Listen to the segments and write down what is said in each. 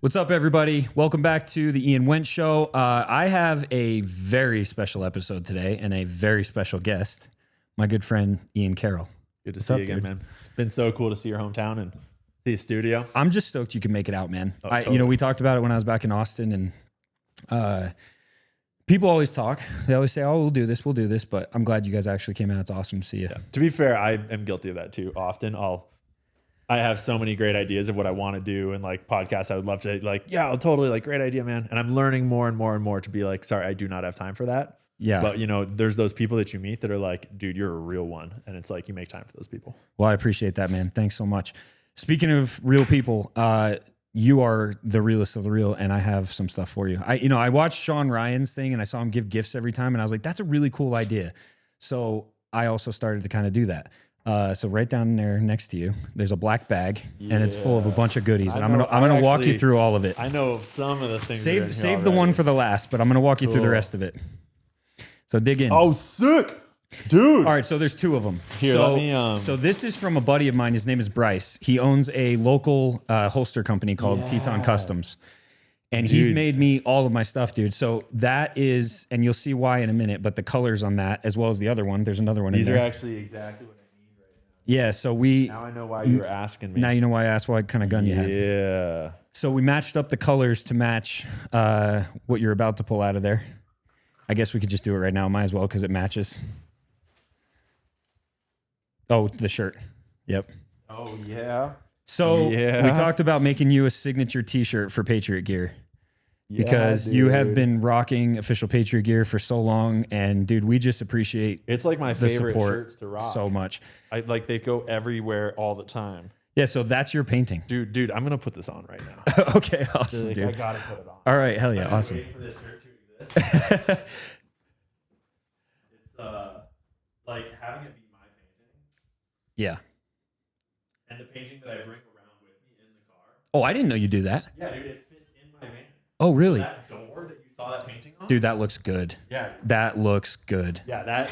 What's up, everybody? Welcome back to the Ian Wendt Show. I have a very special episode today and a very special guest, my good friend, Ian Carroll. Good to see you again, man. It's been so cool to see your hometown and see a studio. I'm just stoked you can make it out, man. Totally. We talked about it when I was back in Austin, and people always talk. They always say, oh, we'll do this, but I'm glad you guys actually came out. It's awesome to see you. Yeah. To be fair, I am guilty of that too. Often I have so many great ideas of what I want to do and like podcasts. I would love to I'll totally great idea, man. And I'm learning more and more and more to be like, sorry, I do not have time for that. Yeah. But there's those people that you meet that are like, dude, you're a real one. And it's like, you make time for those people. Well, I appreciate that, man. Thanks so much. Speaking of real people, you are the realest of the real, and I have some stuff for you. I watched Sean Ryan's thing and I saw him give gifts every time. And I was like, that's a really cool idea. So I also started to kind of do that. So right down there next to you, there's a black bag, and it's full of a bunch of goodies. And I'm gonna walk you through all of it. I know some of the things. Save the one for the last, but I'm gonna walk you through the rest of it. So dig in. Oh, sick, dude! All right, so there's two of them. Here, let me. So this is from a buddy of mine. His name is Bryce. He owns a local holster company called Teton Customs. And he's made me all of my stuff, dude. So that is, and you'll see why in a minute, but the colors on that, as well as the other one, there's another one in there. These are actually exactly what I need right now. Yeah, so Now I know why you were asking me. Now you know why I asked what kind of gun you had. Yeah. So we matched up the colors to match what you're about to pull out of there. I guess we could just do it right now. Might as well because it matches. Oh, the shirt. Yep. Oh, yeah. So we talked about making you a signature t-shirt for Patriot gear. Because you have been rocking official Patriot gear for so long, and dude, we just appreciate it's like my favorite shirts to rock so much. They go everywhere all the time. Yeah, so that's your painting, dude. I'm gonna put this on right now. Okay, awesome, dude. I gotta put it on. All right, hell yeah, awesome. Waiting for this shirt to exist. It's like having it be my painting. Yeah. And the painting that I bring around with me in the car. Oh, I didn't know you do that. Yeah, dude, it fits in my van. Oh, really? That door that you saw that painting on? Dude, that looks good. Yeah. That looks good. Yeah,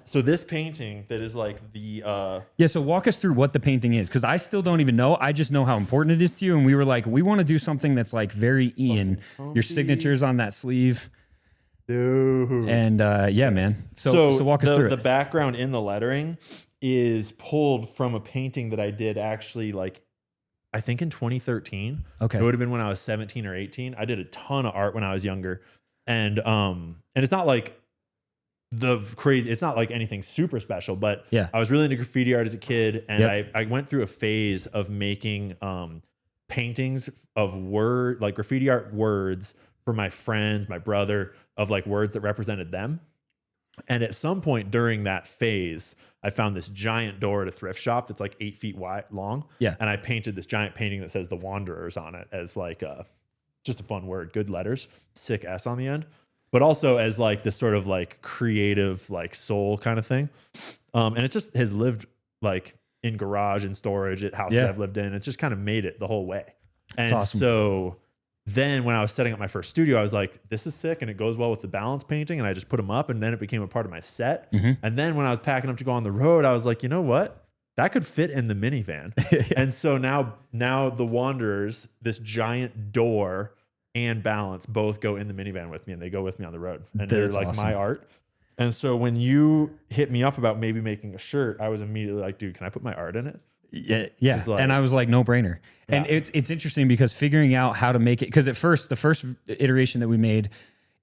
so this painting that is like the Yeah, so walk us through what the painting is, because I still don't even know. I just know how important it is to you, and we were like, we want to do something that's like very Ian. Your signature's on that sleeve. Dude. And yeah, man. So walk us through the it. background in the lettering is pulled from a painting that I did actually I think in 2013. Okay. It would have been when I was 17 or 18. I did a ton of art when I was younger. And it's not like it's not like anything super special, but yeah. I was really into graffiti art as a kid. And I went through a phase of making paintings of graffiti art words for my friends, my brother, of like words that represented them. And at some point during that phase, I found this giant door at a thrift shop that's like 8 feet wide long. Yeah. And I painted this giant painting that says The Wanderers on it as just a fun word, good letters, sick S on the end, but also as like this sort of like creative, like soul kind of thing. And it just has lived like in garage and storage at houses I've lived in. It's just kind of made it the whole way. And awesome. So then when I was setting up my first studio, I was like, this is sick. And it goes well with the balance painting. And I just put them up, and then it became a part of my set. Mm-hmm. And then when I was packing up to go on the road, I was like, you know what? That could fit in the minivan. And so now the Wanderers, this giant door and balance both go in the minivan with me, and they go with me on the road. And they're like awesome. My art. And so when you hit me up about maybe making a shirt, I was immediately like, dude, can I put my art in it? Yeah. And I was like, no brainer. Yeah. And it's interesting because figuring out how to make it, because at first, the first iteration that we made,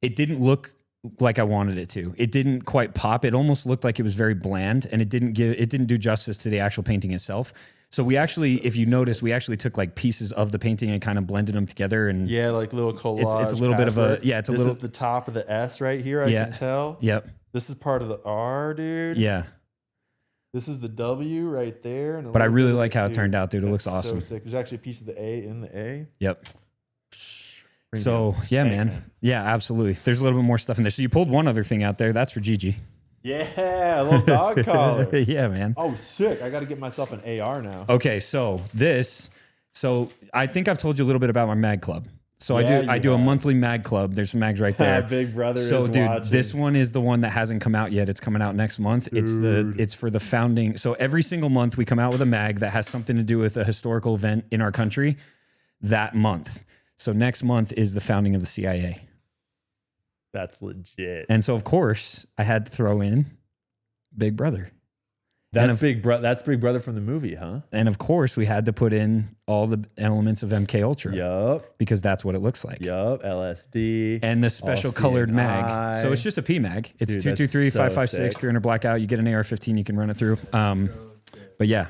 it didn't look like I wanted it to. It didn't quite pop. It almost looked like it was very bland, and it didn't do justice to the actual painting itself. So we actually, if you notice, we actually took like pieces of the painting and kind of blended them together. And yeah, like little collage. It's a little bit of a, this is the top of the S right here. I can tell. Yep. This is part of the R, dude. Yeah. This is the W right there. But I really like how it turned out, dude. It looks awesome. So sick. There's actually a piece of the A in the A. Yep. So yeah, man. Yeah, absolutely. There's a little bit more stuff in there. So you pulled one other thing out there. That's for Gigi. Yeah, a little dog collar. Yeah, man. Oh, sick. I got to get myself an AR now. Okay, so I think I've told you a little bit about my mag club. So I do a monthly mag club. There's some mags right there. Big brother so, is dude, watching. This one is the one that hasn't come out yet. It's coming out next month. Dude. It's for the founding. So every single month we come out with a mag that has something to do with a historical event in our country that month. So next month is the founding of the CIA. That's legit. And so, of course, I had to throw in Big Brother. That's Big Brother from the movie, huh? And of course, we had to put in all the elements of MK Ultra. Yup. Because that's what it looks like. Yup. LSD. And the special colored mag. So it's just a P mag. It's 223-556, 300 blackout. You get an AR-15, you can run it through. But yeah.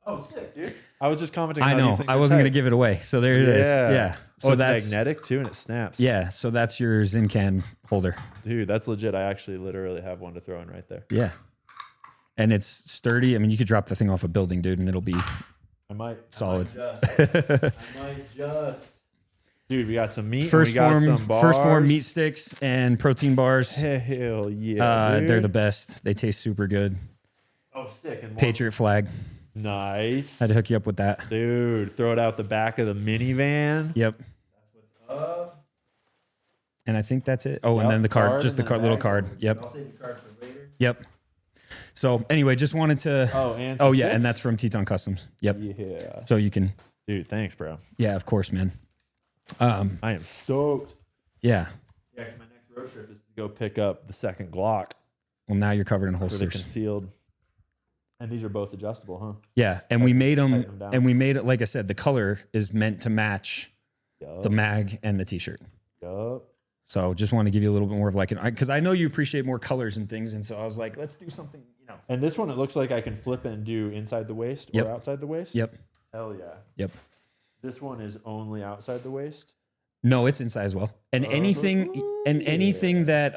Oh, sick, dude. I was just commenting. I know. I wasn't going to give it away. So there it is. Yeah. So it's magnetic too, and it snaps. Yeah. So that's your Zincan holder. Dude, that's legit. I actually literally have one to throw in right there. Yeah. And it's sturdy. I mean, you could drop the thing off a building, dude, and it'll be solid. I might just. Dude, we got some meat. We got some bars. First form meat sticks and protein bars. Hell yeah. They're the best. They taste super good. Oh, sick. And Patriot flag. Nice. Had to hook you up with that. Dude, throw it out the back of the minivan. Yep. That's what's up. And I think that's it. Oh, and then the card. Just the little card. Yep. I'll save the card for later. Yep. So anyway, just wanted to. Oh, yeah, and that's from Teton Customs. Yep. Yeah. So you can. Dude, thanks, bro. Yeah, of course, man. I am stoked. Yeah. Yeah, because my next road trip is to go pick up the second Glock. Well, now you're covered in For the holsters. concealed. And these are both adjustable, huh? Yeah, and we made them, and we made it, like I said, the color is meant to match the mag and the t-shirt. Yup. So just want to give you a little bit more of like because I know you appreciate more colors and things, and so I was like, let's do something, you know. And this one, it looks like I can flip it and do inside the waist or outside the waist. Yep. Hell yeah. Yep. This one is only outside the waist. No, it's inside as well. And anything that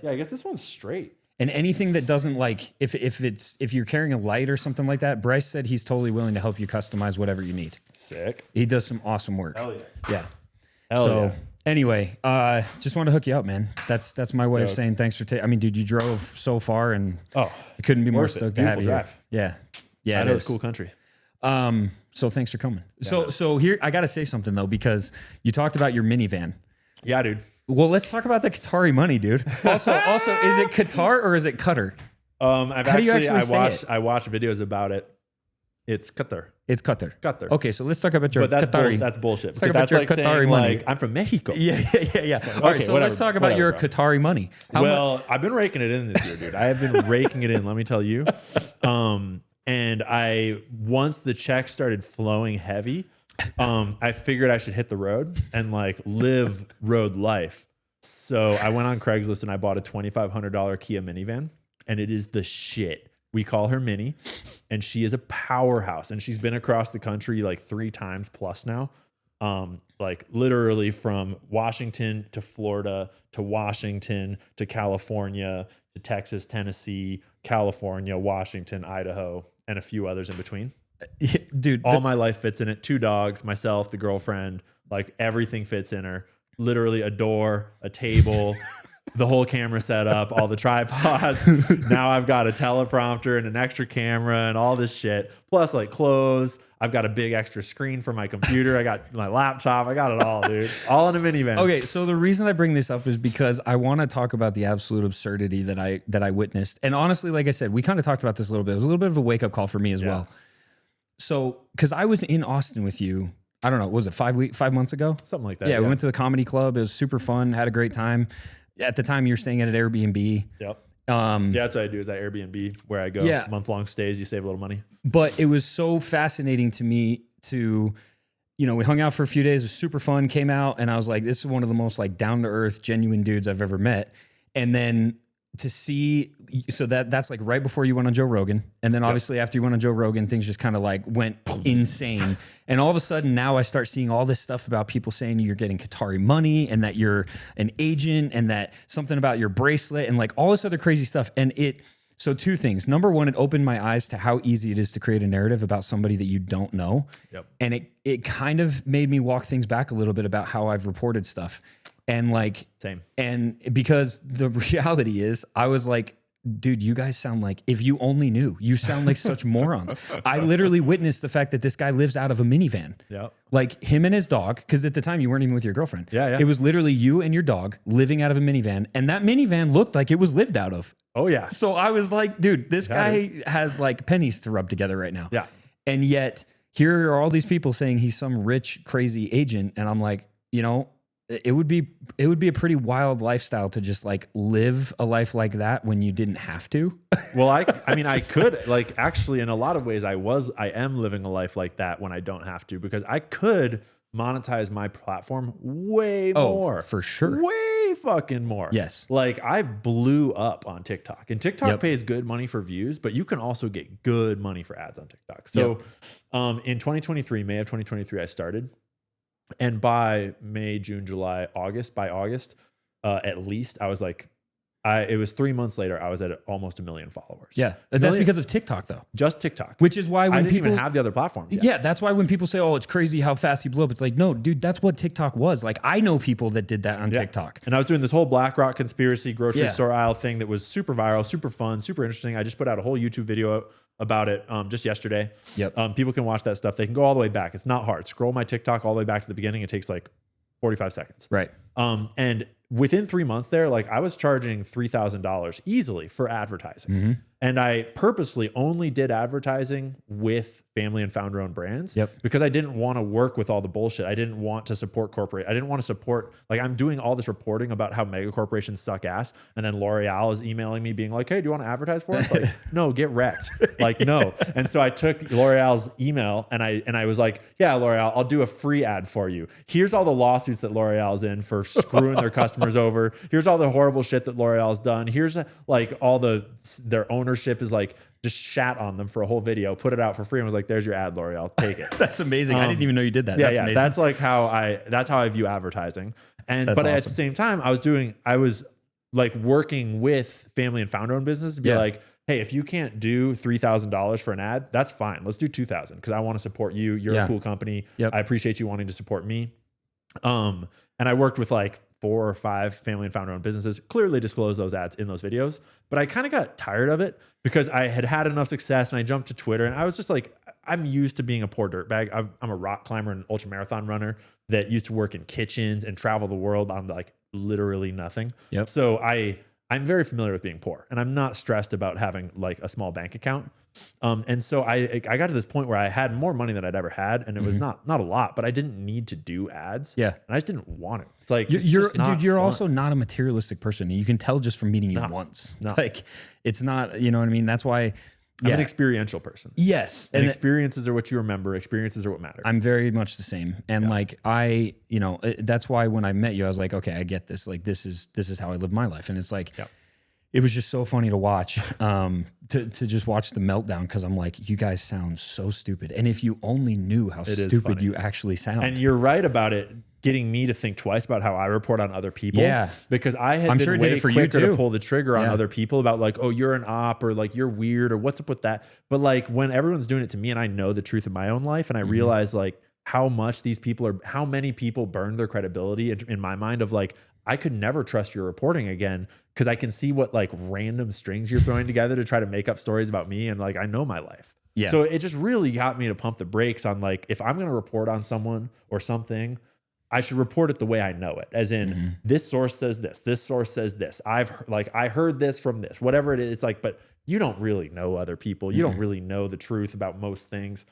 yeah, I guess this one's straight. And anything that doesn't like if you're carrying a light or something like that, Bryce said he's totally willing to help you customize whatever you need. Sick. He does some awesome work. Hell yeah. Yeah. Hell yeah. Anyway, just wanted to hook you up, man. That's my way of saying thanks for I mean, dude, you drove so far and I couldn't be more stoked to have you here. Yeah. Yeah. I know it's cool country. So thanks for coming. Yeah. So here I gotta say something though, because you talked about your minivan. Yeah, dude. Well, let's talk about the Qatari money, dude. Also, is it Qatar or is it Qatar? I watched videos about it. It's Qatar. It's Qatar. Qatar. Okay, so let's talk about your Qatari. That's bullshit. Let's that's like Qatari saying, money. Like, I'm from Mexico. Yeah. All right, so let's talk about your Qatari money. I've been raking it in this year, dude. I have been raking it in, let me tell you. And once the checks started flowing heavy, I figured I should hit the road and like live road life. So I went on Craigslist and I bought a $2,500 Kia minivan, and it is the shit. We call her Minnie, and she is a powerhouse, and she's been across the country like 3 times plus now. Like literally from Washington to Florida to Washington to California to Texas, Tennessee, California, Washington, Idaho, and a few others in between. Dude, all my life fits in it. 2 dogs, myself, the girlfriend, like everything fits in her. Literally a door, a table, the whole camera setup, all the tripods. Now I've got a teleprompter and an extra camera and all this shit. Plus like clothes. I've got a big extra screen for my computer. I got my laptop. I got it all, dude. All in a minivan. Okay, so the reason I bring this up is because I want to talk about the absolute absurdity that I witnessed. And honestly, like I said, we kind of talked about this a little bit. It was a little bit of a wake-up call for me as well. So, because I was in Austin with you, I don't know, was it 5 months ago? Something like that. Yeah, we went to the comedy club. It was super fun. Had a great time. At the time, you were staying at an Airbnb. Yep. That's what I do is I Airbnb where I go month-long stays. You save a little money. But it was so fascinating to me to, we hung out for a few days. It was super fun. Came out and I was like, this is one of the most like down-to-earth, genuine dudes I've ever met. And then to see, so that's like right before you went on Joe Rogan. And then obviously after you went on Joe Rogan, things just kind of like went insane. And all of a sudden now I start seeing all this stuff about people saying you're getting Qatari money and that you're an agent and that something about your bracelet and like all this other crazy stuff. And so 2 things. Number 1, it opened my eyes to how easy it is to create a narrative about somebody that you don't know. Yep. And it kind of made me walk things back a little bit about how I've reported stuff. And like, same. And because the reality is, I was like, dude, you guys sound like, if you only knew, you sound like such morons. I literally witnessed the fact that this guy lives out of a minivan. Yeah. Like him and his dog, because at the time you weren't even with your girlfriend. Yeah. It was literally you and your dog living out of a minivan. And that minivan looked like it was lived out of. Oh, yeah. So I was like, dude, this guy has like pennies to rub together right now. Yeah. And yet here are all these people saying he's some rich, crazy agent. And I'm like, you know, it would be a pretty wild lifestyle to just like live a life like that when you didn't have to. Well, I mean, I could like actually in a lot of ways I am living a life like that when I don't have to, because I could monetize my platform way more. For sure. Way fucking more. Yes. Like I blew up on TikTok, and TikTok pays good money for views, but you can also get good money for ads on TikTok. So in 2023, May of 2023, I started. And by May, June, July, August, at least I was like, it was 3 months later, I was at almost 1 million followers. Yeah. That's because of TikTok though. Just TikTok. Which is why when I didn't people even have the other platforms yet. Yeah, that's why when people say, oh, it's crazy how fast you blew up, it's like, no, dude, that's what TikTok was. Like, I know people that did that on TikTok. And I was doing this whole BlackRock conspiracy grocery store aisle thing that was super viral, super fun, super interesting. I just put out a whole YouTube video about it just yesterday. People can watch that stuff. They can go all the way back. It's not hard. Scroll my TikTok all the way back to the beginning. It takes like 45 seconds. Right. And within 3 months there, like I was charging $3,000 easily for advertising. And I purposely only did advertising with family and founder owned brands because I didn't want to work with all the bullshit. I didn't want to support corporate. I didn't want to support, like I'm doing all this reporting about how mega corporations suck ass. And then L'Oreal is emailing me being like, hey, do you want to advertise for us? Like, no, get wrecked. Like, no. And so I took L'Oreal's email and I was like, yeah, L'Oreal, I'll do a free ad for you. Here's all the lawsuits that L'Oreal's in for screwing their customers over. Here's all the horrible shit that L'Oreal's done. Here's like all their ownership is like, just shat on them for a whole video, put it out for free, and was like, there's your ad, L'Oreal, take it. That's amazing. I didn't even know you did that. Yeah, that's amazing. That's like how I view advertising. And but at the same time, I was like working with family and founder owned business to be like, hey, if you can't do $3,000 for an ad, that's fine. Let's do $2,000 because I want to support you. You're a cool company. I appreciate you wanting to support me. And I worked with like 4 or 5 family and founder owned businesses, clearly disclose those ads in those videos. But I kind of got tired of it because I had enough success and I jumped to Twitter and I was just like, I'm used to being a poor dirtbag. I'm a rock climber and ultra marathon runner that used to work in kitchens and travel the world on like literally nothing. So I'm very familiar with being poor and I'm not stressed about having like a small bank account. And so I got to this point where I had more money than I'd ever had, and it was not a lot, but I didn't need to do ads. And I just didn't want it. It's like you're also not a materialistic person. You can tell just from meeting you once. Like it's not, you know what I mean? That's why I'm an experiential person. Yes. And experiences are what you remember. Experiences are what matter. I'm very much the same. And like that's why when I met you, I was like, okay, I get this. Like this is how I live my life. And it's like it was just so funny to watch, to just watch the meltdown because I'm like, you guys sound so stupid. And if you only knew how stupid you actually sound. And you're right about it getting me to think twice about how I report on other people. Because I had been way quicker to pull the trigger on other people about like, oh, you're an op or like you're weird or what's up with that. But like when everyone's doing it to me and I know the truth of my own life and I realize like how many people burned their credibility in my mind of like, I could never trust your reporting again because I can see what like random strings you're throwing together to try to make up stories about me. And like, I know my life. So it just really got me to pump the brakes on like, if I'm going to report on someone or something, I should report it the way I know it. As in this source says this source says this. I heard this from this, whatever it is. It's like, but you don't really know other people. You don't really know the truth about most things.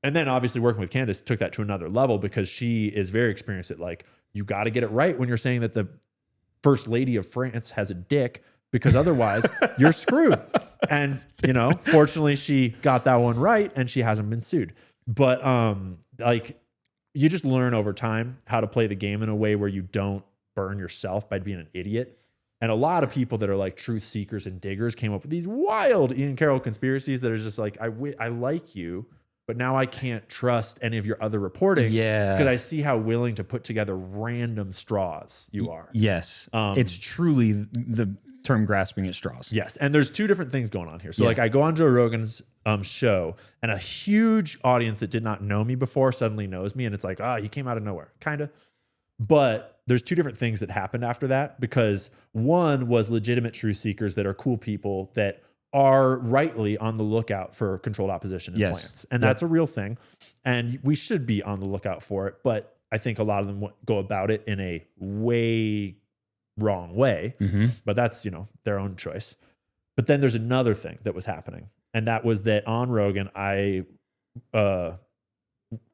And then obviously working with Candace took that to another level because she is very experienced at like, you got to get it right when you're saying that the first lady of France has a dick because otherwise you're screwed. And, fortunately she got that one right and she hasn't been sued. But like you just learn over time how to play the game in a way where you don't burn yourself by being an idiot. And a lot of people that are like truth seekers and diggers came up with these wild Ian Carroll conspiracies that are just like, I like you, but now I can't trust any of your other reporting because I see how willing to put together random straws you are. Yes. It's truly the term grasping at straws. Yes. And there's 2 different things going on here. So like I go on Joe Rogan's show and a huge audience that did not know me before suddenly knows me. And it's like, he came out of nowhere, kind of. But there's 2 different things that happened after that because one was legitimate truth seekers that are cool people that are rightly on the lookout for controlled opposition in plants. And that's a real thing. And we should be on the lookout for it. But I think a lot of them go about it in a way wrong way. But that's, their own choice. But then there's another thing that was happening. And that was that on Rogan, I, for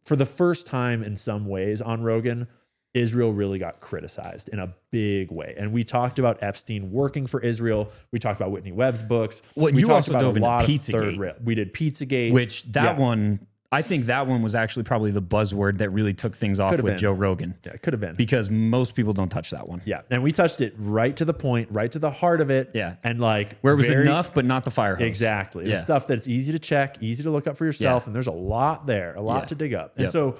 the first time in some ways on Rogan, Israel really got criticized in a big way. And we talked about Epstein working for Israel. We talked about Whitney Webb's books. Well, we you talked also about dove a into lot of Pizzagate. We did Pizzagate. Which one, I think that one was actually probably the buzzword that really took things off with Joe Rogan. Yeah, it could have been. Because most people don't touch that one. Yeah. And we touched it right to the point, right to the heart of it. Yeah. And like where it was enough, but not the fire hose. Exactly. Yeah. The stuff that's easy to check, easy to look up for yourself. And there's a lot there, a lot to dig up. And so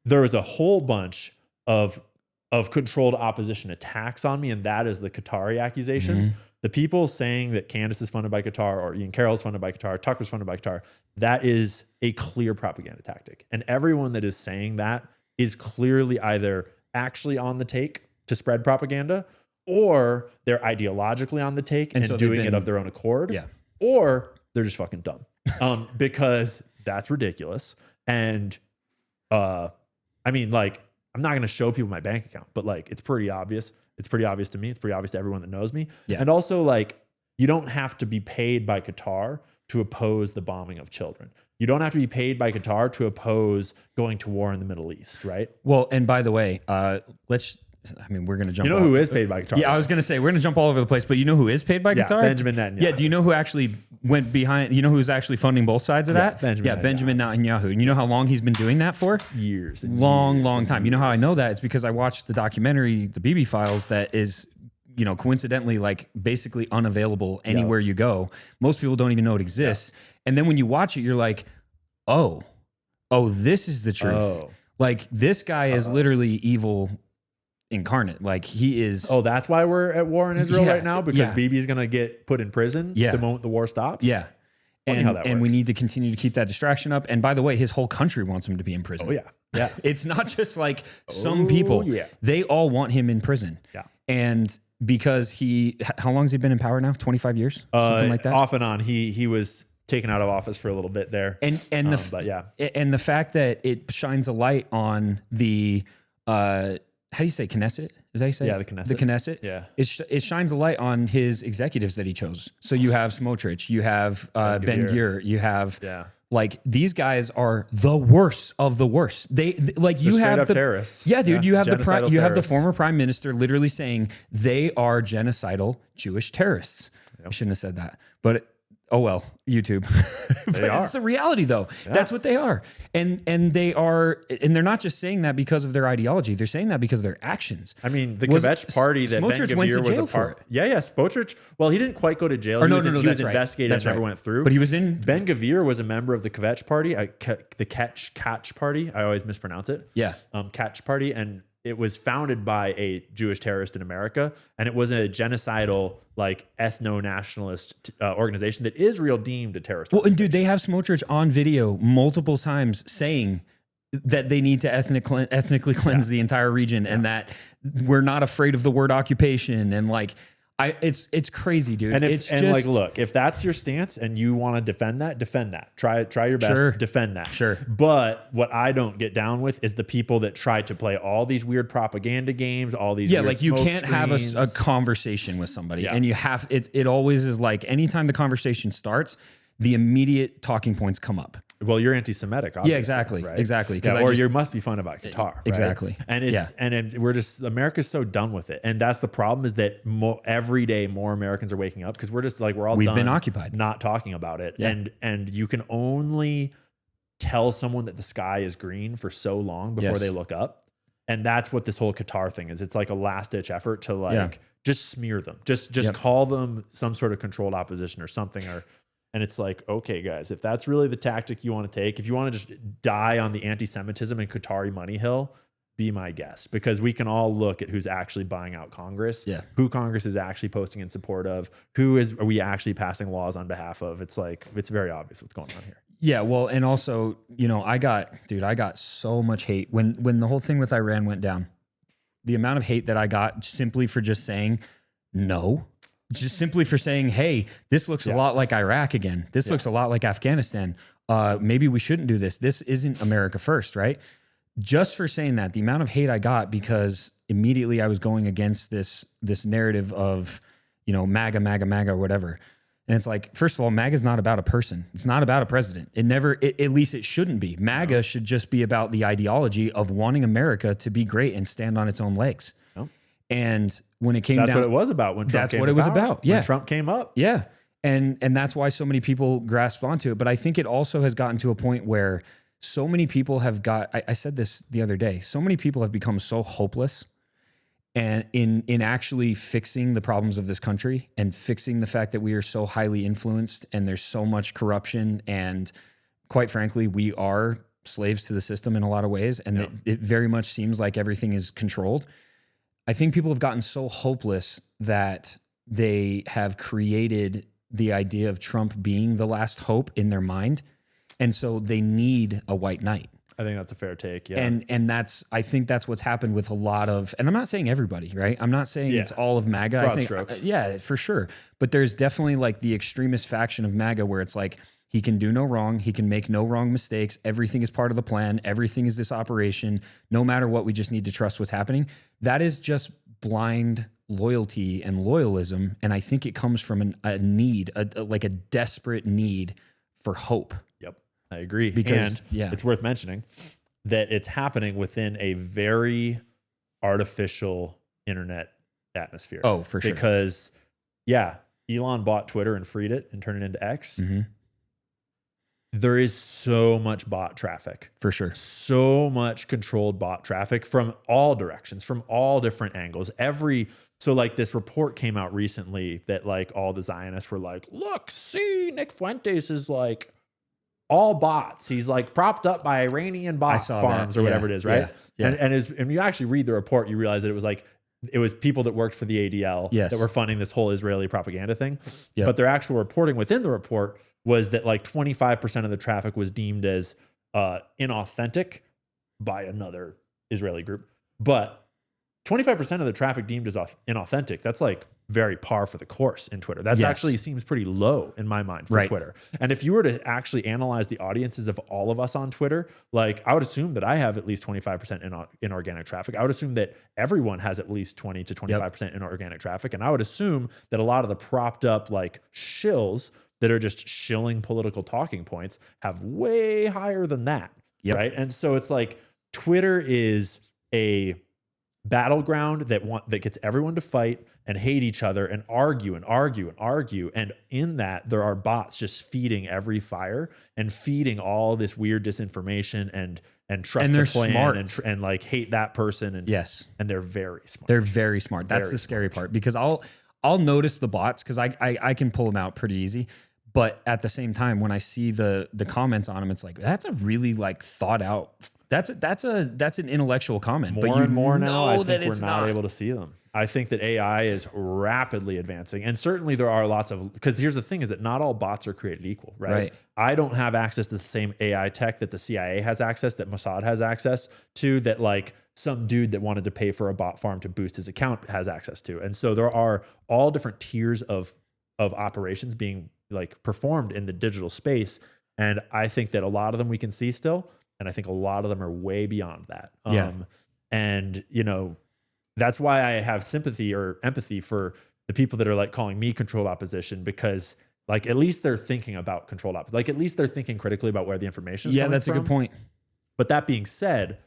there was a whole bunch of controlled opposition attacks on me. And that is the Qatari accusations. The people saying that Candace is funded by Qatar or Ian Carroll is funded by Qatar, Tucker's funded by Qatar, that is a clear propaganda tactic. And everyone that is saying that is clearly either actually on the take to spread propaganda, or they're ideologically on the take and so doing it of their own accord, or they're just fucking dumb. Because that's ridiculous. And I mean, like, I'm not going to show people my bank account, but like, it's pretty obvious. It's pretty obvious to me. It's pretty obvious to everyone that knows me. Yeah. And also, like, you don't have to be paid by Qatar to oppose the bombing of children. You don't have to be paid by Qatar to oppose going to war in the Middle East, right? Well, and by the way, we're going to jump. You know who is paid by Qatar? Yeah, I was going to say, we're going to jump all over the place, but you know who is paid by Qatar? Benjamin Netanyahu. Yeah, do you know who actually went behind, you know who's actually funding both sides of that? Benjamin Netanyahu. And you know how long he's been doing that for? Years. Long time. You know how I know that? It's because I watched the documentary, The Bibi Files, that is, you know, coincidentally, like, basically unavailable anywhere you go. Most people don't even know it exists. And then when you watch it, you're like, oh, this is the truth. Oh. Like, this guy is literally evil incarnate. Like, he is. Oh, that's why we're at war in Israel right now? Because Bibi is going to get put in prison the moment the war stops? Yeah. And we need to continue to keep that distraction up. And by the way, his whole country wants him to be in prison. Oh, yeah. Yeah. It's not just like some people. Yeah. They all want him in prison. Yeah. And because how long has he been in power now? 25 years? Something like that? Off and on. He was taken out of office for a little bit there. And the fact that it shines a light on the how do you say Knesset? Is that how you say? Yeah, the Knesset. The Knesset. Yeah. It shines a light on his executives that he chose. So you have Smotrich, you have Ben-Gvir, you have like, these guys are the worst of the worst. They're straight up terrorists. Yeah, dude, you have the former prime minister literally saying they are genocidal Jewish terrorists. Yep. I shouldn't have said that, but oh well, YouTube. It's the reality, though. Yeah. That's what they are, and they're not just saying that because of their ideology. They're saying that because of their actions. I mean, the Kvetch party that Ben-Gvir went to was jail a part. For it. Yeah, Smotrich. Well, he didn't quite go to jail. He was investigated and never went through. But he was in. Ben-Gvir was a member of the Kvetch party, the Catch party. I always mispronounce it. Yeah, Catch party, and it was founded by a Jewish terrorist in America, and it was a genocidal, like, ethno-nationalist organization that Israel deemed a terrorist. Well, and dude, they have Smotrich on video multiple times saying that they need to ethnically cleanse the entire region, and that we're not afraid of the word occupation, and like, it's crazy, dude. And like, look, if that's your stance and you want to defend that. Try your best to defend that. Sure. But what I don't get down with is the people that try to play all these weird propaganda games, all these weird like, you can't have a conversation with somebody, and you have it always is like, anytime the conversation starts, the immediate talking points come up. Well, you're anti-Semitic, obviously. Yeah, exactly. Right? Exactly. Or you must be funded by Qatar. Exactly. Right? And we're just, America's so done with it. And that's the problem, is that every day more Americans are waking up, because we're just like, we've been occupied not talking about it. Yeah. And you can only tell someone that the sky is green for so long before they look up. And that's what this whole Qatar thing is. It's like a last ditch effort to like, just smear them, just call them some sort of controlled opposition or something, and it's like, okay, guys, if that's really the tactic you want to take, if you want to just die on the anti-Semitism and Qatari money hill, be my guest, because we can all look at who's actually buying out Congress, who Congress is actually posting in support of, are we actually passing laws on behalf of. It's like, it's very obvious what's going on here. Yeah, well, and also, you know, I got so much hate when the whole thing with Iran went down. The amount of hate that I got simply for just saying no. Just simply for saying, hey, this looks a lot like Iraq again. This looks a lot like Afghanistan. Maybe we shouldn't do this. This isn't America first, right? Just for saying that, the amount of hate I got, because immediately I was going against this narrative of, you know, MAGA, or whatever. And it's like, first of all, MAGA is not about a person. It's not about a president. It never, at least it shouldn't be. MAGA should just be about the ideology of wanting America to be great and stand on its own legs. Yep. And when it came That's down, what it was about when Trump that's came what to it was power. about. Yeah. When Trump came up. Yeah. And that's why so many people grasped onto it. But I think it also has gotten to a point where so many people have I said this the other day, so many people have become so hopeless and in actually fixing the problems of this country and fixing the fact that we are so highly influenced and there's so much corruption, and quite frankly, we are slaves to the system in a lot of ways, and that it very much seems like everything is controlled. I think people have gotten so hopeless that they have created the idea of Trump being the last hope in their mind, and so they need a white knight. I think that's a fair take. Yeah. And I think that's what's happened with a lot of, and I'm not saying everybody, right? I'm not saying it's all of MAGA. Broad I think, strokes. yeah, for sure. But there's definitely like the extremist faction of MAGA where it's like, he can do no wrong. He can make no wrong mistakes. Everything is part of the plan. Everything is this operation. No matter what, we just need to trust what's happening. That is just blind loyalty and loyalism. And I think it comes from a need, like a desperate need for hope. Yep. I agree. Because, and it's worth mentioning that it's happening within a very artificial internet atmosphere. Oh, for sure. Because, Elon bought Twitter and freed it and turned it into X. Mm-hmm. There is so much bot traffic. For sure. So much controlled bot traffic from all directions, from all different angles. So like this report came out recently that like all the Zionists were like, look, see, Nick Fuentes is like all bots. He's like propped up by Iranian bot farms or whatever it is, right? Yeah. And you actually read the report, you realize that it was people that worked for the ADL that were funding this whole Israeli propaganda thing. Yep. But their actual reporting within the report was that like 25% of the traffic was deemed as inauthentic by another Israeli group. But 25% of the traffic deemed as inauthentic, that's like very par for the course in Twitter. That's actually seems pretty low in my mind for Twitter. And if you were to actually analyze the audiences of all of us on Twitter, like I would assume that I have at least 25% inorganic traffic. I would assume that everyone has at least 20 to 25% inorganic traffic. And I would assume that a lot of the propped up like shills that are just shilling political talking points have way higher than that. Right. And so it's like Twitter is a battleground that gets everyone to fight and hate each other and argue and argue and argue. And in that, there are bots just feeding every fire and feeding all this weird disinformation and trust and the they're plan smart. and like hate that person. And and they're very smart. They're very smart. That's the scary part, because I'll notice the bots because I can pull them out pretty easy. But at the same time, when I see the comments on them, it's like, that's a really like thought out. That's an intellectual comment. More and more now, I think we're not able to see them. I think that AI is rapidly advancing. And certainly there are lots of, because here's the thing is that not all bots are created equal, right? I don't have access to the same AI tech that the CIA has access, that Mossad has access to, that like some dude that wanted to pay for a bot farm to boost his account has access to. And so there are all different tiers of operations being like performed in the digital space. And I think that a lot of them we can see still. And I think a lot of them are way beyond that. And, you know, that's why I have sympathy or empathy for the people that are like calling me controlled opposition, because like at least they're thinking about controlled opposition. Like at least they're thinking critically about where the information is coming that's from. a good point. But that being said,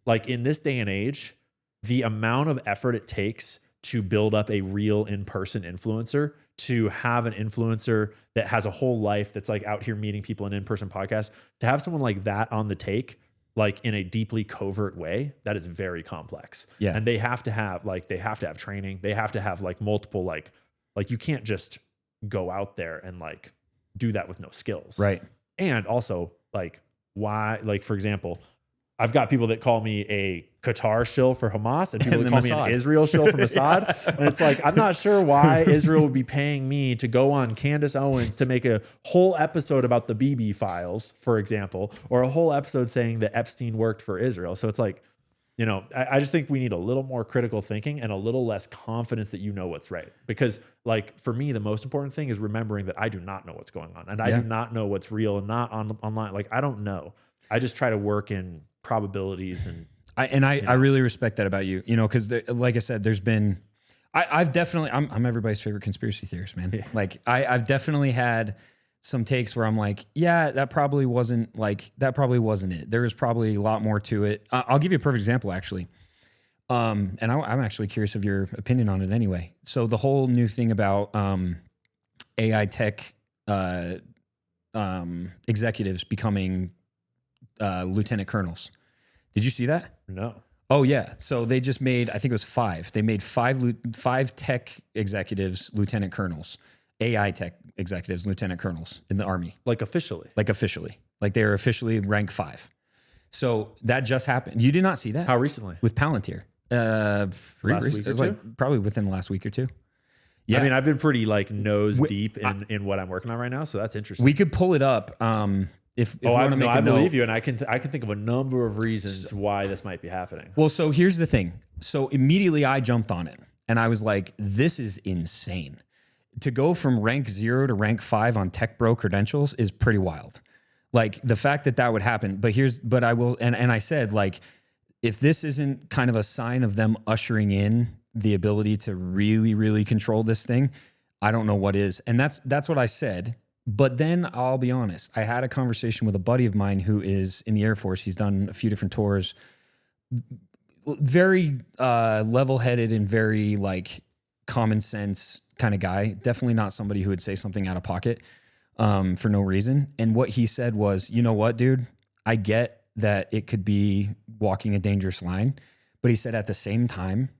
like in this day and age, the amount of effort it takes to build up a real in-person influencer, to have an influencer that has a whole life that's like out here meeting people in in-person podcasts, to have someone like that on the take, like in a deeply covert way, that is very complex. And they have to have training. They have to have like multiple, like you can't just go out there and like do that with no skills. Right. And also like why, like for example, I've got people that call me a Qatar shill for Hamas and people that call me an Israel shill for Mossad. And it's like, I'm not sure why Israel would be paying me to go on Candace Owens to make a whole episode about the Bibi files, for example, or a whole episode saying that Epstein worked for Israel. So it's like, you know, I just think we need a little more critical thinking and a little less confidence that you know what's right. Because like for me, the most important thing is remembering that I do not know what's going on and I do not know what's real and not online. Like I don't know. I just try to work in probabilities and I really respect that about you, you know, because like I said, there's been, I've definitely, I'm everybody's favorite conspiracy theorist, man. Like I've definitely had some takes where I'm like, yeah, that probably wasn't it. There was probably a lot more to it. I'll give you a perfect example, actually. And I'm actually curious of your opinion on it anyway. So the whole new thing about AI tech executives becoming lieutenant colonels. Did you see that? No. Oh yeah. So they just made, I think it was 5. They made five tech executives lieutenant colonels, AI tech executives lieutenant colonels in the Army. Like officially. Like they are officially rank 5. So that just happened. You did not see that? How recently? With Palantir. Last week or two? Like probably within the last week or two. Yeah. I mean, I've been pretty like nose deep in what I'm working on right now, so that's interesting. We could pull it up. If you want to make a note. I believe you, and I can think of a number of reasons why this might be happening. Well, so here's the thing. So immediately I jumped on it, and I was like, "This is insane." To go from rank 0 to rank 5 on tech bro credentials is pretty wild. Like the fact that would happen. But I will, and I said, like, if this isn't kind of a sign of them ushering in the ability to really, really control this thing, I don't know what is. And that's what I said. But then I'll be honest, I had a conversation with a buddy of mine who is in the Air Force. He's done a few different tours, very level-headed and very like common sense kind of guy. Definitely not somebody who would say something out of pocket for no reason. And what he said was, you know what, dude, I get that it could be walking a dangerous line. But he said at the same time,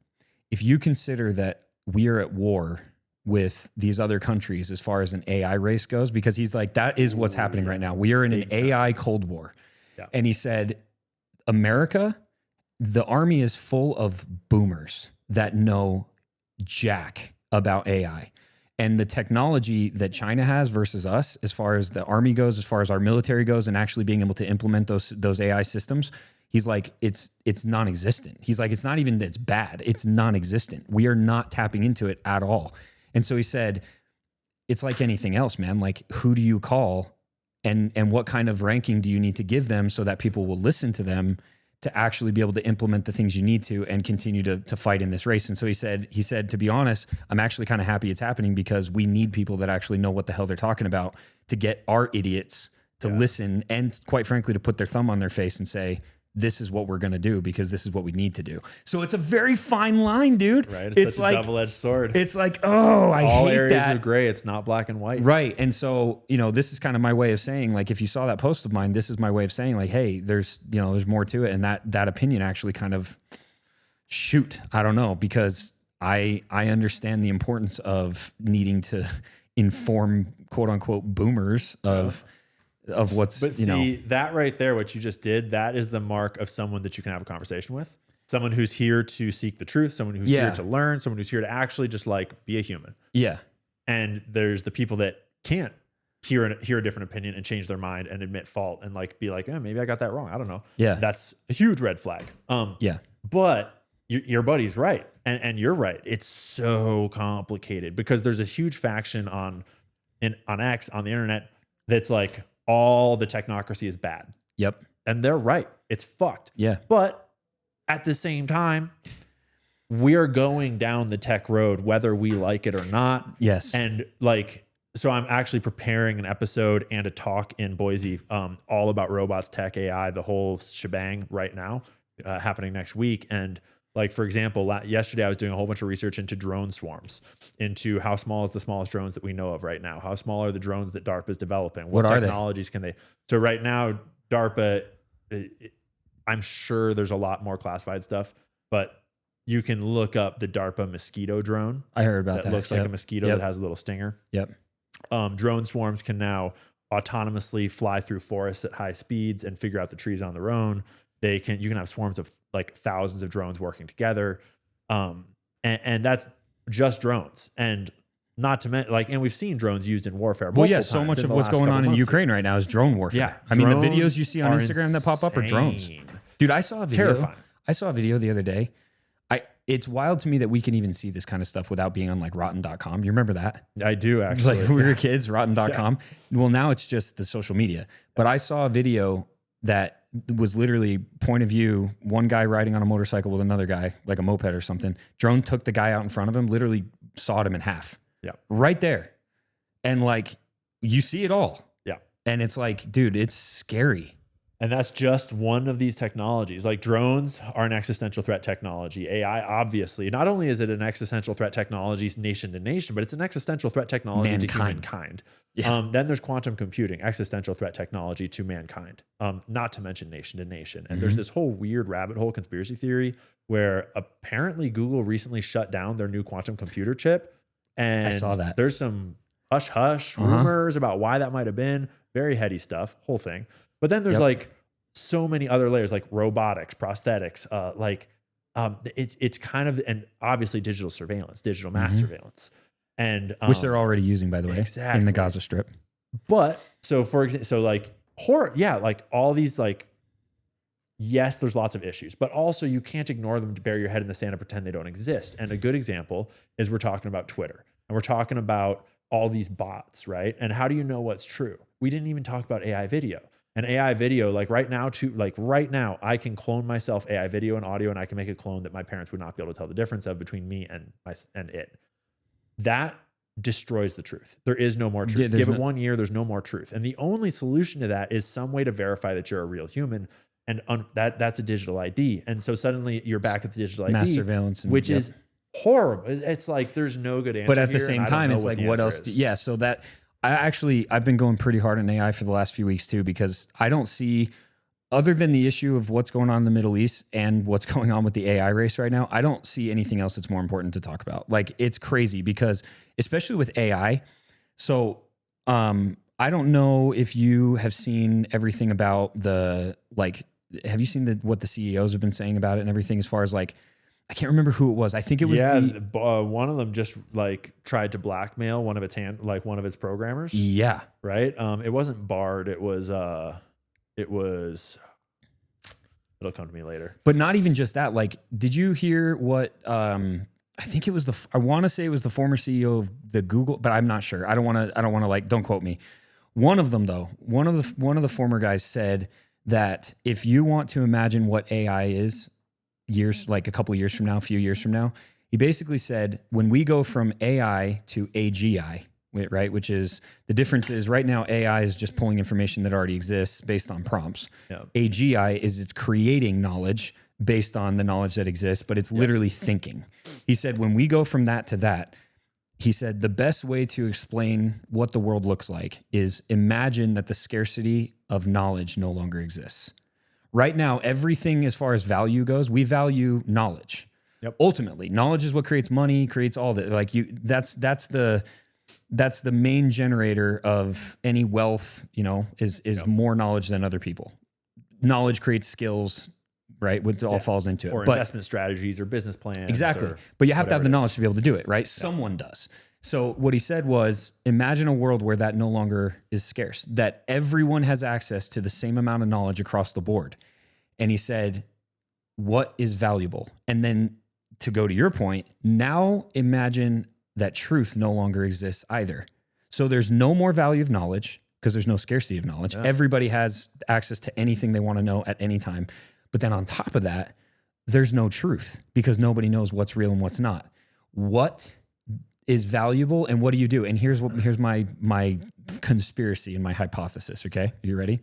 if you consider that we are at war with these other countries as far as an AI race goes, because he's like, that is what's happening right now. We are in an AI Cold War. Yeah. And he said, America, the Army is full of boomers that know jack about AI. And the technology that China has versus us, as far as the Army goes, as far as our military goes, and actually being able to implement those AI systems, he's like, it's non-existent. He's like, it's not even that it's bad. It's non-existent. We are not tapping into it at all. And so he said, it's like anything else, man. Like, who do you call and what kind of ranking do you need to give them so that people will listen to them to actually be able to implement the things you need to and continue to fight in this race? And so he said, to be honest, I'm actually kind of happy it's happening because we need people that actually know what the hell they're talking about to get our idiots to listen and, quite frankly, to put their thumb on their face and say, this is what we're going to do because this is what we need to do. So it's a very fine line, dude. Right. It's like a double-edged sword. It's like, oh, I hate that. All areas of gray. It's not black and white. Right. And so, this is kind of my way of saying, like, if you saw that post of mine, this is my way of saying, like, hey, there's more to it. And that opinion actually kind of, I don't know, because I understand the importance of needing to inform, quote unquote, boomers of what's, but see, that right there, what you just did, that is the mark of someone that you can have a conversation with. Someone who's here to seek the truth, someone who's here to learn, someone who's here to actually just like be a human. Yeah. And there's the people that can't hear a different opinion and change their mind and admit fault and like be like, maybe I got that wrong. I don't know. Yeah. That's a huge red flag. Yeah. But your buddy's right. And you're right. It's so complicated because there's a huge faction on X, on the internet, that's like, all the technocracy is bad. Yep. And they're right. It's fucked. Yeah. But at the same time, we are going down the tech road, whether we like it or not. Yes. And like, so I'm actually preparing an episode and a talk in Boise all about robots, tech, AI, the whole shebang right now, happening next week. And like, for example, yesterday I was doing a whole bunch of research into drone swarms, into how small is the smallest drones that we know of right now? How small are the drones that DARPA is developing? What technologies can they? So right now, DARPA, I'm sure there's a lot more classified stuff, but you can look up the DARPA mosquito drone. I heard about that. That looks like a mosquito that has a little stinger. Yep. Drone swarms can now autonomously fly through forests at high speeds and figure out the trees on their own. You can have swarms of like thousands of drones working together. And that's just drones. And not to mention, like, and we've seen drones used in warfare. Well, yeah, so much of what's going on in Ukraine right now is drone warfare. Yeah. I mean, the videos you see on Instagram that pop up are drones. Dude, I saw a video. Terrifying. I saw a video the other day. It's wild to me that we can even see this kind of stuff without being on like rotten.com. You remember that? I do, actually. Like when we were kids, rotten.com. Yeah. Well, now it's just the social media. But I saw a video that was literally point of view, one guy riding on a motorcycle with another guy, like a moped or something. Drone took the guy out in front of him, literally sawed him in half. Yeah. Right there. And like, you see it all. Yeah. And it's like, dude, it's scary. And that's just one of these technologies. Like drones are an existential threat technology. AI, obviously, not only is it an existential threat technology nation to nation, but it's an existential threat technology to humankind. Yeah. Then there's quantum computing, existential threat technology to mankind, not to mention nation to nation. And there's this whole weird rabbit hole conspiracy theory where apparently Google recently shut down their new quantum computer chip. And I saw that. There's some hush-hush rumors about why that might have been. Very heady stuff, whole thing. But then there's like so many other layers, like robotics, prosthetics, it's kind of, and obviously digital surveillance, digital mass surveillance, and which they're already using, by the way, in the Gaza Strip. But so for example, so like horror, like all these like, yes, there's lots of issues, but also you can't ignore them to bury your head in the sand and pretend they don't exist. And a good example is we're talking about Twitter, and we're talking about all these bots, right? And how do you know what's true? We didn't even talk about AI video. And AI video, like right now, I can clone myself AI video and audio, and I can make a clone that my parents would not be able to tell the difference of between me and it. That destroys the truth. There is no more truth. Give it 1 year, there's no more truth. And the only solution to that is some way to verify that you're a real human, and that's a digital ID. And so suddenly you're back at the digital ID, mass surveillance, which is horrible. It's like there's no good answer. But at the same time, it's like, what else? So that. I've been going pretty hard on AI for the last few weeks too, because I don't see, other than the issue of what's going on in the Middle East and what's going on with the AI race right now, I don't see anything else that's more important to talk about. Like, it's crazy because, especially with AI. So, I don't know if you have seen everything about have you seen what the CEOs have been saying about it and everything, as far as like, I can't remember who it was. I think it was one of them just like tried to blackmail one of its programmers. Yeah. Right. It wasn't Bard. It was, it'll come to me later. But not even just that. Like, did you hear what, I think it was I want to say it was the former CEO of the Google, but I'm not sure. I don't want to like, don't quote me. One of them though, one of the former guys said that if you want to imagine what AI is, like a couple of years from now, a few years from now, he basically said, when we go from AI to AGI, right, which is, the difference is right now AI is just pulling information that already exists based on prompts. Yep. AGI is it's creating knowledge based on the knowledge that exists, but it's literally thinking. He said, when we go from that to that, he said, the best way to explain what the world looks like is imagine that the scarcity of knowledge no longer exists. Right now, everything as far as value goes, we value knowledge. Yep. Ultimately, knowledge is what creates money, creates all that. Like that's the main generator of any wealth. Is more knowledge than other people. Knowledge creates skills, right? Which all falls into it. Or investment strategies or business plans. Exactly. But you have to have the knowledge to be able to do it, right? Yeah. Someone does. So what he said was, imagine a world where that no longer is scarce, that everyone has access to the same amount of knowledge across the board. And he said, what is valuable? And then to go to your point, now imagine that truth no longer exists either. So there's no more value of knowledge because there's no scarcity of knowledge. Yeah. Everybody has access to anything they want to know at any time. But then on top of that, there's no truth because nobody knows what's real and what's not. What is valuable and what do you do? And here's my conspiracy and my hypothesis, okay? Are you ready?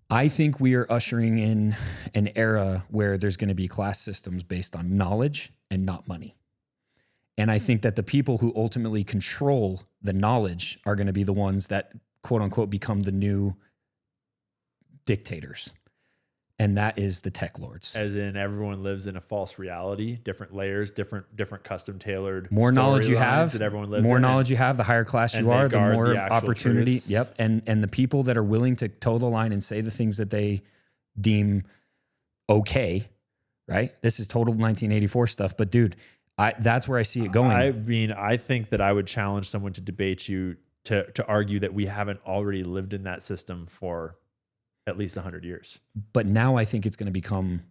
I think we are ushering in an era where there's going to be class systems based on knowledge and not money. And I think that the people who ultimately control the knowledge are going to be the ones that, quote unquote, become the new dictators. And that is the tech lords. As in, everyone lives in a false reality, different layers, different custom tailored. More knowledge you have, that everyone lives more in, knowledge you have, the higher class you are, the more opportunity. Truths. Yep. And the people that are willing to toe the line and say the things that they deem okay, right? This is total 1984 stuff. But dude, that's where I see it going. I mean, I think that I would challenge someone to debate you to argue that we haven't already lived in that system for at least 100 years. But now I think it's going to become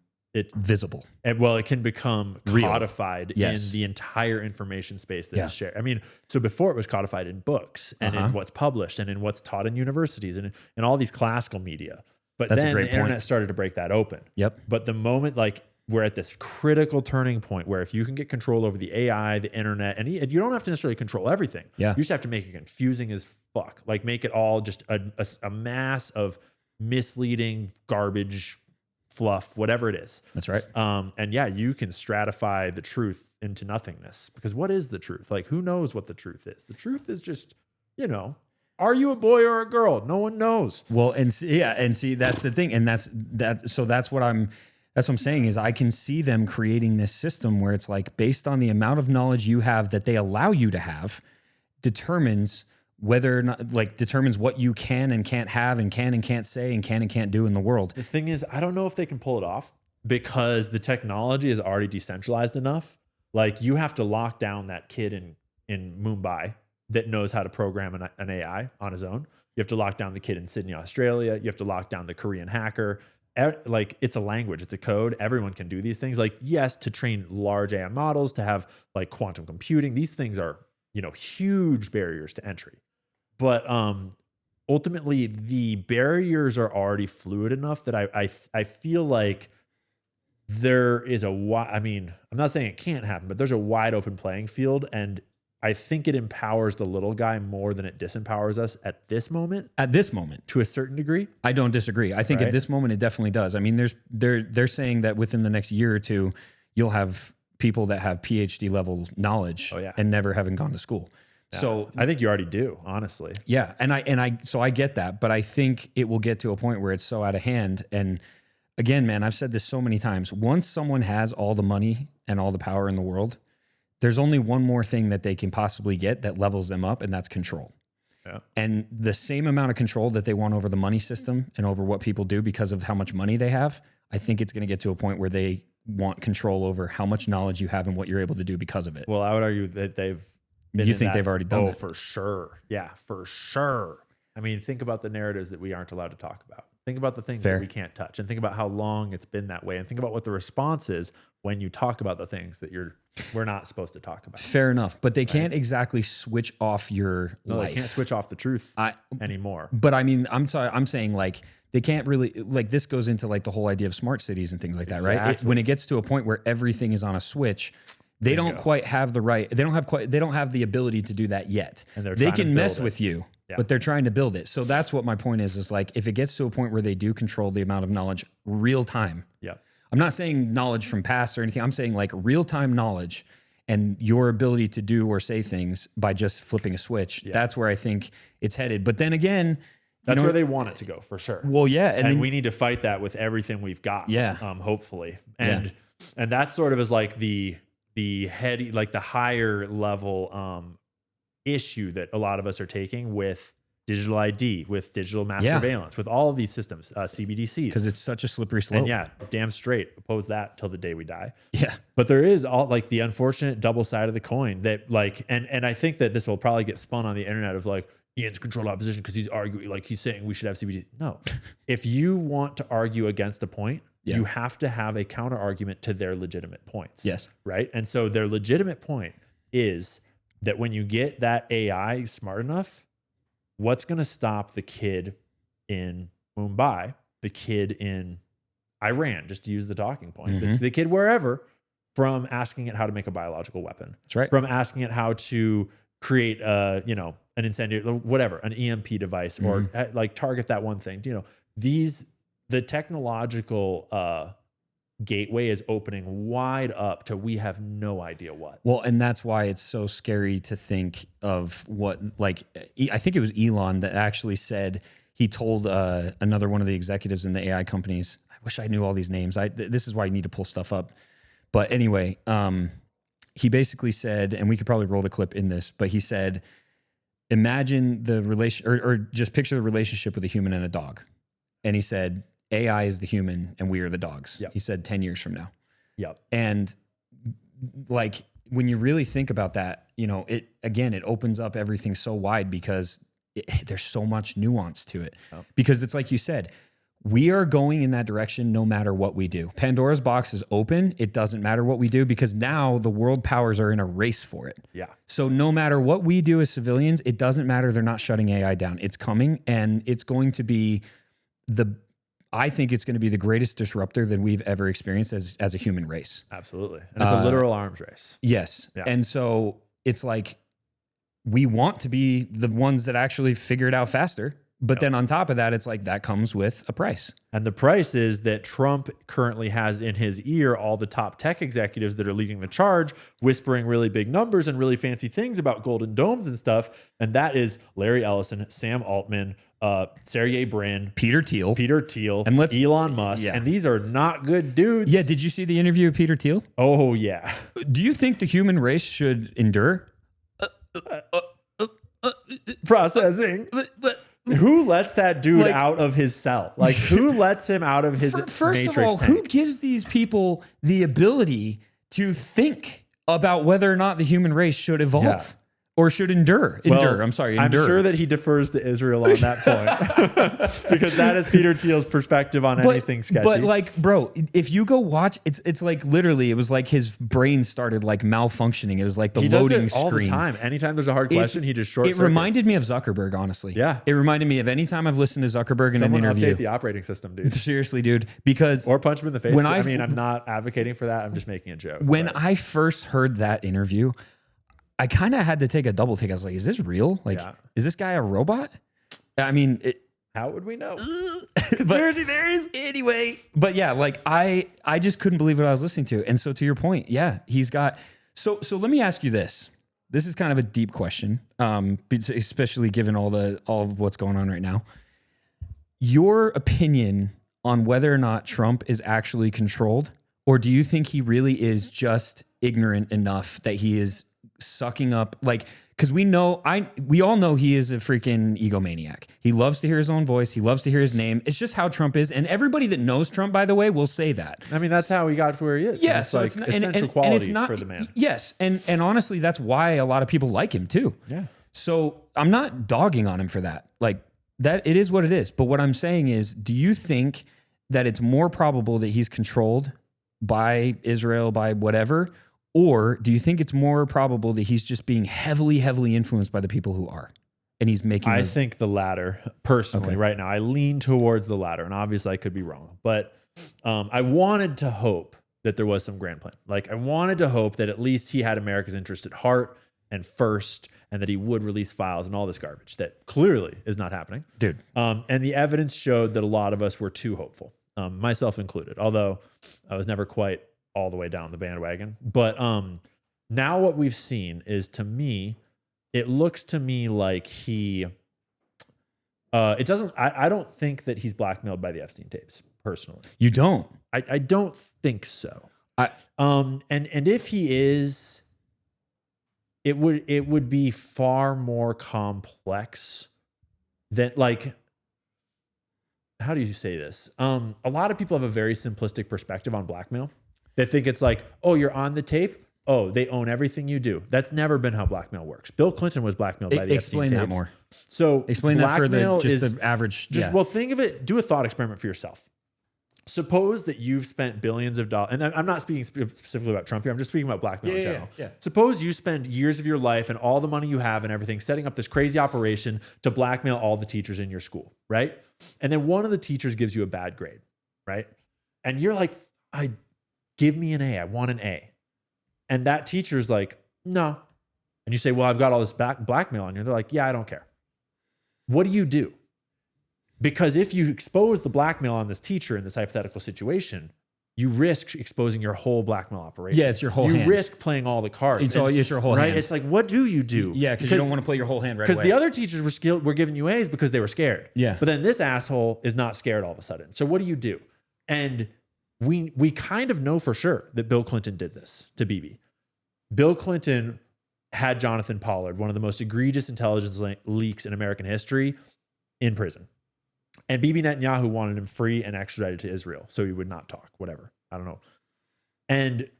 visible. And it can become codified in the entire information space that is shared. I mean, so before it was codified in books and in what's published and in what's taught in universities and in all these classical media. But That's a then great the point. internet started to break that open. Yep. But the moment, like, we're at this critical turning point where if you can get control over the AI, the internet, and you don't have to necessarily control everything. Yeah. You just have to make it confusing as fuck. Like, make it all just a mass of misleading garbage, fluff, whatever it is. That's right. And yeah, you can stratify the truth into nothingness, because what is the truth? Like, who knows what the truth is? The truth is just, are you a boy or a girl? No one knows. Well, and see, that's the thing. And that's what I'm saying is I can see them creating this system where it's like, based on the amount of knowledge you have that they allow you to have, determines whether or not, like, determines what you can and can't have and can and can't say and can and can't do in the world. The thing is, I don't know if they can pull it off, because the technology is already decentralized enough. Like, you have to lock down that kid in Mumbai that knows how to program an AI on his own. You have to lock down the kid in Sydney, Australia. You have to lock down the Korean hacker. Like, it's a language, it's a code. Everyone can do these things. Like, yes, to train large AI models, to have like quantum computing, these things are, huge barriers to entry. But ultimately, the barriers are already fluid enough that I feel like there is I'm not saying it can't happen, but there's a wide open playing field. And I think it empowers the little guy more than it disempowers us at this moment. At this moment, to a certain degree. I don't disagree. I think at this moment, it definitely does. I mean, they're saying that within the next year or two, you'll have people that have PhD level knowledge and never having gone to school. Yeah. So I think you already do, honestly. Yeah. So I get that, but I think it will get to a point where it's so out of hand. And again, man, I've said this so many times. Once someone has all the money and all the power in the world, there's only one more thing that they can possibly get that levels them up, and that's control. Yeah. And the same amount of control that they want over the money system and over what people do because of how much money they have, I think it's going to get to a point where they want control over how much knowledge you have and what you're able to do because of it. Well, I would argue that they've been. You think they've already done that? For sure. Yeah, for sure. I mean, think about the narratives that we aren't allowed to talk about. Think about the things that we can't touch, and think about how long it's been that way, and think about what the response is when you talk about the things that we're not supposed to talk about. Fair enough, but they can't exactly switch off your life. They can't switch off the truth anymore. But I mean, I'm sorry, I'm saying, like, they can't really, like, this goes into like the whole idea of smart cities and things like that, right? When it gets to a point where everything is on a switch, they don't quite have the right. They don't have the ability to do that yet. And they can mess with you. Yeah. But they're trying to build it. So that's what my point is like, if it gets to a point where they do control the amount of knowledge real time. Yeah. I'm not saying knowledge from past or anything. I'm saying like real time knowledge and your ability to do or say things by just flipping a switch. Yeah. That's where I think it's headed. But then again, that's where they want it to go for sure. Well, yeah. And then we need to fight that with everything we've got. Yeah. Hopefully. And that sort of is like the heady, like the higher level, issue that a lot of us are taking with digital ID, with digital mass surveillance, with all of these systems, CBDCs. Because it's such a slippery slope. And damn straight, oppose that till the day we die. Yeah. But there is all like the unfortunate double side of the coin that like, and I think that this will probably get spun on the internet of like, Ian's controlled opposition because he's arguing, like he's saying we should have CBDC. No. If you want to argue against a point, you have to have a counter argument to their legitimate points. Yes. Right. And so their legitimate point is that when you get that AI smart enough, what's going to stop the kid in Mumbai, the kid in Iran, just to use the talking point, the kid wherever, from asking it how to make a biological weapon? That's right. From asking it how to create an incendiary, whatever, an EMP device, or like target that one thing. The technological gateway is opening wide up to we have no idea what. Well, and that's why it's so scary to think of what, like, I think it was Elon that actually said, he told another one of the executives in the AI companies, I wish I knew all these names. This is why you need to pull stuff up. But anyway, he basically said, and we could probably roll the clip in this, but he said, imagine the relation, or just picture the relationship with a human and a dog. And he said, AI is the human and we are the dogs. Yep. He said 10 years from now. Yep. And like, when you really think about that, it opens up everything so wide because there's so much nuance to it. Oh. Because it's like you said, we are going in that direction no matter what we do. Pandora's box is open. It doesn't matter what we do because now the world powers are in a race for it. Yeah. So no matter what we do as civilians, it doesn't matter. They're not shutting AI down. It's coming, and it's going to be I think it's going to be the greatest disruptor that we've ever experienced as a human race. Absolutely. And it's a literal arms race. Yes. Yeah. And so it's like, we want to be the ones that actually figure it out faster. But then on top of that, it's like that comes with a price. And the price is that Trump currently has in his ear all the top tech executives that are leading the charge, whispering really big numbers and really fancy things about golden domes and stuff. And that is Larry Ellison, Sam Altman, Sergey Brin, Peter Thiel, and Elon Musk. Yeah. And these are not good dudes. Yeah. Did you see the interview with Peter Thiel? Oh, yeah. Do you think the human race should endure? Processing. But who lets that dude like, out of his cell? Like, who lets him out of his first matrix of all, tank? who gives these people the ability to think about whether or not the human race should evolve or should endure? Well, I'm sorry, I'm endure. sure that he defers to Israel on that point because that is Peter Thiel's perspective on anything sketchy. But like, bro, if you go watch, it's like literally, it was like his brain started like malfunctioning. It was like the he loading does it all screen. the time. Anytime there's a hard question, he just short It reminded me of Zuckerberg, honestly. Yeah. It reminded me of any time I've listened to Zuckerberg in Someone an interview. update the operating system, dude. Seriously, dude, because Or punch him in the face. When I mean, I'm not advocating for that. I'm just making a joke. when I first heard that interview, I kind of had to take a double take. I was like, is this real? Like, is this guy a robot? I mean, how would we know? Conspiracy theories. Anyway. But yeah, like I just couldn't believe what I was listening to. And so to your point, yeah, he's got, so let me ask you this. This is kind of a deep question, especially given all of what's going on right now. Your opinion on whether or not Trump is actually controlled, or do you think he really is just ignorant enough that he is sucking up, like, because we all know he is a freaking egomaniac. He loves to hear his own voice. He loves to hear his name. It's just how Trump is. And everybody that knows Trump, by the way, will say that. I mean, that's how he got to where he is. Yeah, it's so like it's not, essential quality for the man. Yes, and honestly, that's why a lot of people like him too. Yeah. So I'm not dogging on him for that. Like, that it is what it is. But what I'm saying is, do you think that it's more probable that he's controlled by Israel, by whatever, or do you think it's more probable that he's just being heavily, heavily influenced by the people who are, and he's making? I think the latter, personally. Right now, I lean towards the latter, and obviously I could be wrong. But I wanted to hope that there was some grand plan. Like, I wanted to hope that at least he had America's interest at heart and first, and that he would release files and all this garbage that clearly is not happening, dude. And the evidence showed that a lot of us were too hopeful, myself included. Although I was never quite all the way down the bandwagon. But now what we've seen is, to me, it looks to me like he, it doesn't, I don't think that he's blackmailed by the Epstein tapes, personally. You don't? I don't think so. And if he is, it would be far more complex than, like, how do you say this? A lot of people have a very simplistic perspective on blackmail. They think it's like, oh, you're on the tape. Oh, they own everything you do. That's never been how blackmail works. Bill Clinton was blackmailed by the Explain Epstein that tapes. more. So explain that for the average. Well, think of it. Do a thought experiment for yourself. Suppose that you've spent billions of dollars, and I'm not speaking specifically about Trump here. I'm just speaking about blackmail in general. Yeah. Suppose you spend years of your life and all the money you have and everything setting up this crazy operation to blackmail all the teachers in your school, right? And then one of the teachers gives you a bad grade, right? And you're like, give me an A. I want an A. And that teacher's like, no. And you say, well, I've got all this blackmail on you. They're like, yeah, I don't care. What do? Because if you expose the blackmail on this teacher in this hypothetical situation, you risk exposing your whole blackmail operation. Yeah, it's your whole hand. You risk playing all the cards. It's your whole hand. Right? It's like, what do you do? Yeah, because you don't want to play your whole hand right away. Because the other teachers were giving you A's because they were scared. Yeah. But then this asshole is not scared all of a sudden. So what do? And we kind of know for sure that Bill Clinton did this to Bibi. Bill Clinton had Jonathan Pollard, one of the most egregious intelligence leaks in American history, in prison. And Bibi Netanyahu wanted him free and extradited to Israel so he would not talk, whatever. I don't know. And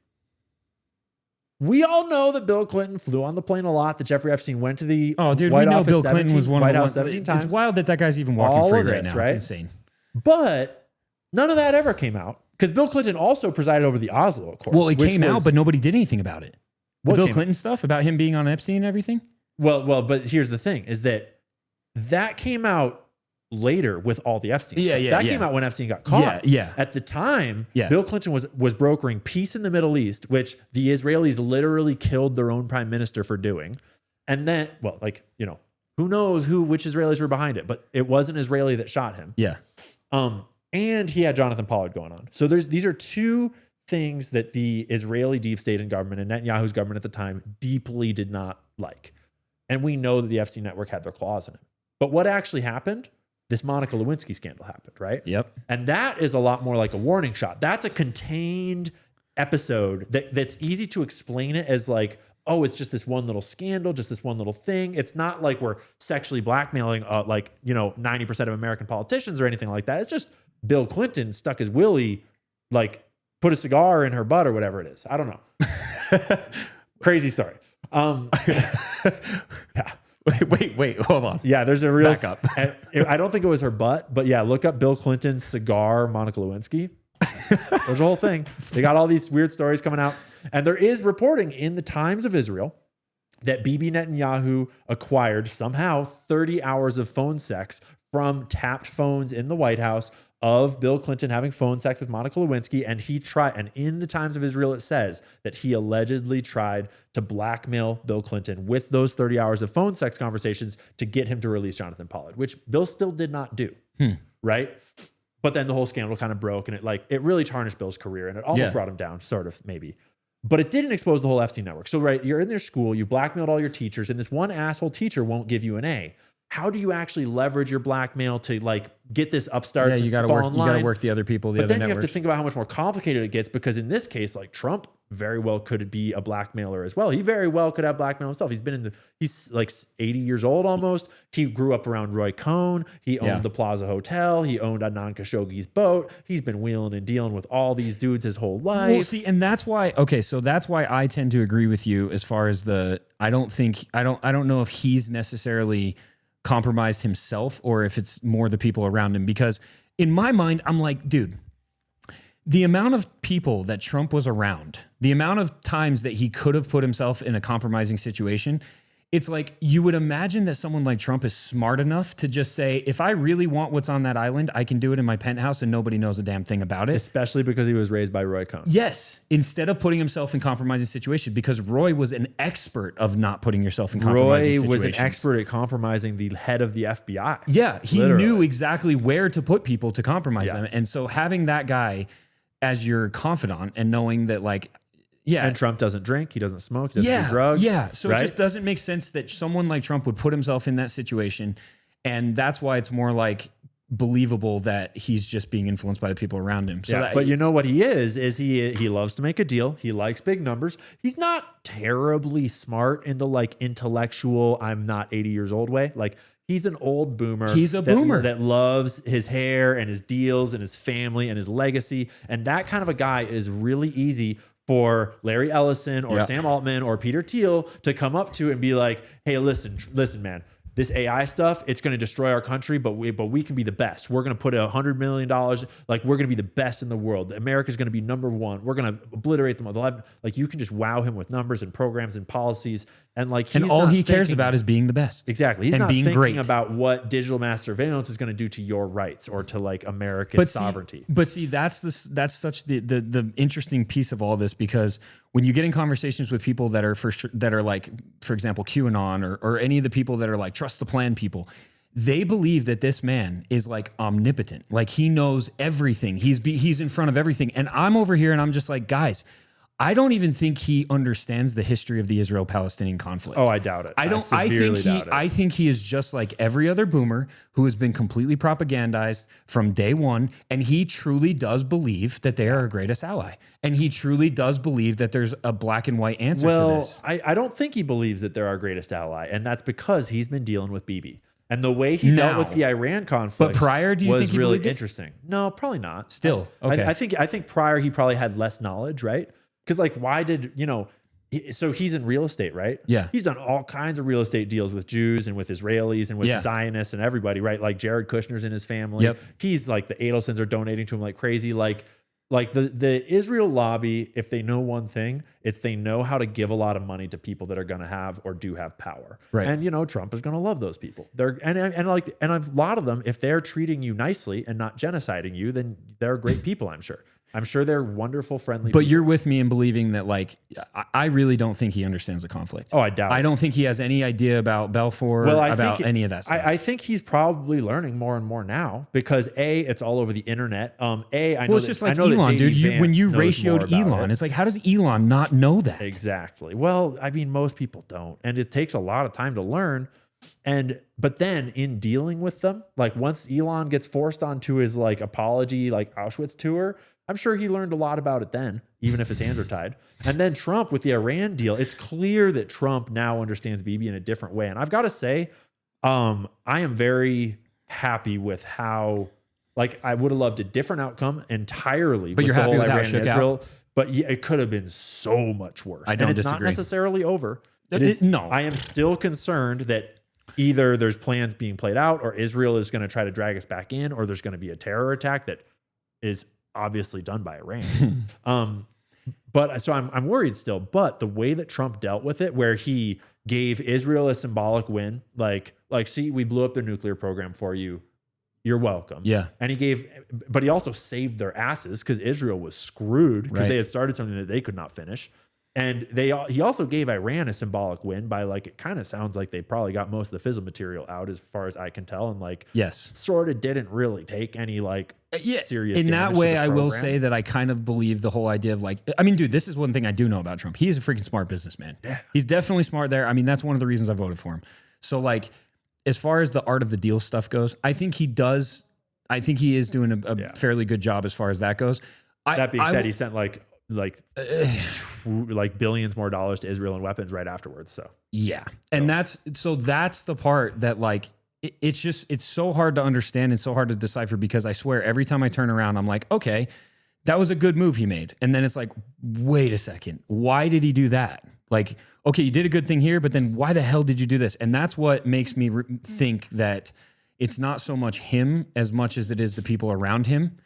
we all know that Bill Clinton flew on the plane a lot, that Jeffrey Epstein went to the White House we know Bill Clinton was one White of House the 17 times. It's wild that guy's even walking All free of right this, now. right? It's insane. But none of that ever came out because Bill Clinton also presided over the Oslo Accords. Well, it came out, but nobody did anything about it. The Bill Clinton stuff about him being on Epstein and everything? Well, but here's the thing, is that came out later with all the Epstein Yeah, stuff. yeah, That yeah. came out when Epstein got caught. Yeah, yeah. At the time, Yeah. Bill Clinton was brokering peace in the Middle East, which the Israelis literally killed their own prime minister for doing. And then, well, like, you know, who knows which Israelis were behind it, but it was an Israeli that shot him. Yeah. And he had Jonathan Pollard going on. So these are two things that the Israeli deep state and government and Netanyahu's government at the time deeply did not like. And we know that the Epstein network had their claws in it. But what actually happened? This Monica Lewinsky scandal happened, right? Yep. And that is a lot more like a warning shot. That's a contained episode that's easy to explain it as like, oh, it's just this one little scandal, just this one little thing. It's not like we're sexually blackmailing, 90% of American politicians or anything like that. It's just Bill Clinton stuck his willy, like put a cigar in her butt or whatever it is. I don't know. Crazy story. Yeah. Wait, hold on. Yeah, there's a real Back up. I don't think it was her butt, but yeah, look up Bill Clinton's cigar, Monica Lewinsky. There's a whole thing. They got all these weird stories coming out. And there is reporting in the Times of Israel that Bibi Netanyahu acquired somehow 30 hours of phone sex from tapped phones in the White House of Bill Clinton having phone sex with Monica Lewinsky. And in the Times of Israel, it says that he allegedly tried to blackmail Bill Clinton with those 30 hours of phone sex conversations to get him to release Jonathan Pollard, which Bill still did not do. Right? But then the whole scandal kind of broke and it really tarnished Bill's career and it almost brought him down, sort of, maybe. But it didn't expose the whole Epstein network. So, right, you're in their school, you blackmailed all your teachers, and this one asshole teacher won't give you an A. How do you actually leverage your blackmail to like get this upstart to fall in line? You got to work the other people, the but other then networks. You have to think about how much more complicated it gets because in this case, like Trump very well could be a blackmailer as well. He very well could have blackmailed himself. He's like 80 years old almost. He grew up around Roy Cohn. He owned the Plaza Hotel. He owned Adnan Khashoggi's boat. He's been wheeling and dealing with all these dudes his whole life. Well, see, and that's why. Okay, so that's why I tend to agree with you as far as I don't know if he's necessarily compromised himself or if it's more the people around him, because in my mind, I'm like, dude, the amount of people that Trump was around, the amount of times that he could have put himself in a compromising situation, it's like you would imagine that someone like Trump is smart enough to just say, if I really want what's on that island, I can do it in my penthouse and nobody knows a damn thing about it. Especially because he was raised by Roy Cohn. Yes, instead of putting himself in compromising situations, because Roy was an expert of not putting yourself in compromising situations. Roy was an expert at compromising the head of the FBI. Yeah, he Literally. knew exactly where to put people to compromise them. And so having that guy as your confidant and knowing that And Trump doesn't drink, he doesn't smoke, he doesn't do drugs. Yeah. So right? It just doesn't make sense that someone like Trump would put himself in that situation. And that's why it's more like believable that he's just being influenced by the people around him. So but you know what he is he loves to make a deal. He likes big numbers. He's not terribly smart in the like intellectual, I'm not 80 years old way. Like he's an old boomer. He's a boomer that loves his hair and his deals and his family and his legacy. And that kind of a guy is really easy for Larry Ellison or Sam Altman or Peter Thiel to come up to and be like, hey, listen, man, this AI stuff, it's going to destroy our country, but we can be the best. We're going to put $100 million. Like we're going to be the best in the world. America's going to be number one. We're going to obliterate them. Like you can just wow him with numbers and programs and policies. And like, all he cares about is being the best. Exactly. He's and not being thinking great about what digital mass surveillance is going to do to your rights or to like American sovereignty. But see, that's such the interesting piece of all this, because when you get in conversations with people that are like, for example, QAnon or any of the people that are like trust the plan people, they believe that this man is like omnipotent. Like he knows everything. He's in front of everything. And I'm over here and I'm just like, guys, I don't even think he understands the history of the Israel-Palestinian conflict. Oh, I doubt it. I think he is just like every other boomer who has been completely propagandized from day one, and he truly does believe that they are our greatest ally. And he truly does believe that there's a black and white answer to this. I don't think he believes that they're our greatest ally, and that's because he's been dealing with Bibi. And the way he dealt with the Iran conflict but prior, do you was think he really believed it? Interesting. No, probably not. Still, okay. I think prior he probably had less knowledge, right? Because like, why did, so he's in real estate, right? Yeah. He's done all kinds of real estate deals with Jews and with Israelis and with Zionists and everybody, right? Like Jared Kushner's in his family. Yep. He's like, the Adelsons are donating to him like crazy. Like like the Israel lobby, if they know one thing, it's they know how to give a lot of money to people that are going to have or do have power. Right. And, you know, Trump is going to love those people. And a lot of them, if they're treating you nicely and not genociding you, then they're great people, I'm sure. I'm sure they're wonderful, friendly But people. you're with me in believing that, like, I really don't think he understands the conflict. Oh, I doubt it. I don't think he has any idea about Balfour, about any of that stuff. I think he's probably learning more and more now because it's all over the internet. I know it's just like Elon, dude. When you ratioed Elon, it's like, how does Elon not know that? Exactly. Well, I mean, most people don't, and it takes a lot of time to learn. But then in dealing with them, like once Elon gets forced onto his like apology, like Auschwitz tour, I'm sure he learned a lot about it then, even if his hands are tied. And then Trump with the Iran deal, it's clear that Trump now understands Bibi in a different way. And I've got to say, I am very happy with how, like, I would have loved a different outcome entirely. But you're happy with how it shook out? But yeah, it could have been so much worse. I don't and it's disagree. not necessarily over. No. I am still concerned that either there's plans being played out or Israel is going to try to drag us back in, or there's going to be a terror attack that is obviously done by Iran. But so I'm worried still, but the way that Trump dealt with it, where he gave Israel a symbolic win, like, see, we blew up their nuclear program for you. You're welcome. Yeah. And but he also saved their asses because Israel was screwed because they had started something that they could not finish. And he also gave Iran a symbolic win by, like, it kind of sounds like they probably got most of the fissile material out as far as I can tell. And like, yes, sort of didn't really take any like serious in that damage way. to the I will program. say that I kind of believe the whole idea of, like, I mean, dude, this is one thing I do know about Trump. He is a freaking smart businessman. Yeah. He's definitely smart there. I mean, that's one of the reasons I voted for him. So like, as far as the art of the deal stuff goes, I think he is doing a fairly good job as far as that goes. That being said, he sent like billions more dollars to Israel and weapons right afterwards. So yeah. And that's the part that, like, it's so hard to understand and so hard to decipher, because I swear every time I turn around, I'm like, okay, that was a good move he made. And then it's like, wait a second, why did he do that? Like, okay, you did a good thing here, but then why the hell did you do this? And that's what makes me think that it's not so much him as much as it is the people around him.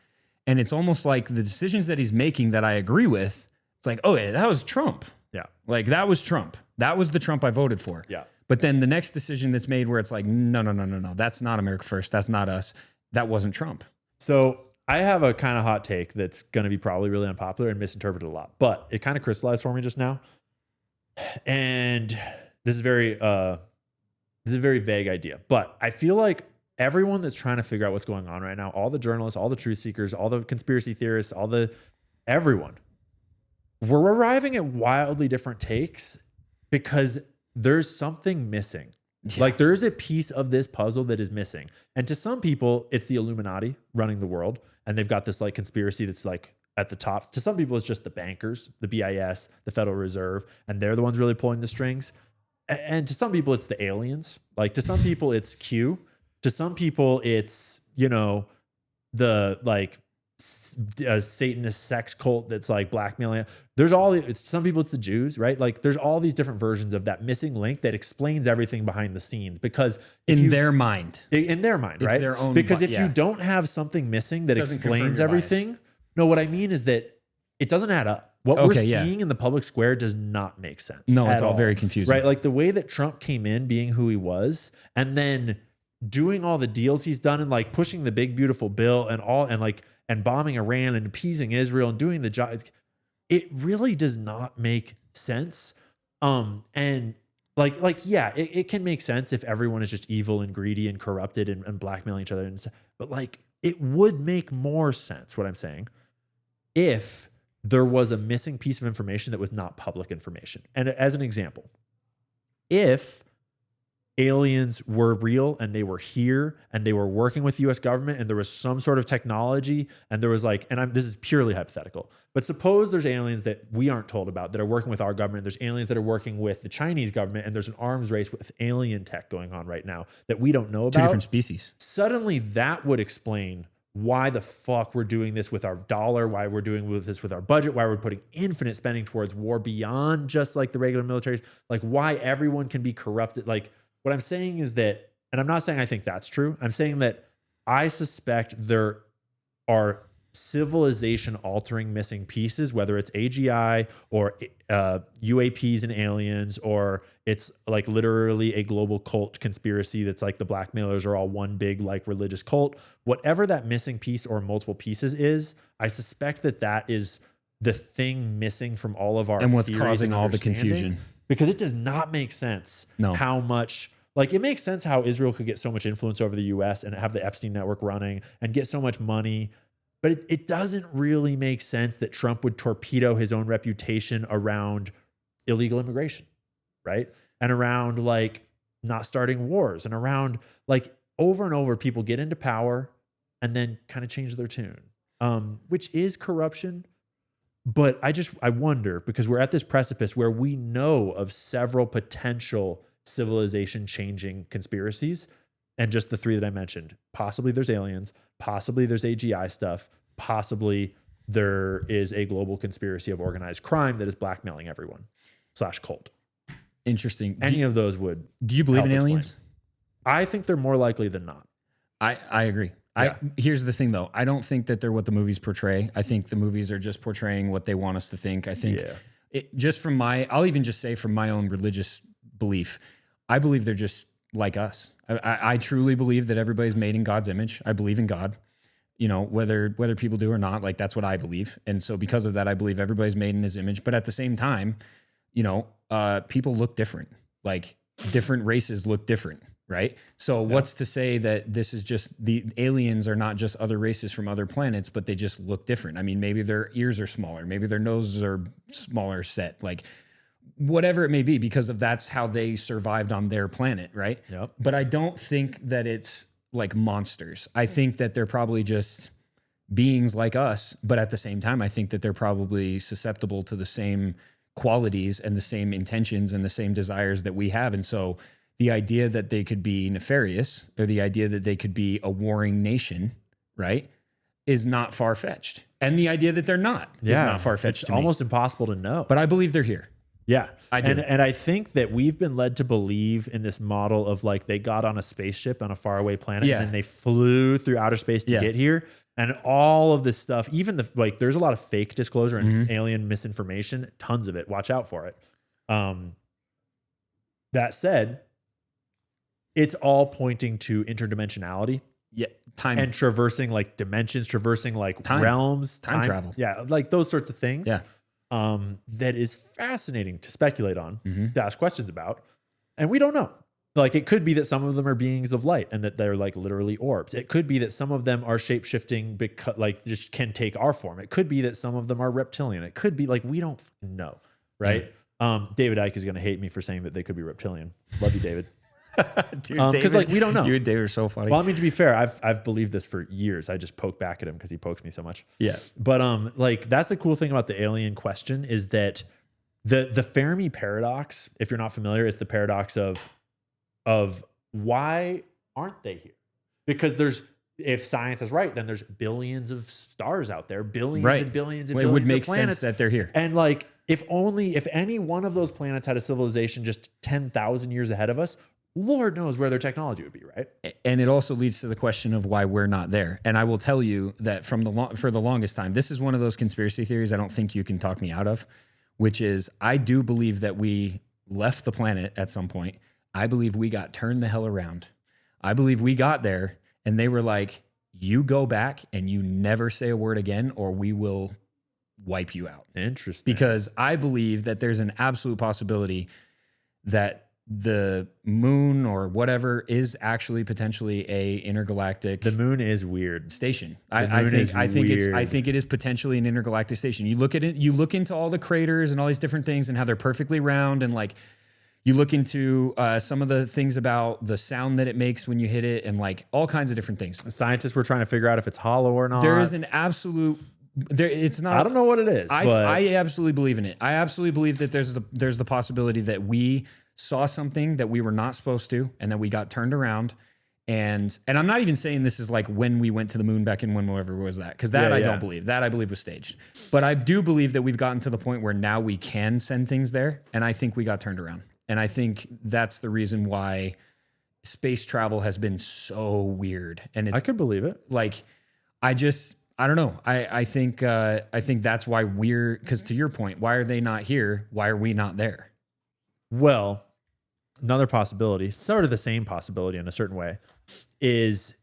And it's almost like the decisions that he's making that I agree with, it's like, oh yeah, that was Trump. Yeah. Like, that was Trump. That was the Trump I voted for. Yeah. But then the next decision that's made where it's like, no, that's not America first. That's not us. That wasn't Trump. So I have a kind of hot take that's going to be probably really unpopular and misinterpreted a lot, but it kind of crystallized for me just now. And this is a very vague idea, but I feel like everyone that's trying to figure out what's going on right now, all the journalists, all the truth seekers, all the conspiracy theorists, everyone, we're arriving at wildly different takes because there's something missing. Yeah. Like, there's a piece of this puzzle that is missing. And to some people, it's the Illuminati running the world. And they've got this like conspiracy that's like at the top. To some people, it's just the bankers, the BIS, the Federal Reserve, and they're the ones really pulling the strings. And to some people, it's the aliens. Like, to some people, it's Q. To some people, it's, you know, the like Satanist sex cult that's like blackmailing. Some people, it's the Jews, right? Like, there's all these different versions of that missing link that explains everything behind the scenes, because in their mind, right? It's their own, because if you don't have something missing that explains everything, bias. No, what I mean is that it doesn't add up. What we're seeing in the public square does not make sense. No, it's all very confusing. Right? Like, the way that Trump came in being who he was, and then doing all the deals he's done, and like pushing the big beautiful bill and bombing Iran and appeasing Israel and doing the job, it really does not make sense. And it can make sense if everyone is just evil and greedy and corrupted and blackmailing each other, but like, it would make more sense, what I'm saying, if there was a missing piece of information that was not public information. And as an example, if aliens were real and they were here and they were working with the US government and there was some sort of technology and there was like, this is purely hypothetical, but suppose there's aliens that we aren't told about that are working with our government. There's aliens that are working with the Chinese government, and there's an arms race with alien tech going on right now that we don't know about. Two different species. Suddenly that would explain why the fuck we're doing this with our dollar, why we're doing this with our budget, why we're putting infinite spending towards war beyond just like the regular militaries, like why everyone can be corrupted. Like, what I'm saying is that, and I'm not saying I think that's true, I'm saying that I suspect there are civilization altering missing pieces, whether it's AGI or UAPs and aliens, or it's like literally a global cult conspiracy that's like the blackmailers are all one big like religious cult. Whatever that missing piece or multiple pieces is, I suspect that is the thing missing from all of our and what's theories causing and all the confusion. Because it does not make sense how much. Like, it makes sense how Israel could get so much influence over the US and have the Epstein network running and get so much money. But it doesn't really make sense that Trump would torpedo his own reputation around illegal immigration, right? And around like not starting wars, and around like over and over people get into power and then kind of change their tune, which is corruption. But I wonder, because we're at this precipice where we know of several potential civilization changing conspiracies, and just the three that I mentioned. Possibly there's aliens, possibly there's AGI stuff, possibly there is a global conspiracy of organized crime that is blackmailing everyone / cult. Interesting. Any of those would. Do you believe in help aliens? Explain. I think they're more likely than not. I agree. Yeah. Here's the thing though. I don't think that they're what the movies portray. I think the movies are just portraying what they want us to think. I think just from I'll even just say from my own religious belief, I believe they're just like us. I truly believe that everybody's made in God's image. I believe in God, whether people do or not, like that's what I believe. And so because of that, I believe everybody's made in his image. But at the same time, people look different, like different races look different. Right. So what's to say that this is just the aliens are not just other races from other planets, but they just look different. I mean, maybe their ears are smaller, maybe their noses are smaller set, like whatever it may be, because of that's how they survived on their planet. Right. Yep. But I don't think that it's like monsters. I think that they're probably just beings like us. But at the same time, I think that they're probably susceptible to the same qualities and the same intentions and the same desires that we have. And so the idea that they could be nefarious, or the idea that they could be a warring nation, right, is not far-fetched. And the idea that they're not is not far-fetched to me. Almost impossible to know. But I believe they're here. Yeah. I do. And I think that we've been led to believe in this model of like they got on a spaceship on a faraway planet and then they flew through outer space to get here. And all of this stuff, even there's a lot of fake disclosure and alien misinformation, tons of it. Watch out for it. That said, it's all pointing to interdimensionality. Yeah, time and traversing like dimensions, traversing like realms, time travel. Yeah, like those sorts of things. Yeah, that is fascinating to speculate on, to ask questions about, and we don't know. Like it could be that some of them are beings of light and that they're like literally orbs. It could be that some of them are shape shifting because like just can take our form. It could be that some of them are reptilian. It could be like we don't know, right? David Icke is going to hate me for saying that they could be reptilian. Love you, David. Dude, because like we don't know. You and David are so funny. Well, I mean, to be fair, I've believed this for years. I just poke back at him because he pokes me so much. Yeah, but like that's the cool thing about the alien question is that the Fermi paradox, if you're not familiar, is the paradox of why aren't they here? Because if science is right, then there's billions of stars out there, billions and billions and billions it would make of planets sense that they're here. And like if any one of those planets had a civilization just 10,000 years ahead of us, Lord knows where their technology would be, right? And it also leads to the question of why we're not there. And I will tell you that for the longest time, this is one of those conspiracy theories I don't think you can talk me out of, which is I do believe that we left the planet at some point. I believe we got turned the hell around. I believe we got there and they were like, you go back and you never say a word again or we will wipe you out. Interesting. Because I believe that there's an absolute possibility that the moon or whatever is actually potentially a intergalactic. The moon is weird. Station. I think it is potentially an intergalactic station. You look at it, you look into all the craters and all these different things and how they're perfectly round, and like you look into some of the things about the sound that it makes when you hit it and like all kinds of different things. The scientists were trying to figure out if it's hollow or not. There is an absolute it's not. I don't know what it is. I absolutely believe in it. I absolutely believe that there's the possibility that we saw something that we were not supposed to, and that we got turned around. And I'm not even saying this is like when we went to the moon back in whenever was that, because that I don't believe. That I believe was staged. But I do believe that we've gotten to the point where now we can send things there, and I think we got turned around. And I think that's the reason why space travel has been so weird. And I could believe it. Like I don't know. I think that's why because to your point, why are they not here? Why are we not there? Well, another possibility, sort of the same possibility in a certain way, is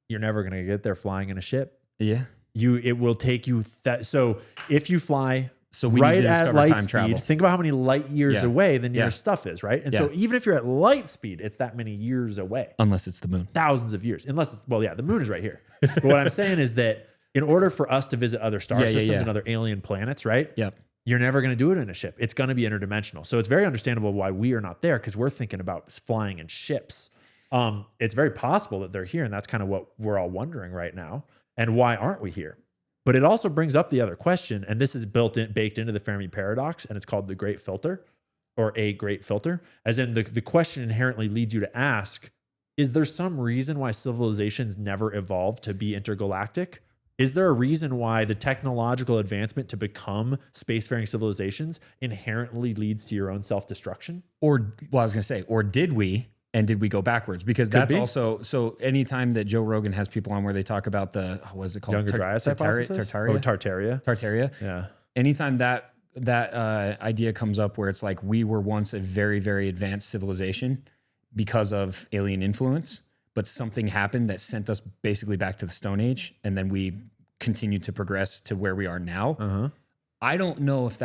you're never going to get there flying in a ship. Yeah. It will take you so if you fly we right need to at discover light time speed, travel. think about how many light years away the nearest stuff is, right? And so even if you're at light speed, it's that many years away. Unless it's the moon. Thousands of years. Unless it's, well, yeah, the moon is right here. But what I'm saying is that in order for us to visit other star systems and other alien planets, right? Yep. You're never going to do it in a ship. It's going to be interdimensional. So it's very understandable why we are not there, because we're thinking about flying in ships. It's very possible that they're here, and that's kind of what we're all wondering right now. And why aren't we here? But it also brings up the other question, and this is baked into the Fermi paradox, and it's called the Great Filter, or a Great Filter, as in the question inherently leads you to ask, is there some reason why civilizations never evolved to be intergalactic? Is there a reason why the technological advancement to become spacefaring civilizations inherently leads to your own self-destruction? Or, well, I was going to say, or did we? And did we go backwards? Because that's also, so anytime that Joe Rogan has people on where they talk about what is it called? Younger Dryas hypothesis? Tartaria. Tartaria. Yeah. Anytime that idea comes up where it's like we were once a very, very advanced civilization because of alien influence, but something happened that sent us basically back to the Stone Age, and then we continued to progress to where we are now. I don't know if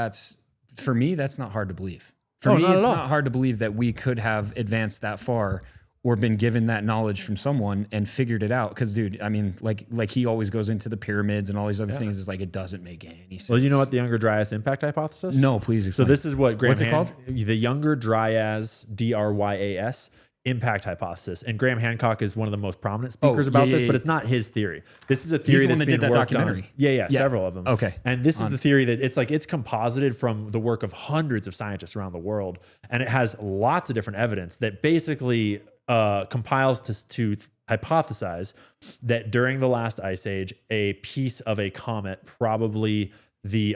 for me, that's not hard to believe. For me, it's not hard to believe that we could have advanced that far or been given that knowledge from someone and figured it out. Because, dude, I mean, like he always goes into the pyramids and all these other things. It's like, it doesn't make any sense. Well, you know what the Younger Dryas impact hypothesis? No, please explain. So this is what What's it called? The Younger Dryas, Dryas, impact hypothesis. And Graham Hancock is one of the most prominent speakers about this, but it's not his theory. This is a theory that's been worked on. Yeah, several of them. Okay. And this is the theory that it's composited from the work of hundreds of scientists around the world. And it has lots of different evidence that basically compiles to hypothesize that during the last ice age, a piece of a comet, probably the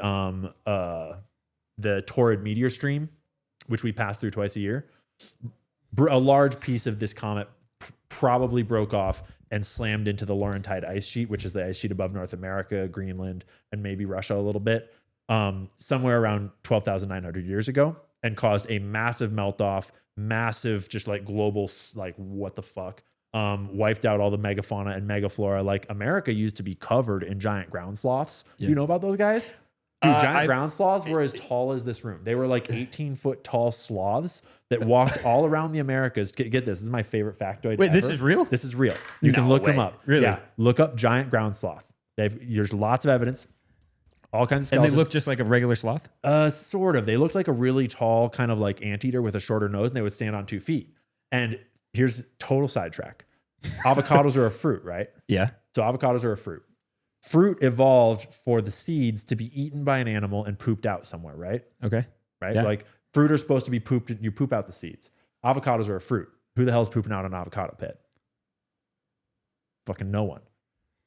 Taurid meteor stream, which we pass through twice a year, a large piece of this comet probably broke off and slammed into the Laurentide ice sheet, which is the ice sheet above North America, Greenland, and maybe Russia a little bit, somewhere around 12,900 years ago, and caused a massive melt-off, massive just like global, like what the fuck, wiped out all the megafauna and megaflora. Like America used to be covered in giant ground sloths. Yeah. You know about those guys? Dude, giant ground sloths were as tall as this room. They were like 18-foot tall sloths that walked all around the Americas. Get this. This is my favorite factoid. Wait, this is real? This is real. You can look them up. Really? Yeah. Look up giant ground sloth. There's lots of evidence. All kinds of skeletons. And they look just like a regular sloth? Sort of. They looked like a really tall kind of like anteater with a shorter nose, and they would stand on 2 feet. And here's total sidetrack. Avocados are a fruit, right? Yeah. So avocados are a fruit. Fruit evolved for the seeds to be eaten by an animal and pooped out somewhere, right? Okay. Right? Yeah. Like fruit are supposed to be pooped, you poop out the seeds. Avocados are a fruit. Who the hell is pooping out an avocado pit? Fucking no one.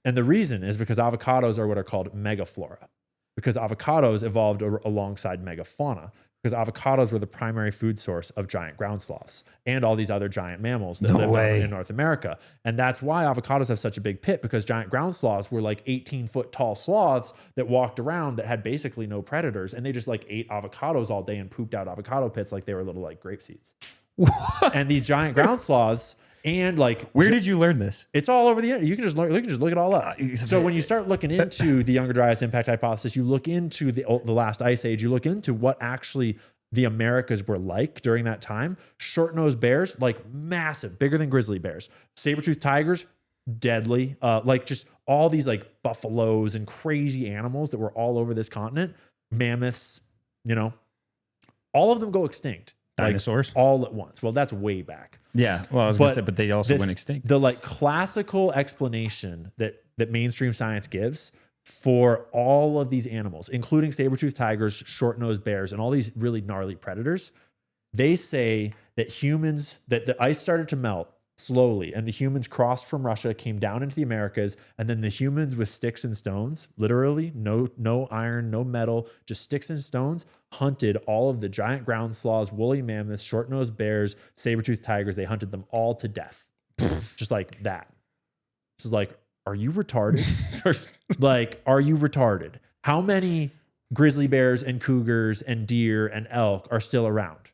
And the reason is because avocados are what are called megaflora. Because avocados evolved alongside megafauna. Because avocados were the primary food source of giant ground sloths and all these other giant mammals that live in North America. And that's why avocados have such a big pit, because giant ground sloths were like 18-foot tall sloths that walked around that had basically no predators. And they just like ate avocados all day and pooped out avocado pits like they were little like grape seeds. What? And these giant ground sloths, and like, where did you learn this? It's all over the internet. You can just look it all up. So when you start looking into the Younger Dryas impact hypothesis, you look into the last ice age, you look into what actually the Americas were like during that time. Short-nosed bears, like massive, bigger than grizzly bears. Saber-toothed tigers, deadly. Like just all these like buffaloes and crazy animals that were all over this continent. Mammoths, all of them go extinct. Dinosaurs? Like, all at once. Well, that's way back. Yeah. Well, I was going to say, but they also went extinct. The like classical explanation that mainstream science gives for all of these animals, including saber-toothed tigers, short-nosed bears, and all these really gnarly predators, they say that that the ice started to melt slowly, and the humans crossed from Russia, came down into the Americas, and then the humans with sticks and stones, literally no iron, no metal, just sticks and stones, hunted all of the giant ground sloths, woolly mammoths, short-nosed bears, saber-toothed tigers. They hunted them all to death. Just like that. This is like are you retarded? Like, are you retarded? How many grizzly bears and cougars and deer and elk are still around?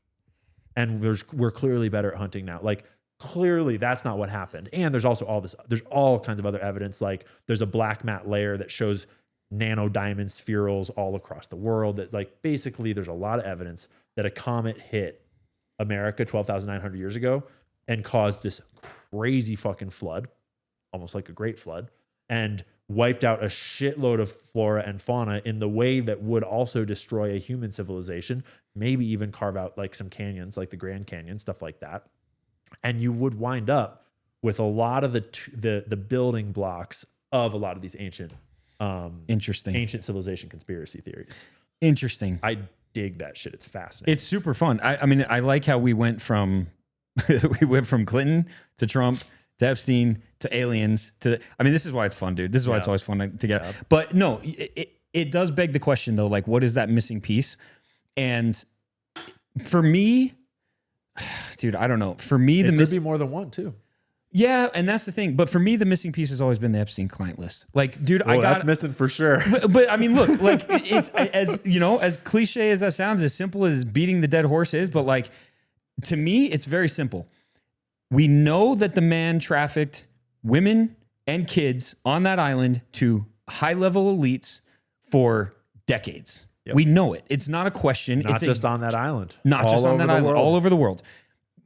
And we're clearly better at hunting now. Like, clearly that's not what happened. And there's also there's all kinds of other evidence. Like, there's a black mat layer that shows nano diamond spherules all across the world. That, like, basically there's a lot of evidence that a comet hit America 12,900 years ago and caused this crazy fucking flood, almost like a great flood, and wiped out a shitload of flora and fauna in the way that would also destroy a human civilization, maybe even carve out like some canyons, like the Grand Canyon, stuff like that. And you would wind up with a lot of the building blocks of a lot of these ancient civilization conspiracy theories. Interesting. I dig that shit. It's fascinating. It's super fun. I mean, I like how we went from Clinton to Trump to Epstein to aliens to, I mean, this is why it's fun, dude. This is why it's always fun to get. But no, it does beg the question though, like, what is that missing piece? And for me, dude, I don't know. For me, it could be more than one too. Yeah, and that's the thing. But for me, the missing piece has always been the Epstein client list. Like, dude, that's missing for sure. But I mean, look, like, it's as, you know, as cliche as that sounds, as simple as beating the dead horse is, but like, to me, it's very simple. We know that the man trafficked women and kids on that island to high-level elites for decades. Yep. We know it. It's not a question. Not just on that island. Not just on that island, all over the world.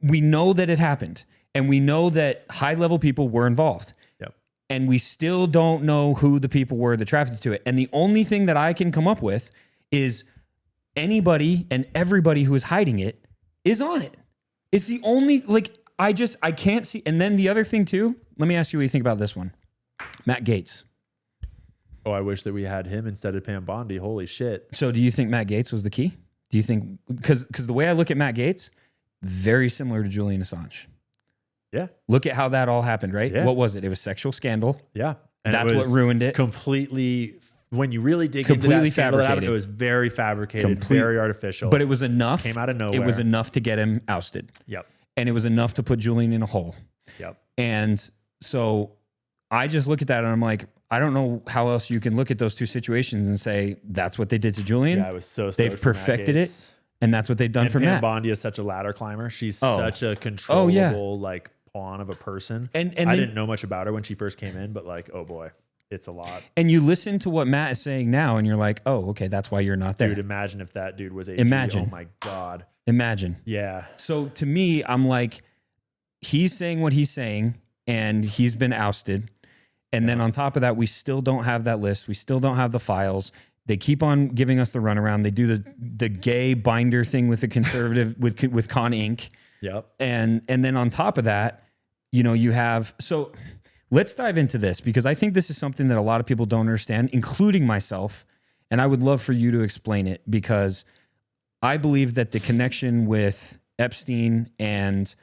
We know that it happened. And we know that high-level people were involved. Yep. And we still don't know who the people were that trafficked to it. And the only thing that I can come up with is anybody and everybody who is hiding it is on it. It's the only, like, I can't see. And then the other thing too, let me ask you what you think about this one. Matt Gaetz. Oh, I wish that we had him instead of Pam Bondi. Holy shit. So do you think Matt Gaetz was the key? Do you think, because the way I look at Matt Gaetz, very similar to Julian Assange. Yeah. Look at how that all happened, right? Yeah. What was it? It was sexual scandal. Yeah. And that's what ruined it. Completely, when you really dig into that scandal, it was very fabricated, very artificial. But it was enough. Came out of nowhere. It was enough to get him ousted. Yep. And it was enough to put Julian in a hole. Yep. And so I just look at that and I'm like, I don't know how else you can look at those two situations and say, that's what they did to Julian. Yeah, I was so stoked. They've perfected it. And that's what they've done for Pam Matt. Bondi is such a ladder climber. She's such a controllable, like, pawn of a person. And I didn't know much about her when she first came in, but like, oh boy, it's a lot. And you listen to what Matt is saying now and you're like, oh, okay, that's why you're not there. Dude, imagine if that dude was AG. Imagine. Oh my God. Imagine. Yeah. So to me, I'm like, he's saying what he's saying and he's been ousted. And then on top of that, we still don't have that list. We still don't have the files. They keep on giving us the runaround. They do the gay binder thing with the conservative, with Con Inc. Yep. And then on top of that, you know, you have, so let's dive into this because I think this is something that a lot of people don't understand, including myself. And I would love for you to explain it because I believe that the connection with Epstein and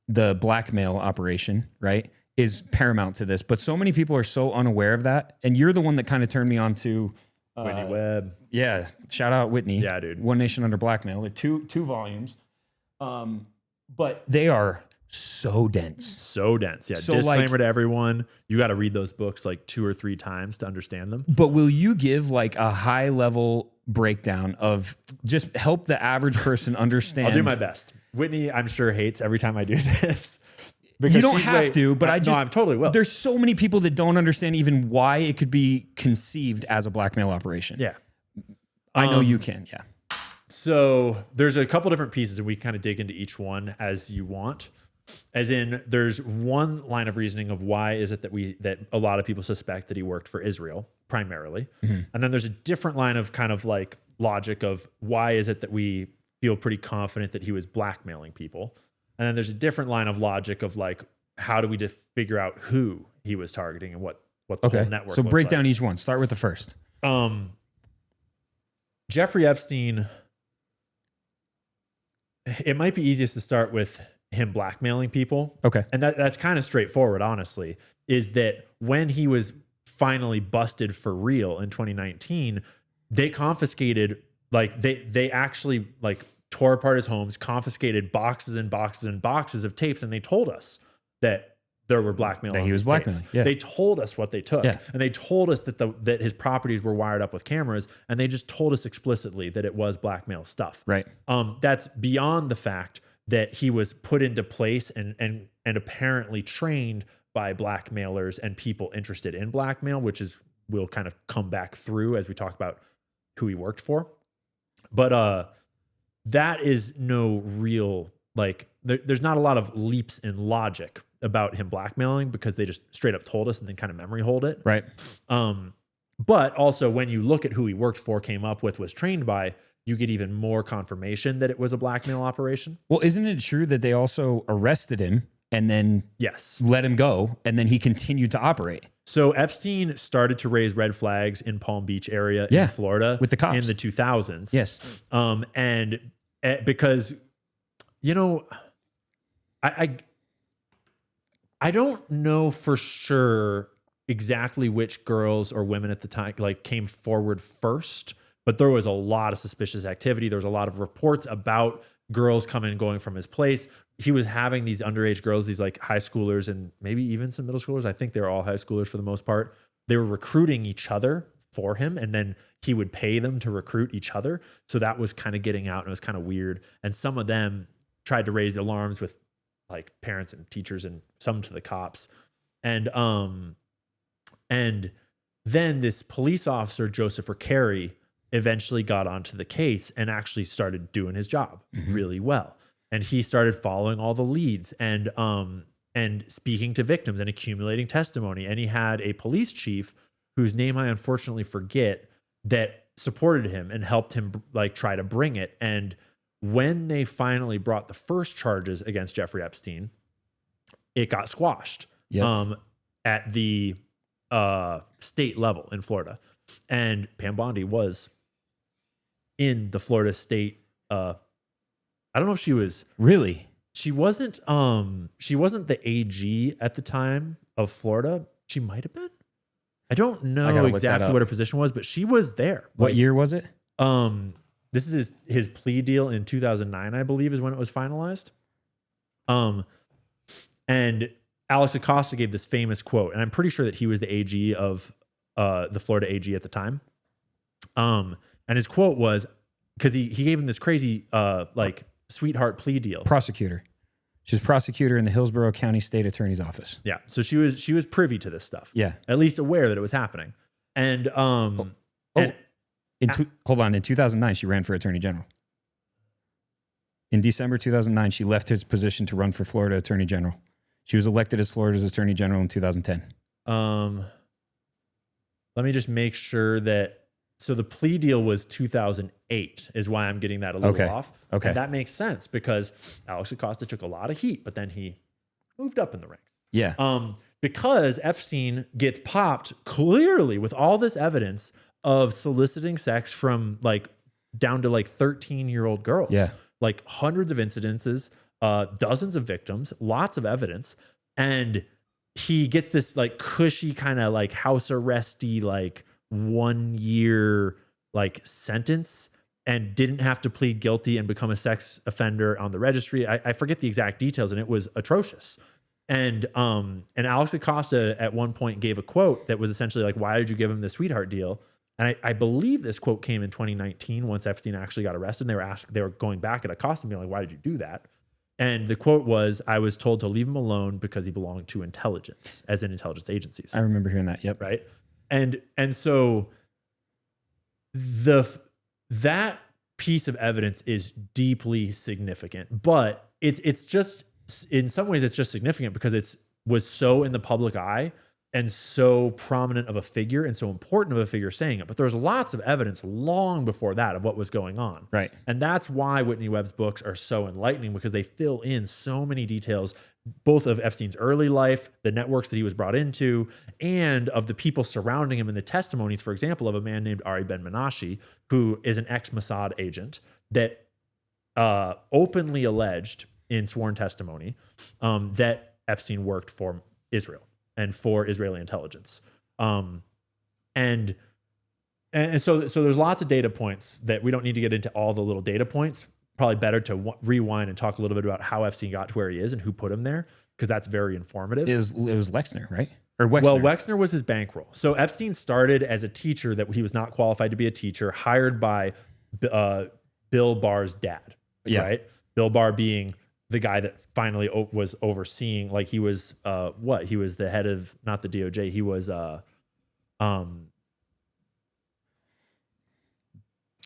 the blackmail operation, right, is paramount to this. But so many people are so unaware of that. And you're the one that kind of turned me on to Whitney Webb. Yeah. Shout out Whitney. Yeah, dude. One Nation Under Blackmail. They're two volumes. But they are so dense. So dense. Yeah. So disclaimer to everyone. You got to read those books like 2 or 3 times to understand them. But will you give like a high level breakdown of just help the average person understand? I'll do my best. Whitney, I'm sure, hates every time I do this. Because you don't have to, but I totally will. There's so many people that don't understand even why it could be conceived as a blackmail operation. Yeah. I know you can. Yeah. So there's a couple different pieces and we kind of dig into each one as you want. As in, there's one line of reasoning of why is it that a lot of people suspect that he worked for Israel primarily. Mm-hmm. And then there's a different line of kind of like logic of why is it that we feel pretty confident that he was blackmailing people. And then there's a different line of logic of like, how do we just figure out who he was targeting and what the whole network So break like. down each one. Start with the first. Jeffrey Epstein, it might be easiest to start with him blackmailing people. Okay. And that's kind of straightforward, honestly, is that when he was finally busted for real in 2019, they confiscated, like they actually like tore apart his homes, confiscated boxes and boxes and boxes of tapes. And they told us that there were blackmail. That on he was these blackmailing. tapes. Yeah. They told us what they took, Yeah. and they told us that his properties were wired up with cameras, and they just told us explicitly that it was blackmail stuff. Right. That's beyond the fact that he was put into place and apparently trained by blackmailers and people interested in blackmail, which will kind of come back through as we talk about who he worked for. But that is no real, like, there's not a lot of leaps in logic about him blackmailing because they just straight up told us and then kind of memory hold it. Right. But also when you look at who he worked for, came up with, was trained by, you get even more confirmation that it was a blackmail operation. Well, isn't it true that they also arrested him and then Yes. let him go and then he continued to operate? So Epstein started to raise red flags in Palm Beach area Yeah, in Florida with the cops in the 2000s. Yes. And because, you know, I don't know for sure exactly which girls or women at the time like came forward first, but there was a lot of suspicious activity. There was a lot of reports about girls coming and going from his place. He was having these underage girls, these like high schoolers and maybe even some middle schoolers. I think they were all high schoolers for the most part. They were recruiting each other for him, and then he would pay them to recruit each other. So that was kind of getting out, and it was kind of weird. And some of them tried to raise alarms with like parents and teachers and some to the cops. And then this police officer, Joseph Carey, eventually got onto the case and actually started doing his job really well. And he started following all the leads and speaking to victims and accumulating testimony. And he had a police chief whose name I unfortunately forget that supported him and helped him like try to bring it. And when they finally brought the first charges against Jeffrey Epstein, it got squashed at the state level in Florida. And Pam Bondi was in the Florida state. I don't know if she was Really? She wasn't the AG at the time of Florida. She might have been. I don't know exactly what her position was, but she was there. What year was it? This is his plea deal in 2009, I believe, is when it was finalized. And Alex Acosta gave this famous quote, and I'm pretty sure that he was the AG of the Florida AG at the time. And his quote was, because he gave him this crazy like sweetheart plea deal. Prosecutor. She's prosecutor in the Hillsborough County State Attorney's Office. Yeah, so she was privy to this stuff. Yeah, at least aware that it was happening. And hold on. In 2009, she ran for Attorney General. In December 2009, she left his position to run for Florida Attorney General. She was elected as Florida's Attorney General in 2010. Let me just make sure that. So the plea deal was 2008 is why I'm getting that a little off. Okay. And that makes sense because Alex Acosta took a lot of heat, but then he moved up in the ranks. Yeah. Because Epstein gets popped clearly with all this evidence of soliciting sex from like down to like 13-year-old girls. Yeah. Like hundreds of incidences, dozens of victims, lots of evidence. And he gets this like cushy kind of like house arresty, like 1 year like sentence and didn't have to plead guilty and become a sex offender on the registry. I forget the exact details, and it was atrocious. And Alex Acosta at one point gave a quote that was essentially like, why did you give him the sweetheart deal? And I believe this quote came in 2019 once Epstein actually got arrested. And they were going back at Acosta and being like, why did you do that? And the quote was, I was told to leave him alone because he belonged to intelligence, as in intelligence agencies. I remember hearing that. Yep. Right. And so that piece of evidence is deeply significant, but it's just, in some ways it's just significant because it was so in the public eye and so prominent of a figure and so important of a figure saying it. But there's lots of evidence long before that of what was going on. Right. And that's why Whitney Webb's books are so enlightening, because they fill in so many details, both of Epstein's early life, the networks that he was brought into, and of the people surrounding him in the testimonies, for example, of a man named Ari Ben-Menashe, who is an ex-Mossad agent that openly alleged in sworn testimony that Epstein worked for Israel and for Israeli intelligence. And so there's lots of data points that we don't need to get into all the little data points. Probably better to rewind and talk a little bit about how Epstein got to where he is and who put him there. because that's very informative. It was Lexner, right? Or Wexner. Well, Wexner was his bankroll. So Epstein started as a teacher that he was not qualified to be a teacher, hired by Bill Barr's dad. Yeah. Right. Bill Barr being the guy that finally was overseeing, like he was, he was the head of, not the DOJ. He was,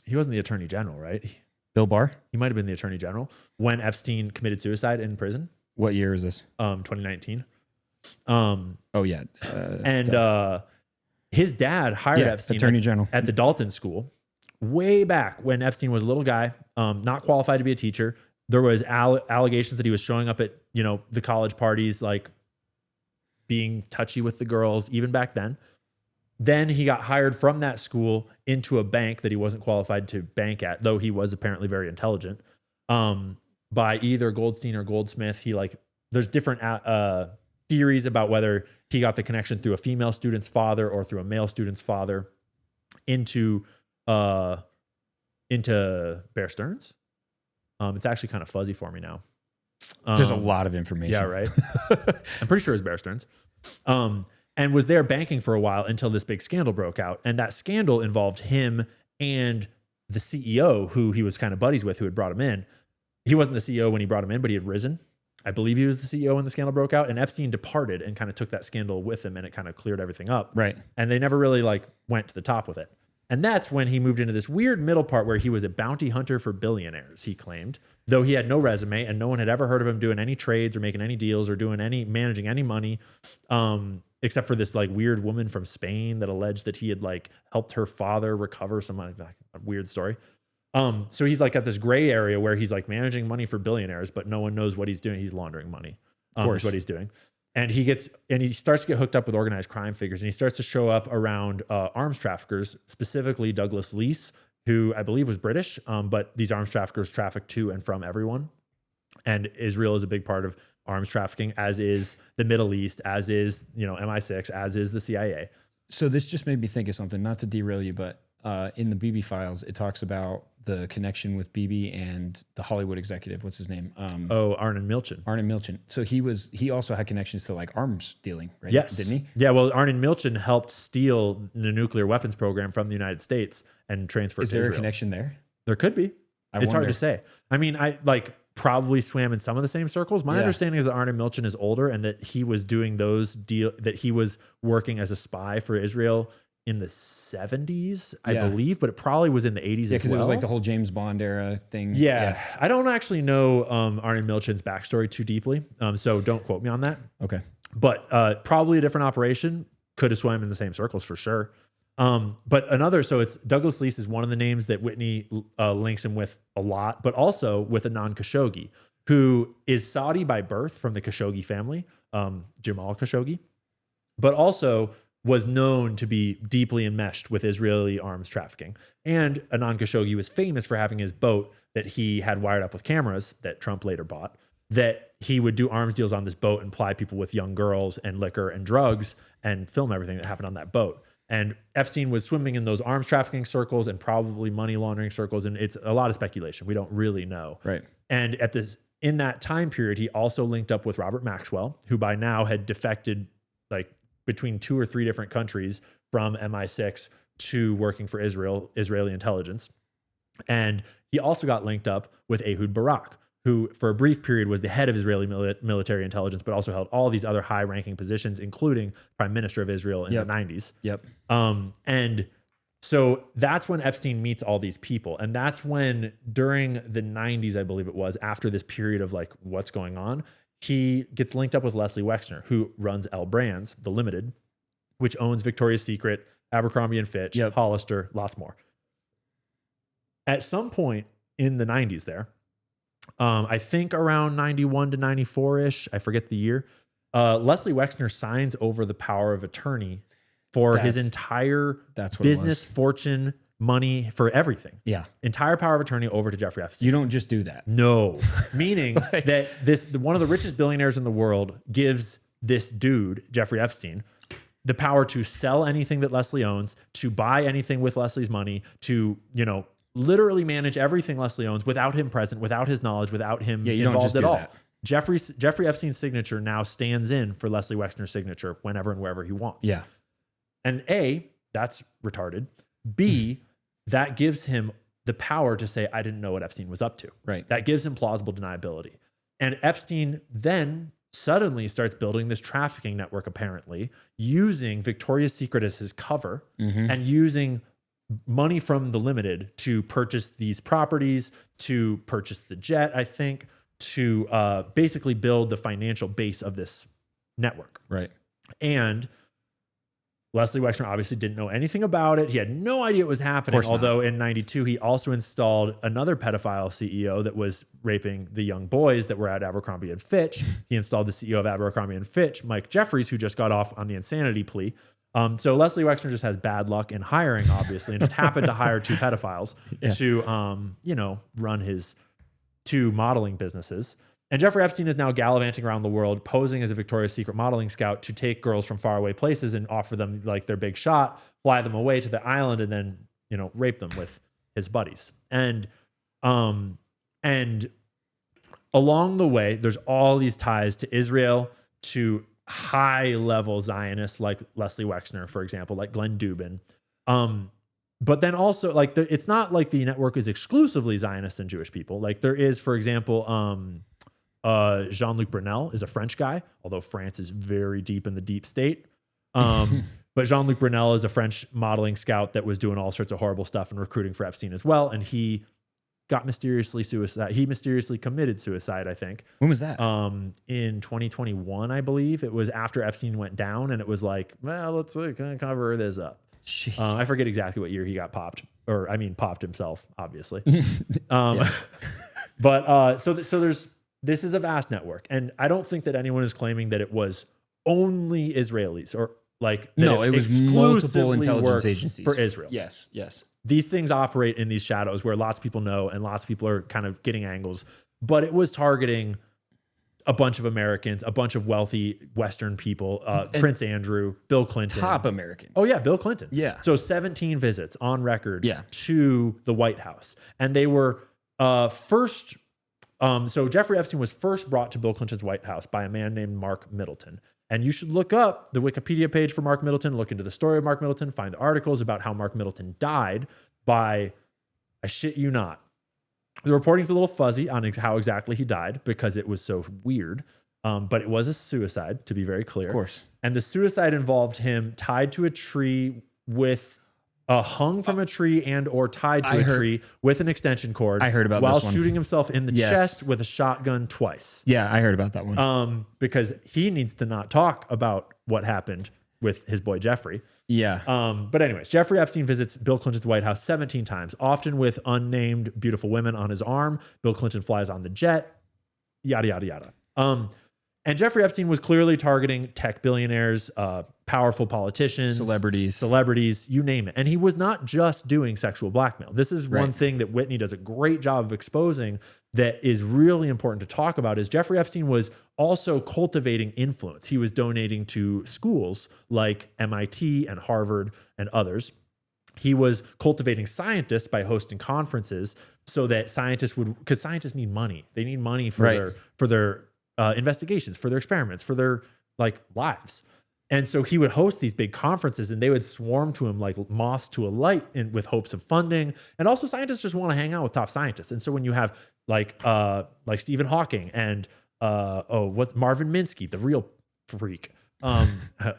he wasn't the attorney general, right? Bill Barr? He might've been the attorney general when Epstein committed suicide in prison. What year is this? 2019. Oh yeah. His dad hired Epstein attorney general at the Dalton School way back when Epstein was a little guy, not qualified to be a teacher. There was allegations that he was showing up at, the college parties, like being touchy with the girls, even back then. Then he got hired from that school into a bank that he wasn't qualified to bank at, though he was apparently very intelligent, by either Goldstein or Goldsmith. There's different theories about whether he got the connection through a female student's father or through a male student's father into Bear Stearns. It's actually kind of fuzzy for me now. There's a lot of information. Yeah, right. I'm pretty sure it was Bear Stearns. And was there banking for a while until this big scandal broke out. And that scandal involved him and the CEO, who he was kind of buddies with, who had brought him in. He wasn't the CEO when he brought him in, but he had risen. I believe he was the CEO when the scandal broke out. And Epstein departed and kind of took that scandal with him, and it kind of cleared everything up. Right. And they never really went to the top with it. And that's when he moved into this weird middle part where he was a bounty hunter for billionaires, he claimed, though he had no resume and no one had ever heard of him doing any trades or making any deals or managing any money, except for this weird woman from Spain that alleged that he had helped her father recover some a weird story. So he's got this gray area where he's managing money for billionaires, but no one knows what he's doing. He's laundering money. Of course, is what he's doing. And he starts to get hooked up with organized crime figures, and he starts to show up around arms traffickers, specifically Douglas Leese, who I believe was British, but these arms traffickers traffic to and from everyone. And Israel is a big part of arms trafficking, as is the Middle East, as is MI6, as is the CIA. So this just made me think of something, not to derail you, but in the Bibi files, it talks about the connection with Bibi and the Hollywood executive. What's his name? Arnon Milchan. Arnon Milchan. So he also had connections to arms dealing, right? Yes. Didn't he? Yeah. Well, Arnon Milchan helped steal the nuclear weapons program from the United States and transfer it to Israel. Is there a connection there? There could be. It's hard to say. I mean, I probably swam in some of the same circles. My understanding is that Arnon Milchan is older and that he was doing that he was working as a spy for Israel in the 70s, I believe, but it probably was in the 80s as well. Yeah, because it was the whole James Bond era thing. Yeah. I don't actually know Arnon Milchan's backstory too deeply, so don't quote me on that. Okay. But probably a different operation. Could have swam in the same circles for sure. But so it's Douglas Leese is one of the names that Whitney links him with a lot, but also with Anand Khashoggi, who is Saudi by birth from the Khashoggi family, Jamal Khashoggi, but also was known to be deeply enmeshed with Israeli arms trafficking. And Anand Khashoggi was famous for having his boat that he had wired up with cameras that Trump later bought, that he would do arms deals on this boat and ply people with young girls and liquor and drugs and film everything that happened on that boat. And Epstein was swimming in those arms trafficking circles and probably money laundering circles. And it's a lot of speculation. We don't really know. Right. And in that time period, he also linked up with Robert Maxwell, who by now had defected between 2 or 3 different countries from MI6 to working for Israeli intelligence. And he also got linked up with Ehud Barak, who for a brief period was the head of Israeli military intelligence, but also held all these other high-ranking positions, including Prime Minister of Israel in the 90s. Yep. And so that's when Epstein meets all these people. And that's when, during the 90s, I believe it was, after this period of what's going on, he gets linked up with Leslie Wexner, who runs L Brands, the Limited, which owns Victoria's Secret, Abercrombie and Fitch, Hollister, lots more. At some point in the 90s there, I think around 91 to 94-ish, I forget the year, Leslie Wexner signs over the power of attorney for his entire business fortune, money, for everything. Yeah. Entire power of attorney over to Jeffrey Epstein. You don't just do that. No. Meaning that one of the richest billionaires in the world gives this dude, Jeffrey Epstein, the power to sell anything that Leslie owns, to buy anything with Leslie's money, to, literally manage everything Leslie owns without him present, without his knowledge, without him involved at all. Jeffrey Epstein's signature now stands in for Leslie Wexner's signature whenever and wherever he wants. Yeah. And A, that's retarded. B, that gives him the power to say, I didn't know what Epstein was up to. Right. That gives him plausible deniability. And Epstein then suddenly starts building this trafficking network, apparently, using Victoria's Secret as his cover and using money from the Limited to purchase these properties, to purchase the jet, I think, to basically build the financial base of this network. Right. And Leslie Wexner obviously didn't know anything about it. He had no idea it was happening. Although in 92, he also installed another pedophile CEO that was raping the young boys that were at Abercrombie and Fitch. He installed the CEO of Abercrombie and Fitch, Mike Jeffries, who just got off on the insanity plea. So Leslie Wexner just has bad luck in hiring, obviously, and just happened to hire two pedophiles to, run his two modeling businesses. And Jeffrey Epstein is now gallivanting around the world, posing as a Victoria's Secret modeling scout to take girls from faraway places and offer them like their big shot, fly them away to the island, and then, rape them with his buddies. And along the way, there's all these ties to Israel, to high-level Zionists like Leslie Wexner, for example, like Glenn Dubin. But then also, it's not like the network is exclusively Zionist and Jewish people. Like there is, for example, Jean-Luc Brunel is a French guy, although France is very deep in the deep state. But Jean-Luc Brunel is a French modeling scout that was doing all sorts of horrible stuff and recruiting for Epstein as well. And he got mysteriously committed suicide, I think. When was that? In 2021, I believe. It was after Epstein went down, and it was like, well, let's cover this up. I forget exactly what year he got popped, popped himself, obviously. But so this is a vast network, and I don't think that anyone is claiming that it was only Israelis or it was multiple intelligence agencies for Israel. Yes. These things operate in these shadows where lots of people know and lots of people are kind of getting angles, but it was targeting a bunch of Americans, a bunch of wealthy Western people, Prince Andrew, Bill Clinton. Top Americans. Oh yeah, Bill Clinton. Yeah. So 17 visits on record to the White House. And they were first, so Jeffrey Epstein was first brought to Bill Clinton's White House by a man named Mark Middleton. And you should look up the Wikipedia page for Mark Middleton, look into the story of Mark Middleton, find articles about how Mark Middleton died by, I shit you not, the reporting's a little fuzzy on how exactly he died because it was so weird. But it was a suicide, to be very clear. Of course. And the suicide involved him tied to a tree with hung from a tree and or tied to a tree with an extension cord. I heard about while this one. shooting himself in the chest with a shotgun twice. Yeah, I heard about that one. Because he needs to not talk about what happened with his boy Jeffrey. Yeah. But anyways, Jeffrey Epstein visits Bill Clinton's White House 17 times, often with unnamed beautiful women on his arm. Bill Clinton flies on the jet, yada, yada, yada. And Jeffrey Epstein was clearly targeting tech billionaires, powerful politicians, celebrities, you name it. And he was not just doing sexual blackmail. This is one thing that Whitney does a great job of exposing that is really important to talk about is Jeffrey Epstein was also cultivating influence. He was donating to schools like MIT and Harvard and others. He was cultivating scientists by hosting conferences so that because scientists need money. They need money for their investigations, for their experiments, for their lives. And so he would host these big conferences and they would swarm to him like moths to a light with hopes of funding. And also scientists just want to hang out with top scientists. And so when you have like Stephen Hawking and what's Marvin Minsky, the real freak,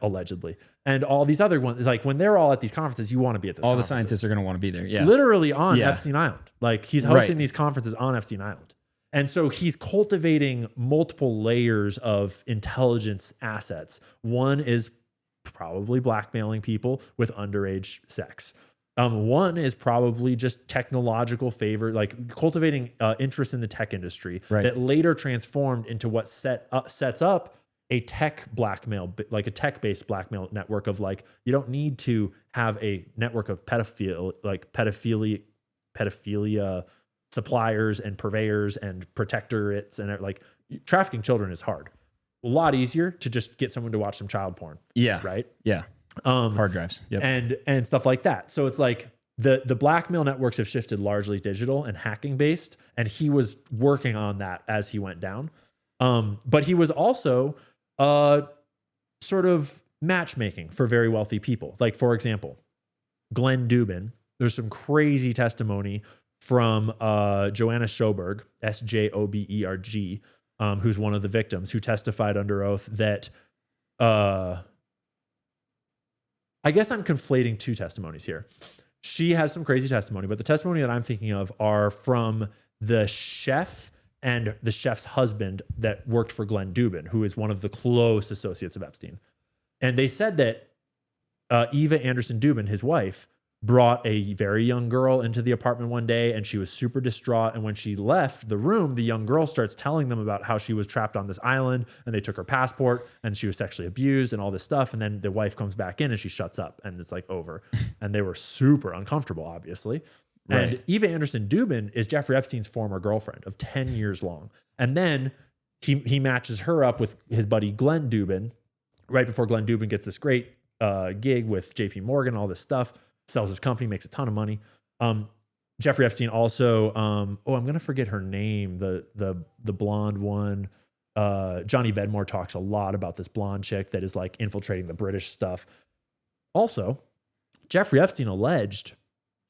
allegedly, and all these other ones, like when they're all at these conferences, you want to be at this. All the scientists are going to want to be there. Yeah. Literally on Epstein Island. Like he's hosting these conferences on Epstein Island. And so he's cultivating multiple layers of intelligence assets. One is probably blackmailing people with underage sex. One is probably just technological favor, like cultivating interest in the tech industry that later transformed into what sets up a tech blackmail, like a tech-based blackmail network of you don't need to have a network of pedophilia suppliers and purveyors and protectorates and trafficking children is hard. A lot easier to just get someone to watch some child porn. Yeah. Right. Yeah. Hard drives. Yep. And stuff like that. So it's the blackmail networks have shifted largely digital and hacking based. And he was working on that as he went down. But he was also sort of matchmaking for very wealthy people. Like, for example, Glenn Dubin. There's some crazy testimony from Joanna Sjoberg, Sjoberg, who's one of the victims, who testified under oath that I guess I'm conflating two testimonies here. She has some crazy testimony, but the testimony that I'm thinking of are from the chef and the chef's husband that worked for Glenn Dubin, who is one of the close associates of Epstein. And they said that Eva Anderson Dubin, his wife, brought a very young girl into the apartment one day, and she was super distraught. And when she left the room, the young girl starts telling them about how she was trapped on this island and they took her passport and she was sexually abused and all this stuff. And then the wife comes back in and she shuts up and it's like over. And they were super uncomfortable, obviously. Right. And Eva Anderson Dubin is Jeffrey Epstein's former girlfriend of 10 years long. And then he matches her up with his buddy Glenn Dubin right before Glenn Dubin gets this great gig with JP Morgan, all this stuff. Sells his company, makes a ton of money. Jeffrey Epstein also, I'm going to forget her name, the blonde one. Johnny Vedmore talks a lot about this blonde chick that is like infiltrating the British stuff. Also, Jeffrey Epstein alleged,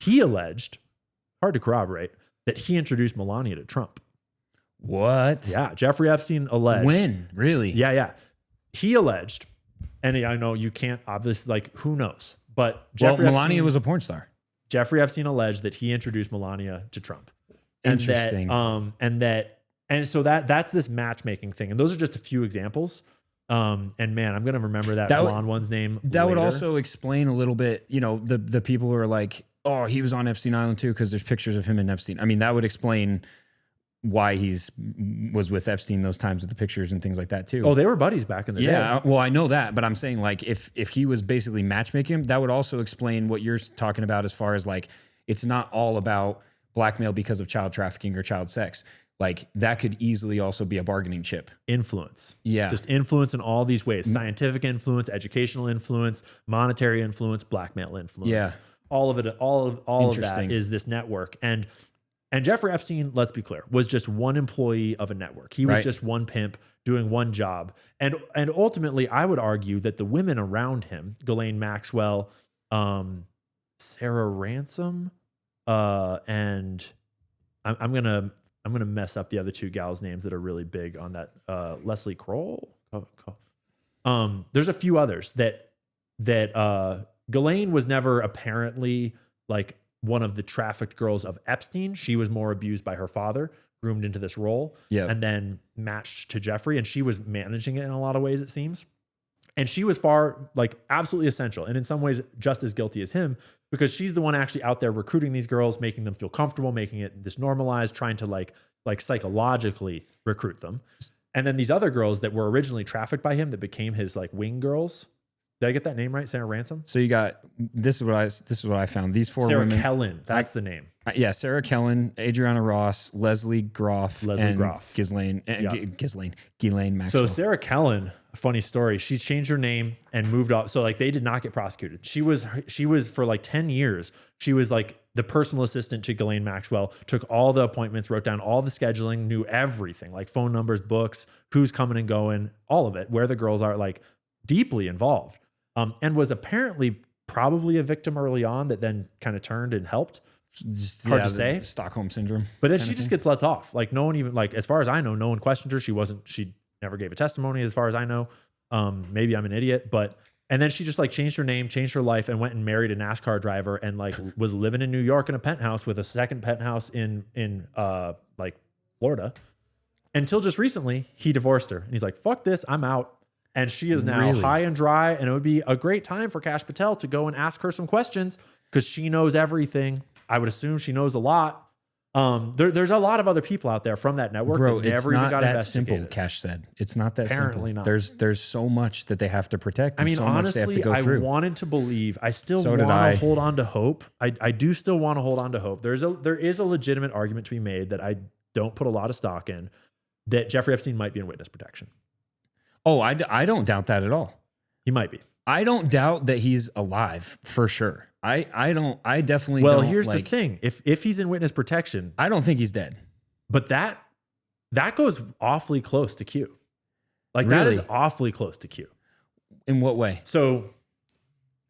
hard to corroborate, that he introduced Melania to Trump. What? Yeah, Jeffrey Epstein alleged. When? Really? Yeah. He alleged, and I know you can't obviously, like, who knows? But Melania was a porn star. Jeffrey Epstein alleged that he introduced Melania to Trump. Interesting. And so that's this matchmaking thing. And those are just a few examples. And man, I'm going to remember that blonde one's name. That would also explain a little bit, the people who are like, oh, he was on Epstein Island too, because there's pictures of him and Epstein. I mean, that would explain why was with Epstein those times with the pictures and things like that too. Oh, they were buddies back in the day. Yeah, well, I know that, but I'm saying like if he was basically matchmaking, that would also explain what you're talking about as far as like it's not all about blackmail because of child trafficking or child sex. Like that could easily also be a bargaining chip. Influence. Yeah. Just influence in all these ways. Scientific influence, educational influence, monetary influence, blackmail influence. Yeah. All of it, all of that is this network. And Jeffrey Epstein, let's be clear, was just one employee of a network. He was just one pimp doing one job. And ultimately, I would argue that the women around him, Ghislaine Maxwell, Sarah Ransom, and I'm gonna mess up the other two gals' names that are really big on that. Leslie Kroll. There's a few others that Ghislaine was never apparently like one of the trafficked girls of Epstein. She was more abused by her father, groomed into this role, and then matched to Jeffrey. And she was managing it in a lot of ways, it seems. And she was absolutely essential. And in some ways, just as guilty as him, because she's the one actually out there recruiting these girls, making them feel comfortable, making it this normalized, trying to like psychologically recruit them. And then these other girls that were originally trafficked by him that became his like wing girls. Did I get that name right? Sarah Ransom? So you got, this is what I found. These four women. Sarah Kellen. That's the name. Yeah. Sarah Kellen, Adriana Ross, Leslie Groff, Ghislaine Maxwell. So Sarah Kellen, a funny story. She changed her name and moved off. So like they did not get prosecuted. She was for like 10 years. She was like the personal assistant to Ghislaine Maxwell, took all the appointments, wrote down all the scheduling, knew everything, like phone numbers, books, who's coming and going, all of it, where the girls are, like deeply involved. And was apparently probably a victim early on that then kind of turned and helped. Hard to say. Stockholm syndrome. But then she just gets let off. Like no one even, like as far as I know, no one questioned her. She never gave a testimony as far as I know. Maybe I'm an idiot, and then she just like changed her name, changed her life, and went and married a NASCAR driver and like was living in New York in a penthouse with a second penthouse in like Florida. Until just recently, he divorced her. And he's like, fuck this, I'm out. And she is now high and dry. And it would be a great time for Kash Patel to go and ask her some questions because she knows everything. I would assume she knows a lot. There's a lot of other people out there from that network that never even got investigated. Simple, Kash said. It's not that Apparently simple. Not. There's so much that they have to protect. I mean, so honestly, I wanted to believe. I still want to hold on to hope. I do still want to hold on to hope. There is a legitimate argument to be made that I don't put a lot of stock in, that Jeffrey Epstein might be in witness protection. Oh, I don't doubt that at all. He might be. I don't doubt that he's alive for sure. I definitely don't. Well, here's the thing. If he's in witness protection, I don't think he's dead. But that that goes awfully close to Q. Like that Really? is awfully close to Q. In what way? So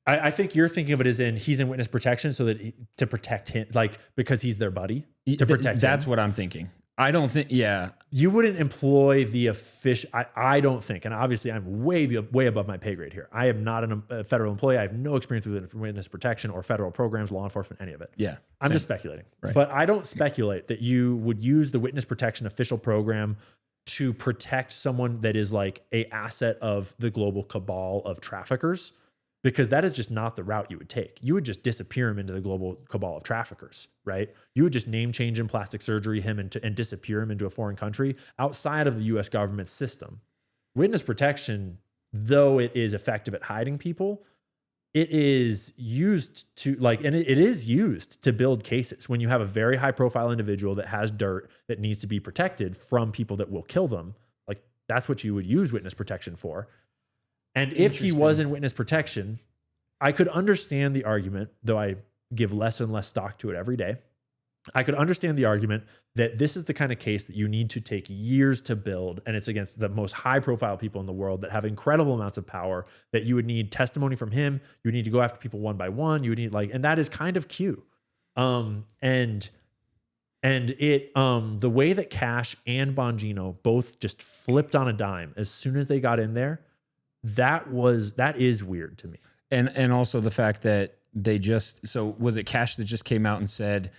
I think you're thinking of it as in he's in witness protection so that to protect him, like because he's their buddy to protect him. That's what I'm thinking. I don't think, yeah. You wouldn't employ the official, I don't think, and obviously I'm way above my pay grade here. I am not a federal employee. I have no experience with witness protection or federal programs, law enforcement, any of it. Yeah. I'm just speculating. Right. But I don't speculate that you would use the witness protection official program to protect someone that is like a asset of the global cabal of traffickers, because that is just not the route you would take. You would just disappear him into the global cabal of traffickers, right? You would just name change him, plastic surgery him, and disappear him into a foreign country outside of the US government system. Witness protection, though it is effective at hiding people, it is used to it is used to build cases when you have a very high profile individual that has dirt that needs to be protected from people that will kill them. Like that's what you would use witness protection for. And if he was in witness protection, I could understand the argument, though I give less and less stock to it every day. I could understand the argument that this is the kind of case that you need to take years to build, and it's against the most high-profile people in the world that have incredible amounts of power, that you would need testimony from him, you would need to go after people one by one, you would need and that is kind of Q. And the way that Cash and Bongino both just flipped on a dime as soon as they got in there, that is weird to me. And also the fact that they so was it Cash that just came out and said,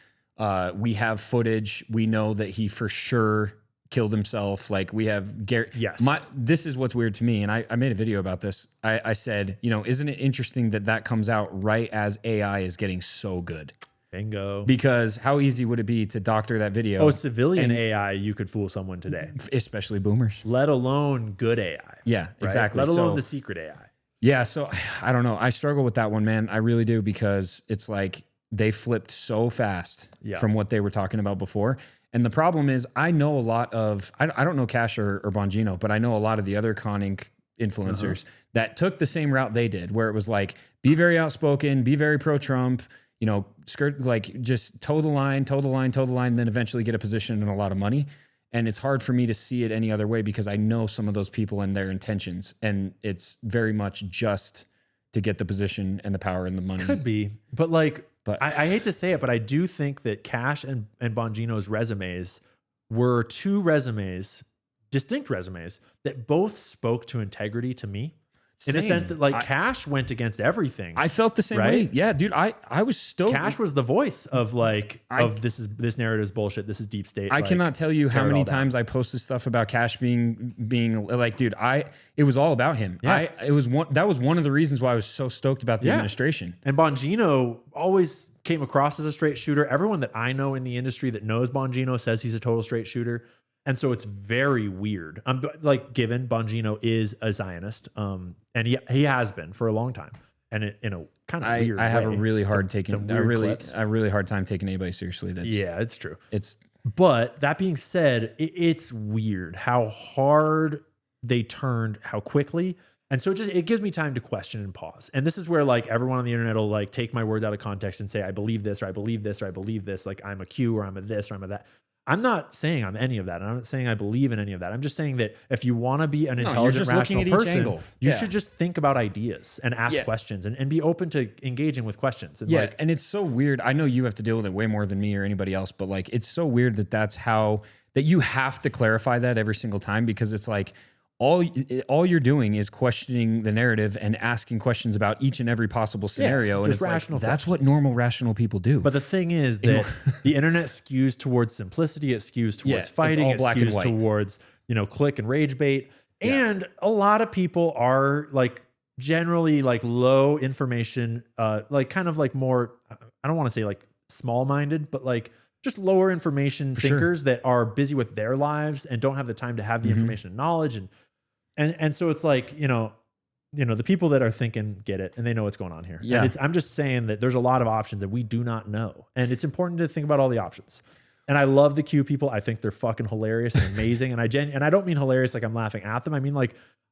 we have footage. We know that he for sure killed himself. Like we have Gary. Yes. This is what's weird to me. And I made a video about this. I said, isn't it interesting that comes out right as AI is getting so good? Bingo. Because how easy would it be to doctor that video? Oh, civilian AI, you could fool someone today. Especially boomers. Let alone good AI. Yeah, right? exactly. Let alone the secret AI. Yeah, so I don't know. I struggle with that one, man. I really do, because it's like they flipped so fast from what they were talking about before. And the problem is I know a lot of, I don't know Cash or Bongino, but I know a lot of the other conning influencers that took the same route they did, where it was like, be very outspoken, be very pro-Trump, skirt, like just toe the line, and then eventually get a position and a lot of money. And it's hard for me to see it any other way because I know some of those people and their intentions. And it's very much just to get the position and the power and the money. Could be. But I hate to say it, but I do think that Cash and Bongino's resumes were two resumes, distinct resumes, that both spoke to integrity to me. In a sense that Cash went against everything. I felt the same way. Yeah, dude, I was stoked. Cash was the voice of this narrative is bullshit. This is deep state. I cannot tell you how many times I posted stuff about Cash being like, dude, it was all about him. Yeah. That was one of the reasons why I was so stoked about the administration. And Bongino always came across as a straight shooter. Everyone that I know in the industry that knows Bongino says he's a total straight shooter. And so it's very weird. Given Bongino is a Zionist, and he has been for a long time, and in a kind of weird way. I have a really hard time taking anybody seriously. It's true. But that being said, it's weird how hard they turned, how quickly. And so it gives me time to question and pause. And this is where everyone on the internet will take my words out of context and say, I believe this, or I believe this, or I believe this. Like I'm a Q, or I'm a this, or I'm a that. I'm not saying I'm any of that. I'm not saying I believe in any of that. I'm just saying that if you want to be an intelligent, rational person, you should just think about ideas and ask questions and be open to engaging with questions. And and it's so weird. I know you have to deal with it way more than me or anybody else, but it's so weird that you have to clarify that every single time, because it's like, all you're doing is questioning the narrative and asking questions about each and every possible scenario. And it's rational that's what normal rational people do. But the thing is that the internet skews towards simplicity. It skews towards fighting. It skews towards, click and rage bait. And a lot of people are generally low information, kind of more, I don't want to say small-minded, but just lower information thinkers that are busy with their lives and don't have the time to have the information and knowledge. And so it's the people that are thinking get it and they know what's going on here. Yeah. And I'm just saying that there's a lot of options that we do not know. And it's important to think about all the options. And I love the Q people. I think they're fucking hilarious and amazing. And I don't mean hilarious like I'm laughing at them. I mean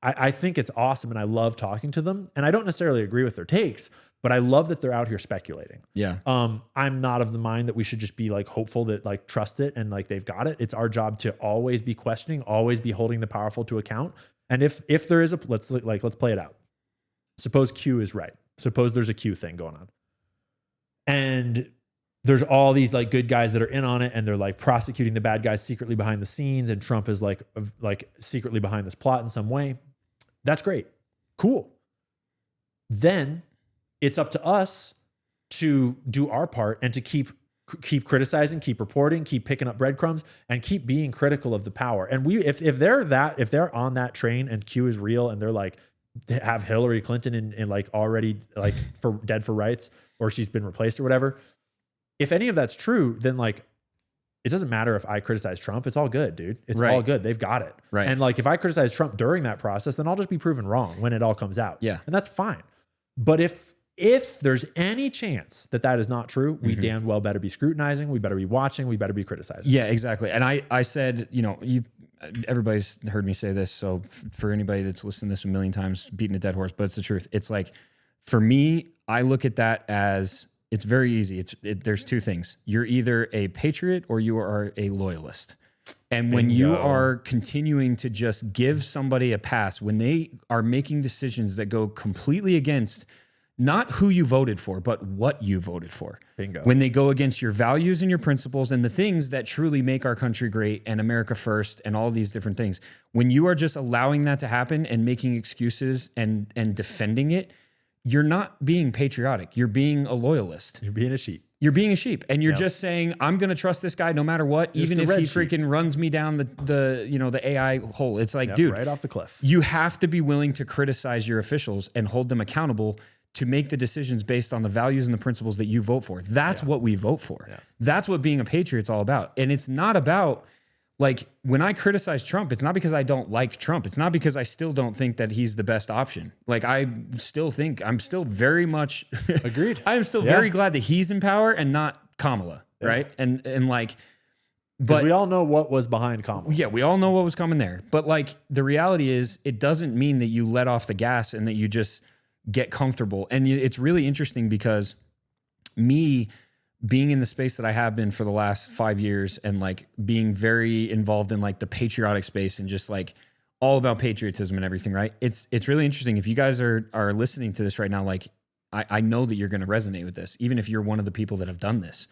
I think it's awesome and I love talking to them. And I don't necessarily agree with their takes, but I love that they're out here speculating. Yeah. I'm not of the mind that we should just be like hopeful that like trust it and like they've got it. It's our job to always be questioning, always be holding the powerful to account. And if there is let's play it out. Suppose Q is right. Suppose there's a Q thing going on. And there's all these like good guys that are in on it and they're like prosecuting the bad guys secretly behind the scenes. And Trump is like secretly behind this plot in some way. That's great. Cool. Then it's up to us to do our part and to keep criticizing, keep reporting, keep picking up breadcrumbs, and keep being critical of the power. And if they're on that train and Q is real and they're like have Hillary Clinton in like already like for dead for rights or she's been replaced or whatever. If any of that's true, then like it doesn't matter if I criticize Trump. It's all good, dude. It's all good. They've got it. Right. And like if I criticize Trump during that process, then I'll just be proven wrong when it all comes out. Yeah. And that's fine. But if there's any chance that that is not true, we damn well better be scrutinizing. We better be watching. We better be criticizing. Yeah, exactly. And I said, everybody's heard me say this. So for anybody that's listened to this a million times, beating a dead horse, but it's the truth. It's like, for me, I look at that as it's very easy. There's two things. You're either a patriot or you are a loyalist. And when you are continuing to just give somebody a pass, when they are making decisions that go completely against not who you voted for, but what you voted for. Bingo. When they go against your values and your principles and the things that truly make our country great and America first and all these different things, when you are just allowing that to happen and making excuses and defending it, you're not being patriotic. You're being a loyalist. You're being a sheep. You're being a sheep, and you're just saying, I'm going to trust this guy no matter what, even if he freaking runs me down the AI hole. It's like, dude, right off the cliff. You have to be willing to criticize your officials and hold them accountable to make the decisions based on the values and the principles that you vote for. That's what we vote for. Yeah. That's what being a patriot's all about. And it's not about, like, when I criticize Trump, it's not because I don't like Trump. It's not because I still don't think that he's the best option. Like, I'm still very much agreed. I am still very glad that he's in power and not Kamala, right? And like, but we all know what was behind Kamala. Yeah, we all know what was coming there. But like, the reality is, it doesn't mean that you let off the gas and that you just get comfortable. And it's really interesting because me being in the space that I have been for the last 5 years and like being very involved in like the patriotic space and just like all about patriotism and everything, right? It's really interesting. If you guys are listening to this right now, like I know that you're going to resonate with this, even if you're one of the people that have done this.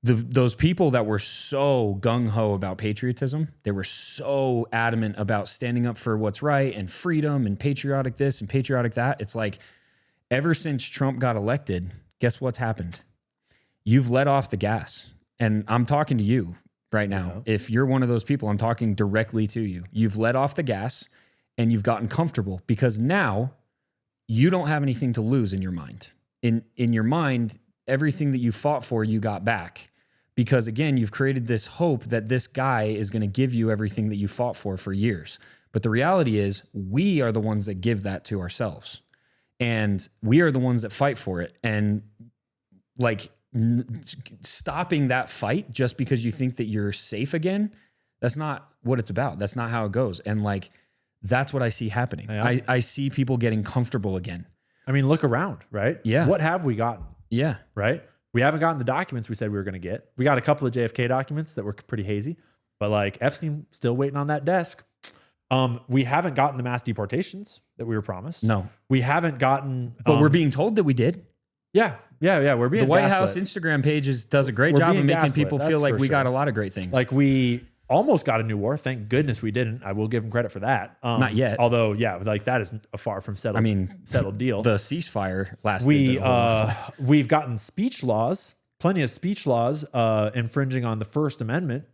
Those people that were so gung-ho about patriotism, they were so adamant about standing up for what's right and freedom and patriotic this and patriotic that. It's like, ever since Trump got elected, guess what's happened? You've let off the gas. And I'm talking to you right now. Yeah. If you're one of those people, I'm talking directly to you. You've let off the gas and you've gotten comfortable because now you don't have anything to lose in your mind. In your mind, everything that you fought for, you got back. Because again, you've created this hope that this guy is going to give you everything that you fought for years. But the reality is, we are the ones that give that to ourselves. And we are the ones that fight for it. And like stopping that fight just because you think that you're safe again, that's not what it's about. That's not how it goes. And like, that's what I see happening. Yeah. I see people getting comfortable again. I mean, look around, right? Yeah. What have we gotten? Yeah. Right? We haven't gotten the documents we said we were going to get. We got a couple of JFK documents that were pretty hazy, but like Epstein still waiting on that desk. We haven't gotten the mass deportations that we were promised. No. We haven't gotten... But we're being told that we did. Yeah. We're being The White gaslit. House Instagram page does a great job of making people feel like we got a lot of great things. Like we almost got a new war. Thank goodness we didn't. I will give them credit for that. Not yet. Although, like that is a far from settled. Settled deal. The ceasefire lasted. We've gotten speech laws, plenty of speech laws, infringing on the First Amendment,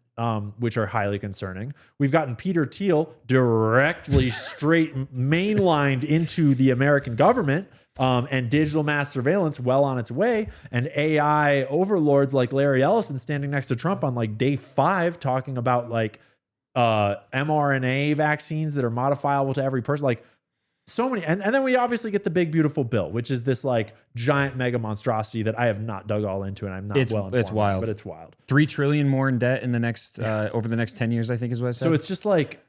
which are highly concerning. We've gotten Peter Thiel directly straight mainlined into the American government. And digital mass surveillance well on its way, and AI overlords like Larry Ellison standing next to Trump on like day 5 talking about like mRNA vaccines that are modifiable to every person. Like so many. And then we obviously get the big, beautiful bill, which is this like giant mega monstrosity that I have not dug all into and I'm not well informed. It's wild. But it's wild. 3 trillion more in debt in the next over the next 10 years, I think is what it said. So it's just like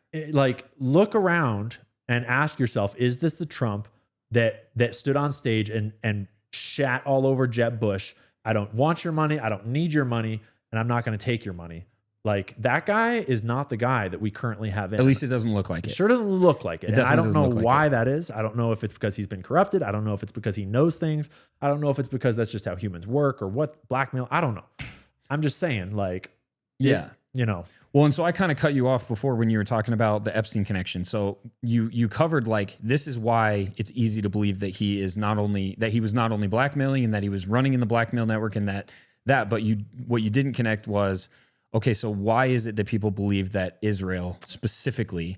look around and ask yourself, is this the Trump that stood on stage and shat all over Jeb Bush. I don't want your money. I don't need your money. And I'm not going to take your money. Like, that guy is not the guy that we currently have in. At least it doesn't look like It it. sure doesn't look like it. It And I don't definitely know doesn't look like why it. that is. I don't know if it's because he's been corrupted. I don't know if it's because he knows things. I don't know if it's because that's just how humans work or what, blackmail. I don't know. I'm just saying, like, Yeah. you know. Well, and so I kind of cut you off before when you were talking about the Epstein connection. So you covered, like, this is why it's easy to believe that he was not only blackmailing and that he was running in the blackmail network and that but what you didn't connect was, okay, so why is it that people believe that Israel specifically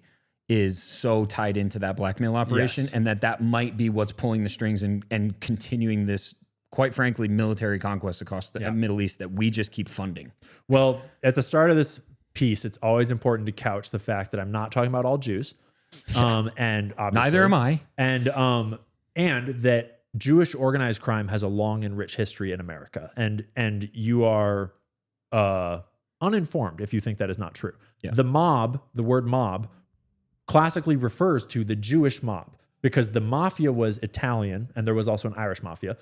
is so tied into that blackmail operation, Yes. and that might be what's pulling the strings and continuing this, quite frankly, military conquest across the Middle East that we just keep funding? Well, at the start of this piece, it's always important to couch the fact that I'm not talking about all Jews. And obviously, Neither am I. And that Jewish organized crime has a long and rich history in America. And you are uninformed if you think that is not true. Yeah. The mob, the word mob, classically refers to the Jewish mob because the mafia was Italian and there was also an Irish mafia.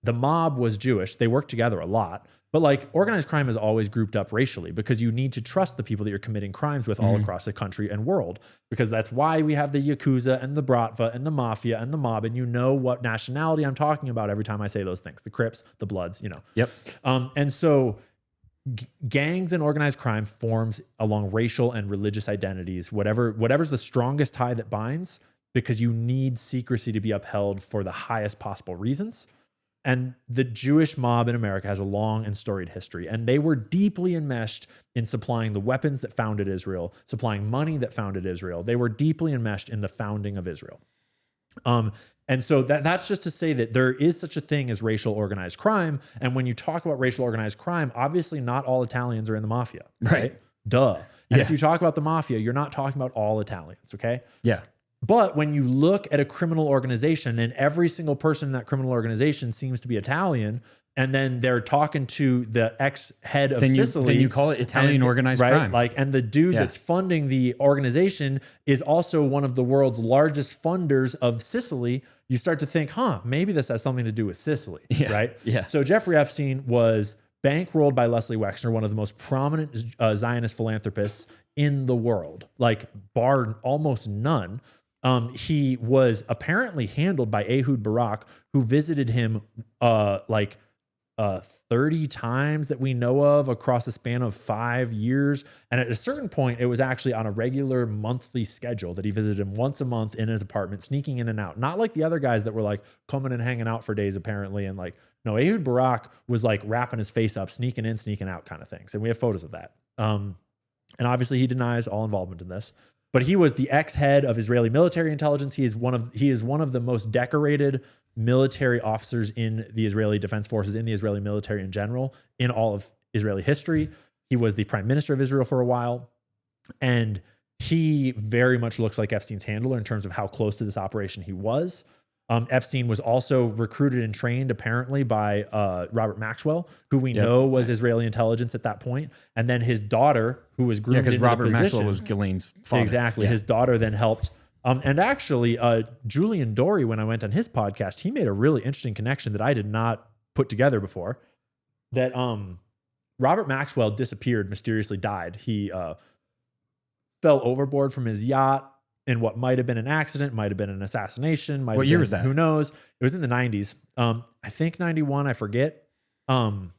The mob was Jewish. They worked together a lot. But like, organized crime is always grouped up racially because you need to trust the people that you're committing crimes with all across the country and world, because that's why we have the Yakuza and the Bratva and the mafia and the mob. And you know what nationality I'm talking about every time I say those things: the Crips, the Bloods, you know. Yep. And so gangs and organized crime forms along racial and religious identities, whatever's the strongest tie that binds, because you need secrecy to be upheld for the highest possible reasons. And the Jewish mob in America has a long and storied history, and they were deeply enmeshed in supplying the weapons that founded Israel, supplying money that founded Israel. They were deeply enmeshed in the founding of Israel. And so that's just to say that there is such a thing as racial organized crime. And when you talk about racial organized crime, obviously not all Italians are in the mafia, right? Duh. And if you talk about the mafia, you're not talking about all Italians, okay? Yeah. But when you look at a criminal organization and every single person in that criminal organization seems to be Italian, and then they're talking to the ex-head of Sicily. Then you call it Italian organized crime. Like, and the dude that's funding the organization is also one of the world's largest funders of Sicily. You start to think, maybe this has something to do with Sicily, right? Yeah. So Jeffrey Epstein was bankrolled by Leslie Wexner, one of the most prominent Zionist philanthropists in the world, like bar almost none. He was apparently handled by Ehud Barak, who visited him 30 times that we know of across a span of 5 years. And at a certain point, it was actually on a regular monthly schedule that he visited him once a month in his apartment, sneaking in and out. Not like the other guys that were like coming and hanging out for days, apparently. And like, no, Ehud Barak was like wrapping his face up, sneaking in, sneaking out kind of things. And we have photos of that. And obviously he denies all involvement in this. But he was the ex-head of Israeli military intelligence. He is one of the most decorated military officers in the Israeli Defense Forces, in the Israeli military in general, in all of Israeli history. He was the prime minister of Israel for a while. And he very much looks like Epstein's handler in terms of how close to this operation he was. Epstein was also recruited and trained apparently by Robert Maxwell, who we know was Israeli intelligence at that point. And then his daughter, who was groomed into Robert the position, Maxwell was Ghislaine's father. Exactly. Yeah. His daughter then helped. And actually, Julian Dory, when I went on his podcast, he made a really interesting connection that I did not put together before. That Robert Maxwell disappeared, mysteriously died. He fell overboard from his yacht in what might have been an accident, might have been an assassination. What year was that? Who knows? It was in the 90s. I think 91, I forget. Don't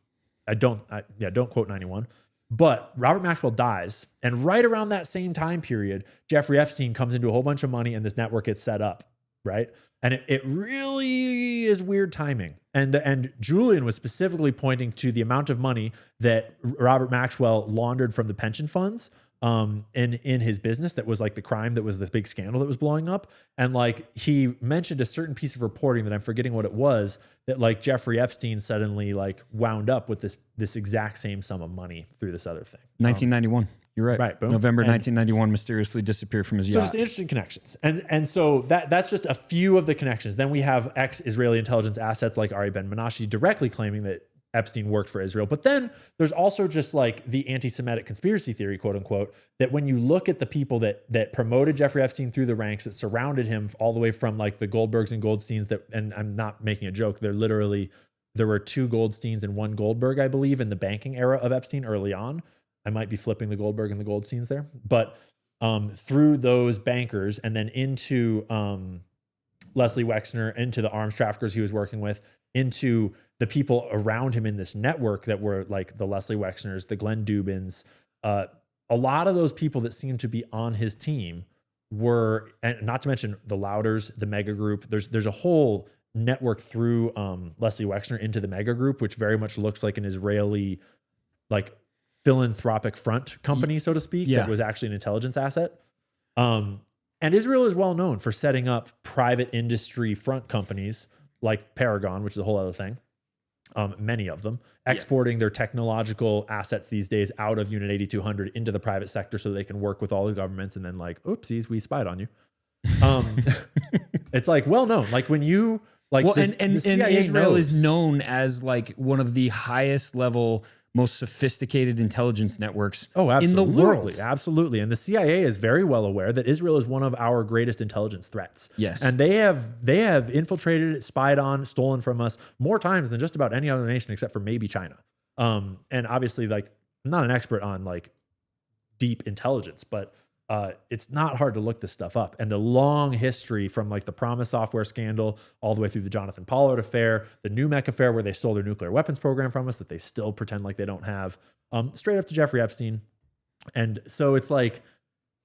quote 91. But Robert Maxwell dies. And right around that same time period, Jeffrey Epstein comes into a whole bunch of money and this network gets set up, right? And it really is weird timing. And Julian was specifically pointing to the amount of money that Robert Maxwell laundered from the pension funds in his business. That was like the crime, that was the big scandal that was blowing up. And like, he mentioned a certain piece of reporting that I'm forgetting what it was, that like Jeffrey Epstein suddenly like wound up with this exact same sum of money through this other thing. 1991. You're right. Right. Boom. November 1991, mysteriously disappeared from his yacht. So just interesting connections. And so that's just a few of the connections. Then we have ex-Israeli intelligence assets like Ari Ben Menashe directly claiming that Epstein worked for Israel. But then there's also just like the anti-Semitic conspiracy theory, quote unquote, that when you look at the people that promoted Jeffrey Epstein through the ranks, that surrounded him all the way from like the Goldbergs and Goldsteins and I'm not making a joke. There were 2 Goldsteins and 1 Goldberg, I believe, in the banking era of Epstein early on. I might be flipping the Goldberg and the Goldsteins there, but through those bankers and then into Leslie Wexner, into the arms traffickers he was working with, into the people around him in this network that were like the Leslie Wexners, the Glenn Dubins, a lot of those people that seemed to be on his team were, and not to mention the Louders, the Mega Group. There's a whole network through Leslie Wexner into the Mega Group, which very much looks like an Israeli, like philanthropic front company, so to speak, that was actually an intelligence asset. And Israel is well known for setting up private industry front companies like Paragon, which is a whole other thing. Many of them exporting their technological assets these days out of Unit 8200 into the private sector so they can work with all the governments and then like, oopsies, we spied on you. It's like well known. Like when you like, well, this, and CIA Israel knows. is known as like one of the highest level, most sophisticated intelligence networks in the world. Absolutely. And the CIA is very well aware that Israel is one of our greatest intelligence threats. Yes. And they have infiltrated, spied on, stolen from us more times than just about any other nation except for maybe China. And obviously, like, I'm not an expert on like deep intelligence, but it's not hard to look this stuff up. And the long history from like the Promise software scandal all the way through the Jonathan Pollard affair, the Numek affair where they stole their nuclear weapons program from us that they still pretend like they don't have, straight up to Jeffrey Epstein. And so it's like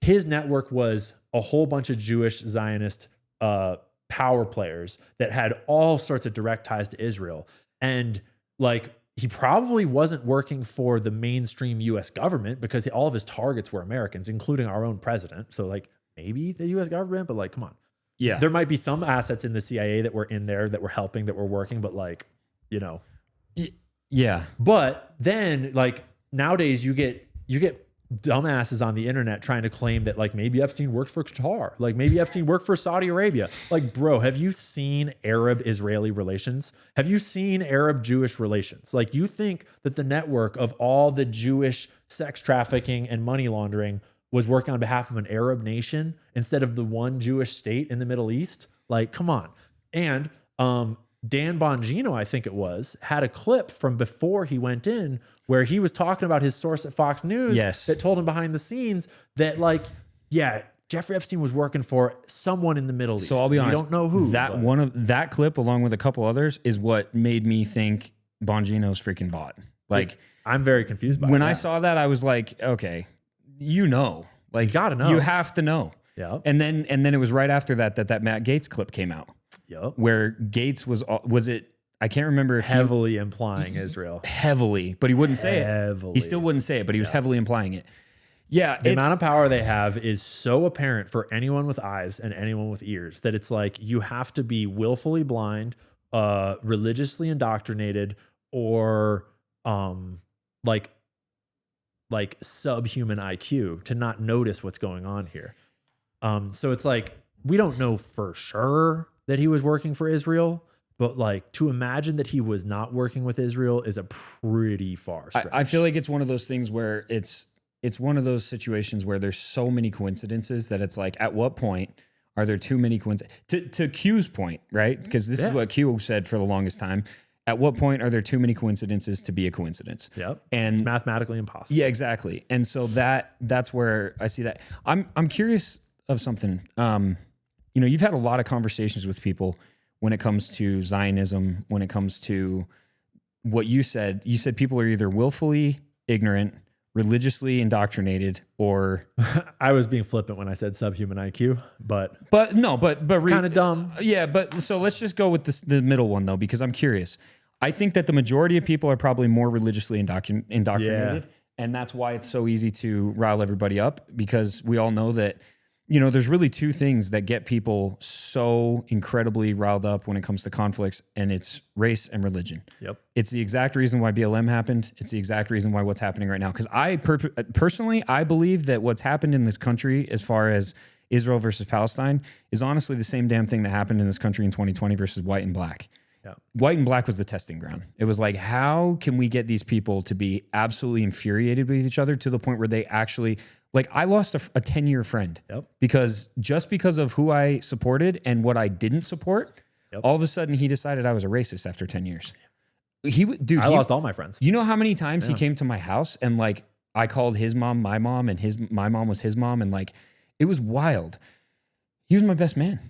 his network was a whole bunch of Jewish Zionist power players that had all sorts of direct ties to Israel. And like, he probably wasn't working for the mainstream US government because all of his targets were Americans, including our own president. So like maybe the US government, but like, come on. Yeah. There might be some assets in the CIA that were in there that were helping, that were working, but like, you know. Yeah. But then like nowadays you get dumbasses on the internet trying to claim that like maybe Epstein worked for Qatar, like maybe Epstein worked for Saudi Arabia. Like, bro, have you seen Arab-Israeli relations? Have you seen Arab-Jewish relations? Like, you think that the network of all the Jewish sex trafficking and money laundering was working on behalf of an Arab nation instead of the one Jewish state in the Middle East? Like, come on. And Dan Bongino, I think it was, had a clip from before he went in where he was talking about his source at Fox News that told him behind the scenes that like, yeah, Jeffrey Epstein was working for someone in the Middle East. So I'll be honest, we don't know who. That clip, along with a couple others, is what made me think Bongino's freaking bot. Like, I'm very confused by when I saw that, I was like, okay, you know, like, you gotta know. You have to know. Yeah. And then it was right after that Matt Gaetz clip came out. Yep. Where Gates was it? I can't remember if heavily implying Israel. Heavily, but he wouldn't say it. He still wouldn't say it, but he was heavily implying it. Yeah, the amount of power they have is so apparent for anyone with eyes and anyone with ears that it's like you have to be willfully blind, religiously indoctrinated, or like subhuman IQ to not notice what's going on here. So it's like we don't know for sure that he was working for Israel, but like to imagine that he was not working with Israel is a pretty far stretch. I feel like it's one of those things where it's one of those situations where there's so many coincidences that it's like, at what point are there too many coincidences? To Q's point, right? Because this is what Q said for the longest time. At what point are there too many coincidences to be a coincidence? Yep. And it's mathematically impossible. Yeah, exactly. And so that's where I see that. I'm curious of something. You know, you've had a lot of conversations with people when it comes to Zionism, when it comes to what you said. You said people are either willfully ignorant, religiously indoctrinated, or I was being flippant when I said subhuman IQ, but kind of dumb. Yeah, but so let's just go with the middle one though, because I'm curious. I think that the majority of people are probably more religiously indoctrinated, and that's why it's so easy to rile everybody up, because we all know that, you know, there's really two things that get people so incredibly riled up when it comes to conflicts, and it's race and religion. Yep. It's the exact reason why BLM happened. It's the exact reason why what's happening right now. Because personally, I believe that what's happened in this country as far as Israel versus Palestine is honestly the same damn thing that happened in this country in 2020 versus white and black. White and black was the testing ground. It was like, how can we get these people to be absolutely infuriated with each other to the point where they actually, like, I lost a 10-year friend because of who I supported and what I didn't support, all of a sudden he decided I was a racist after 10 years. I lost all my friends. You know how many times he came to my house and like I called his mom my mom and my mom was his mom, and like it was wild. He was my best man.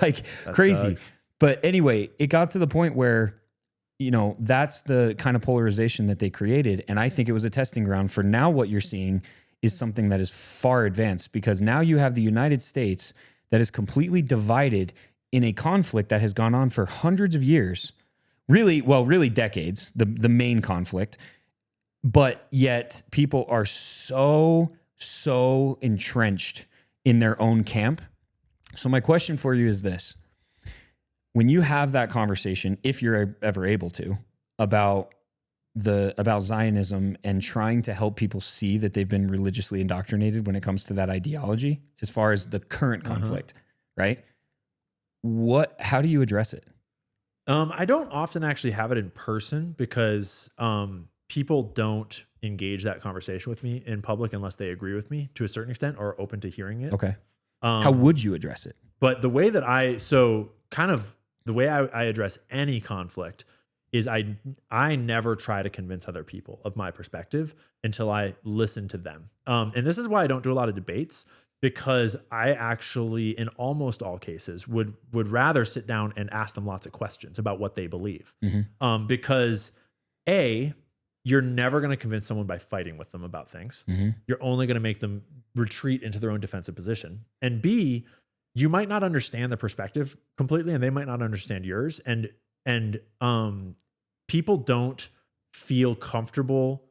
Like that crazy. Sucks. But anyway, it got to the point where, you know, that's the kind of polarization that they created. And I think it was a testing ground for now. What you're seeing is something that is far advanced, because now you have the United States that is completely divided in a conflict that has gone on for hundreds of years, really decades, the main conflict. But yet people are so entrenched in their own camp. So my question for you is this. When you have that conversation, if you're ever able to, about Zionism and trying to help people see that they've been religiously indoctrinated when it comes to that ideology, as far as the current conflict, right? How do you address it? I don't often actually have it in person because people don't engage that conversation with me in public unless they agree with me to a certain extent or are open to hearing it. Okay. How would you address it? But the way that the way I address any conflict is I never try to convince other people of my perspective until I listen to them. And this is why I don't do a lot of debates, because I actually, in almost all cases, would rather sit down and ask them lots of questions about what they believe. Mm-hmm. Because A, you're never going to convince someone by fighting with them about things. Mm-hmm. You're only going to make them retreat into their own defensive position. And B, you might not understand the perspective completely, and they might not understand yours. And people don't feel comfortable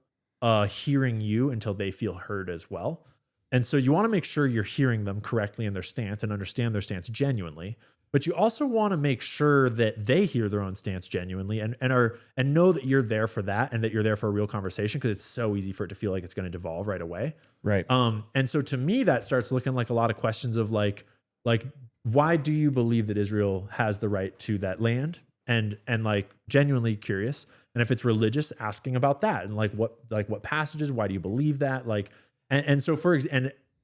hearing you until they feel heard as well. And so you want to make sure you're hearing them correctly in their stance and understand their stance genuinely. But you also want to make sure that they hear their own stance genuinely and know that you're there for that, and that you're there for a real conversation, because it's so easy for it to feel like it's going to devolve right away. Right. And so to me, that starts looking like a lot of questions of like, why do you believe that Israel has the right to that land? And like genuinely curious. And if it's religious, asking about that, and what passages, why do you believe that? Like, and so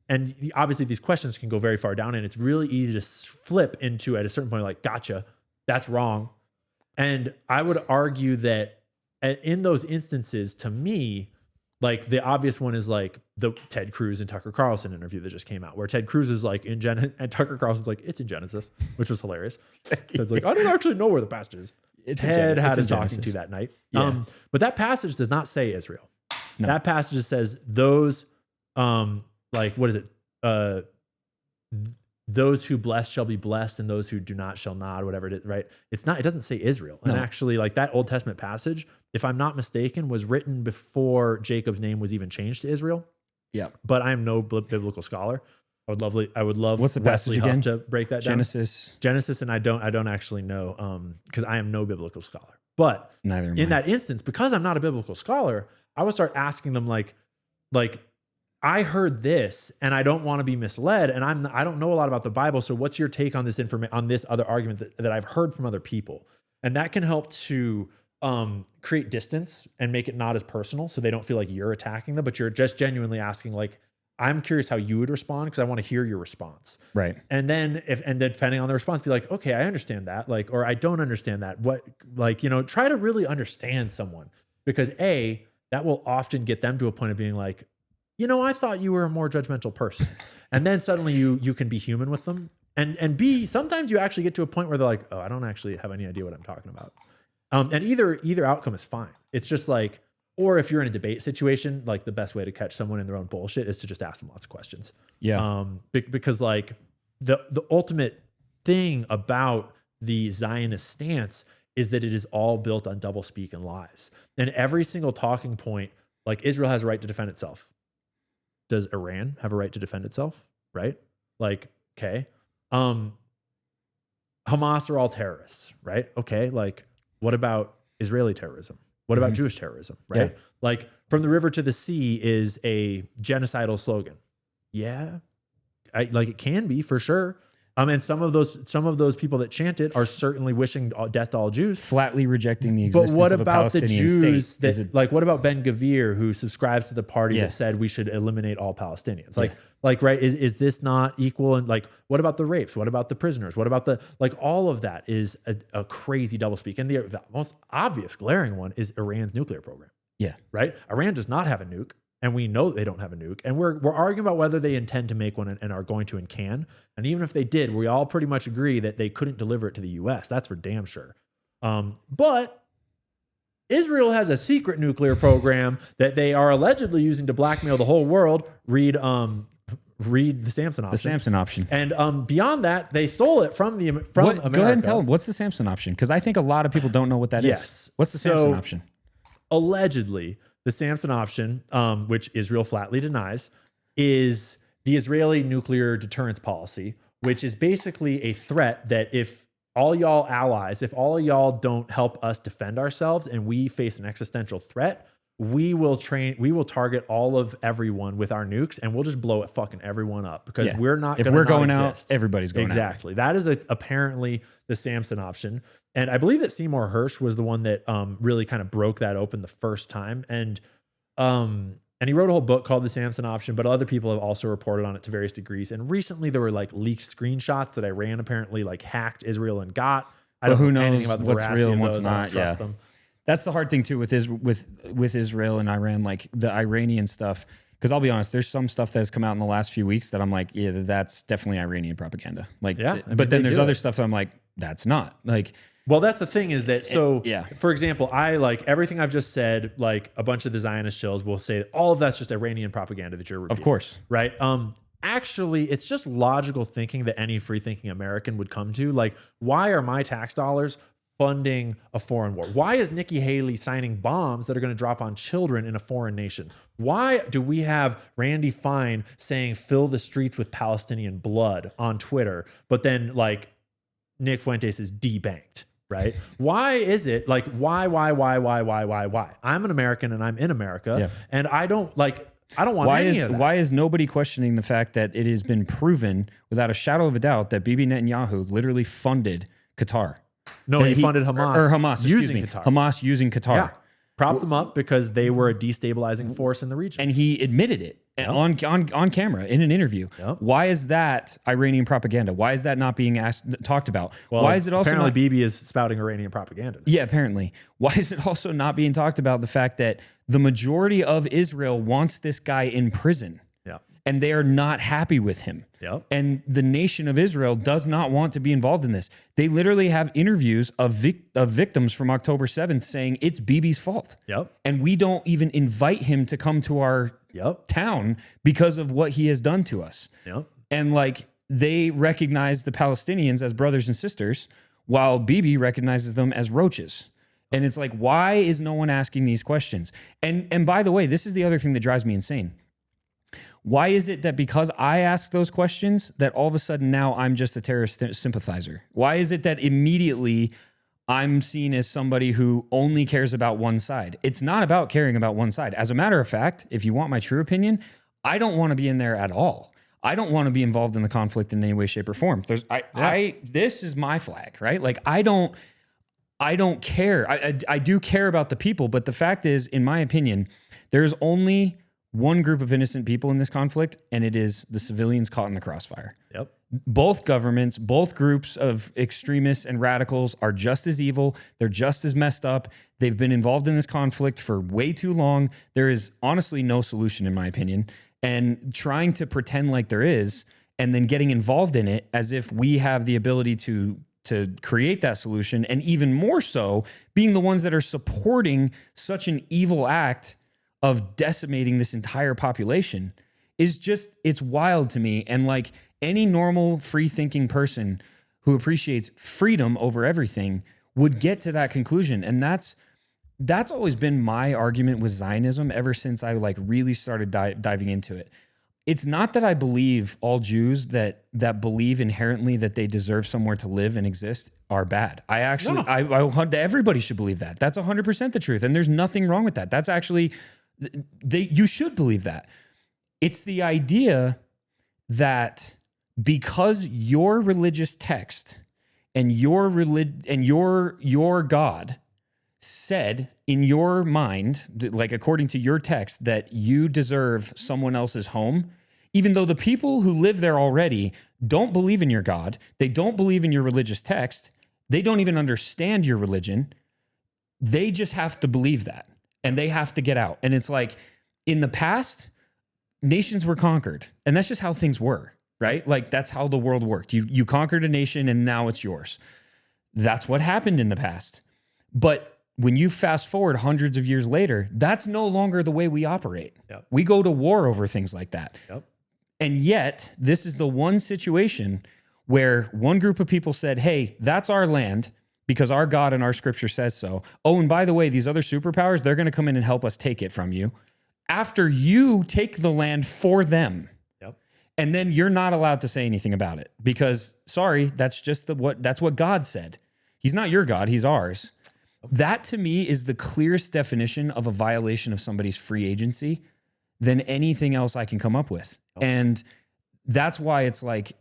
and obviously these questions can go very far down, and it's really easy to flip into at a certain point, like, gotcha, that's wrong. And I would argue that in those instances, to me, like the obvious one is like the Ted Cruz and Tucker Carlson interview that just came out, where Ted Cruz is like and Tucker Carlson's like, it's in Genesis, which was hilarious. It's like, I don't actually know where the passage is. Ted had him talking to that night. Yeah. But that passage does not say Israel. No. That passage says those, like, what is it? Those who bless shall be blessed, and those who do not shall not, whatever it is, right? It doesn't say Israel. No. And actually, like, that Old Testament passage, if I'm not mistaken, was written before Jacob's name was even changed to Israel. Yeah. But I am no biblical scholar. I would love what's the passage Wesley again? Huff to break that down. Genesis. And I don't actually know, because I am no biblical scholar. But neither am in I. that instance, because I'm not a biblical scholar, I would start asking them like I heard this and I don't want to be misled, and I don't know a lot about the Bible. So what's your take on this on this other argument that I've heard from other people? And that can help to create distance and make it not as personal, so they don't feel like you're attacking them, but you're just genuinely asking, like, I'm curious how you would respond, because I want to hear your response. Right. And then depending on the response, be like, okay, I understand that, like, or I don't understand that. What, like, try to really understand someone, because A, that will often get them to a point of being like, I thought you were a more judgmental person. And then suddenly you can be human with them. And B, sometimes you actually get to a point where they're like, oh, I don't actually have any idea what I'm talking about. And either outcome is fine. It's just like, or if you're in a debate situation, like the best way to catch someone in their own bullshit is to just ask them lots of questions. Yeah. Because like the ultimate thing about the Zionist stance is that it is all built on doublespeak and lies. And every single talking point, like, Israel has a right to defend itself. Does Iran have a right to defend itself? Right? Like, okay. Hamas are all terrorists, right? Okay. Like, what about Israeli terrorism? What about Jewish terrorism? Right? Yeah. Like, from the river to the sea is a genocidal slogan. Yeah. It can be, for sure. And some of those people that chant it are certainly wishing death to all Jews. Flatly rejecting the But existence what of a about the Palestinian Jews state. that, what about Ben Gvir, who subscribes to the party that said we should eliminate all Palestinians? Right? Is this not equal? And like, what about the rapes? What about the prisoners? What about all of that is a crazy doublespeak. And the most obvious glaring one is Iran's nuclear program. Yeah. Right? Iran does not have a nuke. And we know they don't have a nuke. And we're arguing about whether they intend to make one and are going to and can. And even if they did, we all pretty much agree that they couldn't deliver it to the US. That's for damn sure. But Israel has a secret nuclear program that they are allegedly using to blackmail the whole world. Read the Samson option. The Samson option. And beyond that, they stole it from America. Go ahead and tell them, what's the Samson option? Because I think a lot of people don't know what that is. What's the Samson option? Allegedly, the Samson option, which Israel flatly denies, is the Israeli nuclear deterrence policy, which is basically a threat that if all y'all allies, if all of y'all don't help us defend ourselves and we face an existential threat, we will target all of everyone with our nukes and we'll just blow it fucking everyone up because we're not if gonna we're going exist. out, everybody's going exactly. That is apparently the Samson option. And I believe that Seymour Hersh was the one that really kind of broke that open the first time. And he wrote a whole book called The Samson Option, but other people have also reported on it to various degrees. And recently there were like leaked screenshots that Iran apparently like hacked Israel and got. I don't know anything about the what's veracity real and of what's those. not. I don't trust them. That's the hard thing too with Israel and Iran, like the Iranian stuff. Because I'll be honest, there's some stuff that has come out in the last few weeks that I'm like, yeah, that's definitely Iranian propaganda. Like, but then there's other stuff that I'm like, that's not. Like, well, that's the thing is that, for example, I like everything I've just said, like a bunch of the Zionist shills will say all of that's just Iranian propaganda that you're repeating. Of course. Right. Actually, it's just logical thinking that any free thinking American would come to. Like, why are my tax dollars funding a foreign war? Why is Nikki Haley signing bombs that are going to drop on children in a foreign nation? Why do we have Randy Fine saying fill the streets with Palestinian blood on Twitter, but then like Nick Fuentes is debanked, right? Why is it like, why? I'm an American and I'm in America and I don't want any of that. Why is nobody questioning the fact that it has been proven without a shadow of a doubt that Bibi Netanyahu literally funded Qatar? No, he funded Hamas. Or Hamas, using Qatar. Hamas using Qatar. Yeah. Propped them up because they were a destabilizing force in the region. And he admitted it on camera in an interview. Yep. Why is that Iranian propaganda? Why is that not being talked about? Well, why is it also apparently Bibi is spouting Iranian propaganda? Yeah, apparently. Why is it also not being talked about the fact that the majority of Israel wants this guy in prison? And they are not happy with him. Yep. And the nation of Israel does not want to be involved in this. They literally have interviews of victims from October 7th saying it's Bibi's fault. Yep. And we don't even invite him to come to our town because of what he has done to us. Yep. And like they recognize the Palestinians as brothers and sisters while Bibi recognizes them as roaches. And it's like, why is no one asking these questions? And by the way, this is the other thing that drives me insane. Why is it that because I ask those questions that all of a sudden now I'm just a terrorist sympathizer? Why is it that immediately I'm seen as somebody who only cares about one side? It's not about caring about one side. As a matter of fact, if you want my true opinion, I don't want to be in there at all. I don't want to be involved in the conflict in any way, shape, or form. This is my flag, right? Like I don't care. I do care about the people, but the fact is, in my opinion, there's only one group of innocent people in this conflict, and it is the civilians caught in the crossfire. Yep. Both governments, both groups of extremists and radicals are just as evil. They're just as messed up. They've been involved in this conflict for way too long. There is honestly no solution, in my opinion. And trying to pretend like there is, and then getting involved in it as if we have the ability to create that solution, and even more so, being the ones that are supporting such an evil act of decimating this entire population is just, it's wild to me. And like any normal free thinking person who appreciates freedom over everything would get to that conclusion. And that's always been my argument with Zionism ever since I like really started diving into it. It's not that I believe all Jews that believe inherently that they deserve somewhere to live and exist are bad. I actually, everybody should believe that. That's 100% the truth. And there's nothing wrong with that. That's actually, you should believe that. It's the idea that because your religious text and your God said in your mind, like according to your text, that you deserve someone else's home, even though the people who live there already don't believe in your God, they don't believe in your religious text, they don't even understand your religion, they just have to believe that and they have to get out. And it's like, in the past, nations were conquered, and that's just how things were, right? Like that's how the world worked. You conquered a nation and now it's yours. That's what happened in the past. But when you fast forward hundreds of years later, that's no longer the way we operate. Yep. We go to war over things like that. Yep. And yet, this is the one situation where one group of people said, hey, that's our land because our God and our scripture says so. Oh, and by the way, these other superpowers, they're going to come in and help us take it from you after you take the land for them. Yep. And then you're not allowed to say anything about it because, sorry, that's just that's what God said. He's not your God, he's ours. That to me is the clearest definition of a violation of somebody's free agency than anything else I can come up with. Okay. And that's why it's like,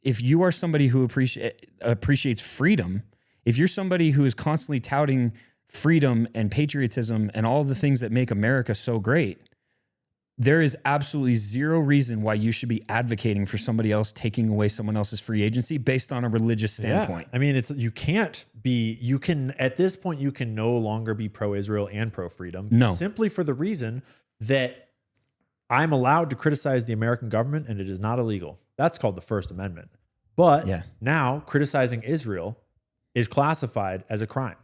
if you are somebody who appreciates freedom, if you're somebody who is constantly touting freedom and patriotism and all the things that make America so great, there is absolutely zero reason why you should be advocating for somebody else taking away someone else's free agency based on a religious standpoint. Yeah. I mean, you can, at this point, you can no longer be pro-Israel and pro-freedom. No. Simply for the reason that I'm allowed to criticize the American government and it is not illegal. That's called the First Amendment. But now criticizing Israel is classified as a crime.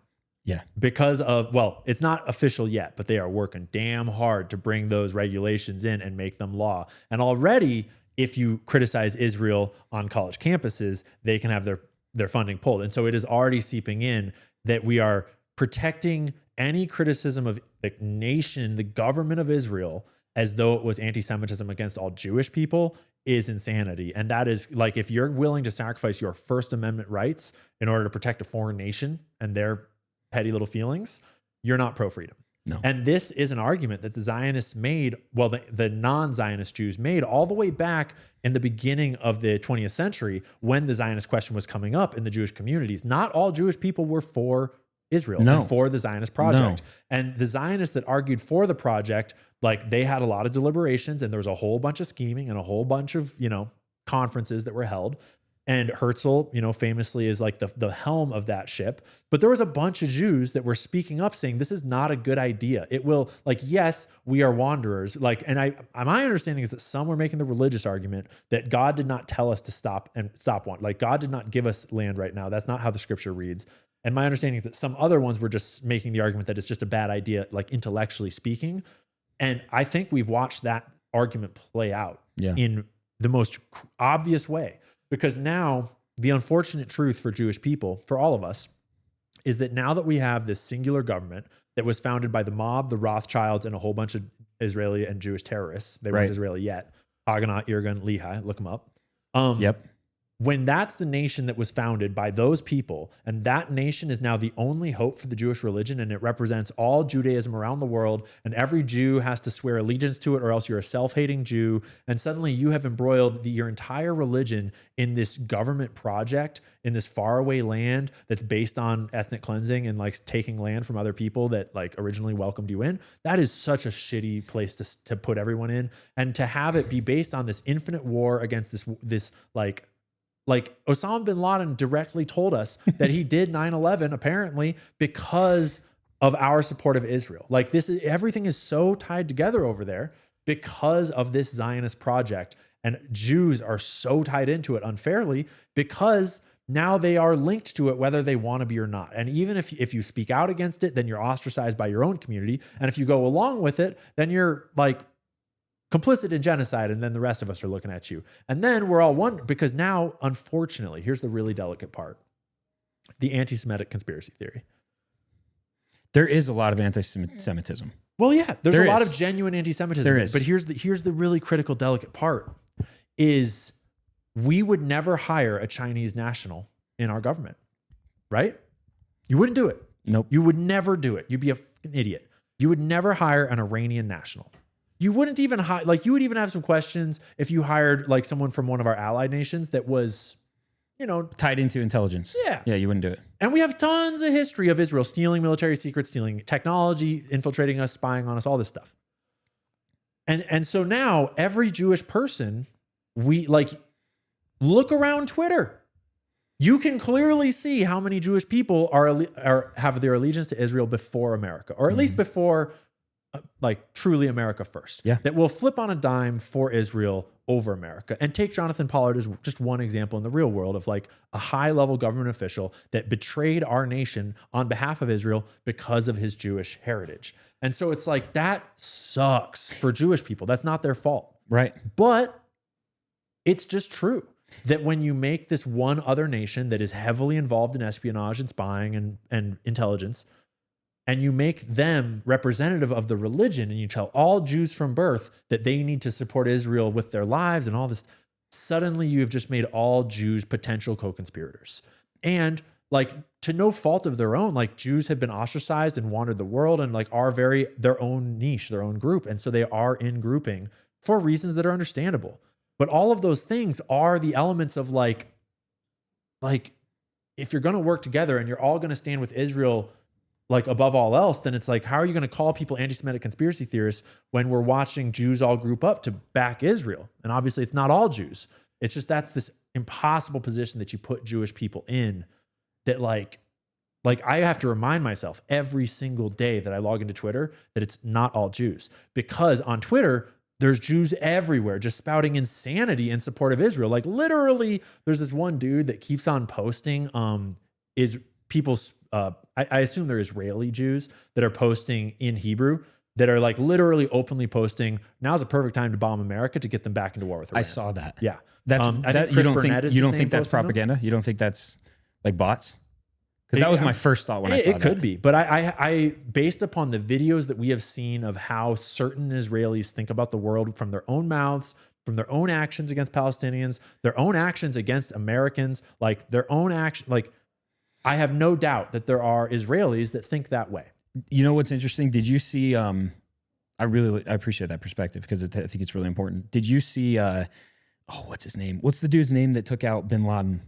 Yeah. Because of, well, it's not official yet, but they are working damn hard to bring those regulations in and make them law. And already, if you criticize Israel on college campuses, they can have their funding pulled. And so it is already seeping in that we are protecting any criticism of the nation, the government of Israel, as though it was anti-Semitism against all Jewish people is insanity. And that is like, if you're willing to sacrifice your First Amendment rights in order to protect a foreign nation and their petty little feelings, you're not pro-freedom. No. And this is an argument that the Zionists made, well, the non-Zionist Jews made all the way back in the beginning of the 20th century when the Zionist question was coming up in the Jewish communities. Not all Jewish people were for Israel and for the Zionist project. No. And the Zionists that argued for the project, like they had a lot of deliberations and there was a whole bunch of scheming and a whole bunch of, conferences that were held. And Herzl, famously is like the helm of that ship. But there was a bunch of Jews that were speaking up saying, this is not a good idea. It will, yes, we are wanderers. My understanding is that some were making the religious argument that God did not tell us to stop one. Like God did not give us land right now. That's not how the scripture reads. And my understanding is that some other ones were just making the argument that it's just a bad idea, like intellectually speaking. And I think we've watched that argument play out in the most obvious way. Because now the unfortunate truth for Jewish people, for all of us, is that now that we have this singular government that was founded by the mob, the Rothschilds, and a whole bunch of Israeli and Jewish terrorists. They weren't Israeli yet. Haganah, Irgun, Lehi, look them up. When that's the nation that was founded by those people, and that nation is now the only hope for the Jewish religion, and it represents all Judaism around the world, and every Jew has to swear allegiance to it or else you're a self-hating Jew, and suddenly you have embroiled your entire religion in this government project, in this faraway land that's based on ethnic cleansing and taking land from other people that originally welcomed you in. That is such a shitty place to put everyone in, and to have it be based on this infinite war against this Osama bin Laden directly told us that he did 9/11 apparently because of our support of Israel. Everything is so tied together over there because of this Zionist project, and Jews are so tied into it unfairly because now they are linked to it whether they want to be or not. And even if you speak out against it, then you're ostracized by your own community. And if you go along with it, then you're complicit in genocide, and then the rest of us are looking at you. And then we're all one, because now, unfortunately, here's the really delicate part. The anti-Semitic conspiracy theory. There is a lot of anti-Semitism. Well, yeah, there's a lot of genuine anti-Semitism. There is. But here's the really critical, delicate part is we would never hire a Chinese national in our government, right? You wouldn't do it. Nope. You would never do it. You'd be an idiot. You would never hire an Iranian national. you wouldn't even like, you would even have some questions if you hired like someone from one of our allied nations that was, you know, tied into intelligence. Yeah, you wouldn't do it. And we have tons of history of Israel stealing military secrets, stealing technology, infiltrating us, spying on us, all this stuff. And so now every Jewish person, we like, look around Twitter. You can clearly see how many Jewish people have their allegiance to Israel before America, or at least before like truly America first. Yeah. That will flip on a dime for Israel over America. And take Jonathan Pollard as just one example in the real world of like a high-level government official that betrayed our nation on behalf of Israel because of his Jewish heritage. And so it's like, that sucks for Jewish people. That's not their fault. Right. But it's just true that when you make this one other nation that is heavily involved in espionage and spying and intelligence, and you make them representative of the religion, and you tell all Jews from birth that they need to support Israel with their lives and all this, suddenly you have just made all Jews potential co-conspirators. And like, to no fault of their own, like, Jews have been ostracized and wandered the world and like are their own niche, their own group. And so they are in grouping for reasons that are understandable. But all of those things are the elements of like if you're going to work together and you're all going to stand with Israel, like above all else, then it's like, how are you going to call people anti-Semitic conspiracy theorists when we're watching Jews all group up to back Israel? And obviously it's not all Jews. It's just, that's this impossible position that you put Jewish people in, that like I have to remind myself every single day that I log into Twitter that it's not all Jews, because on Twitter, there's Jews everywhere just spouting insanity in support of Israel. Like, literally, there's this one dude that keeps on posting is people's, I assume they're Israeli Jews that are posting in Hebrew, that are like literally openly posting, now's a perfect time to bomb America to get them back into war with Iran. I saw that. Yeah. That's you don't think that's propaganda? You don't think that's like bots? Because that was my first thought when I saw that. It could be, but I based upon the videos that we have seen of how certain Israelis think about the world from their own mouths, from their own actions against Palestinians, their own actions against Americans, like their own action, like, I have no doubt that there are Israelis that think that way. You know what's interesting? Did you see? I appreciate that perspective, because I think it's really important. Did you see? What's his name? What's the dude's name that took out Bin Laden?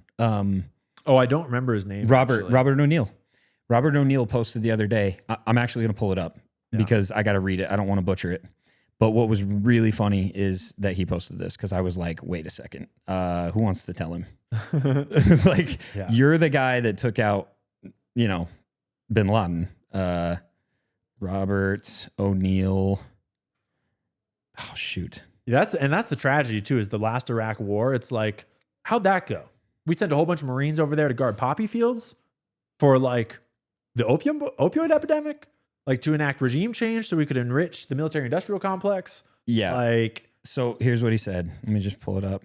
I don't remember his name. Robert O'Neill. Robert O'Neill posted the other day. I'm actually going to pull it up because I got to read it. I don't want to butcher it. But what was really funny is that he posted this, because I was like, wait a second. Who wants to tell him? Like, you're the guy that took out, Bin Laden. Robert O'Neill. Oh, shoot. That's the tragedy too, is the last Iraq war. It's like, how'd that go? We sent a whole bunch of Marines over there to guard poppy fields for like the opioid epidemic, like to enact regime change so we could enrich the military industrial complex. Yeah. Like, so here's what he said. Let me just pull it up.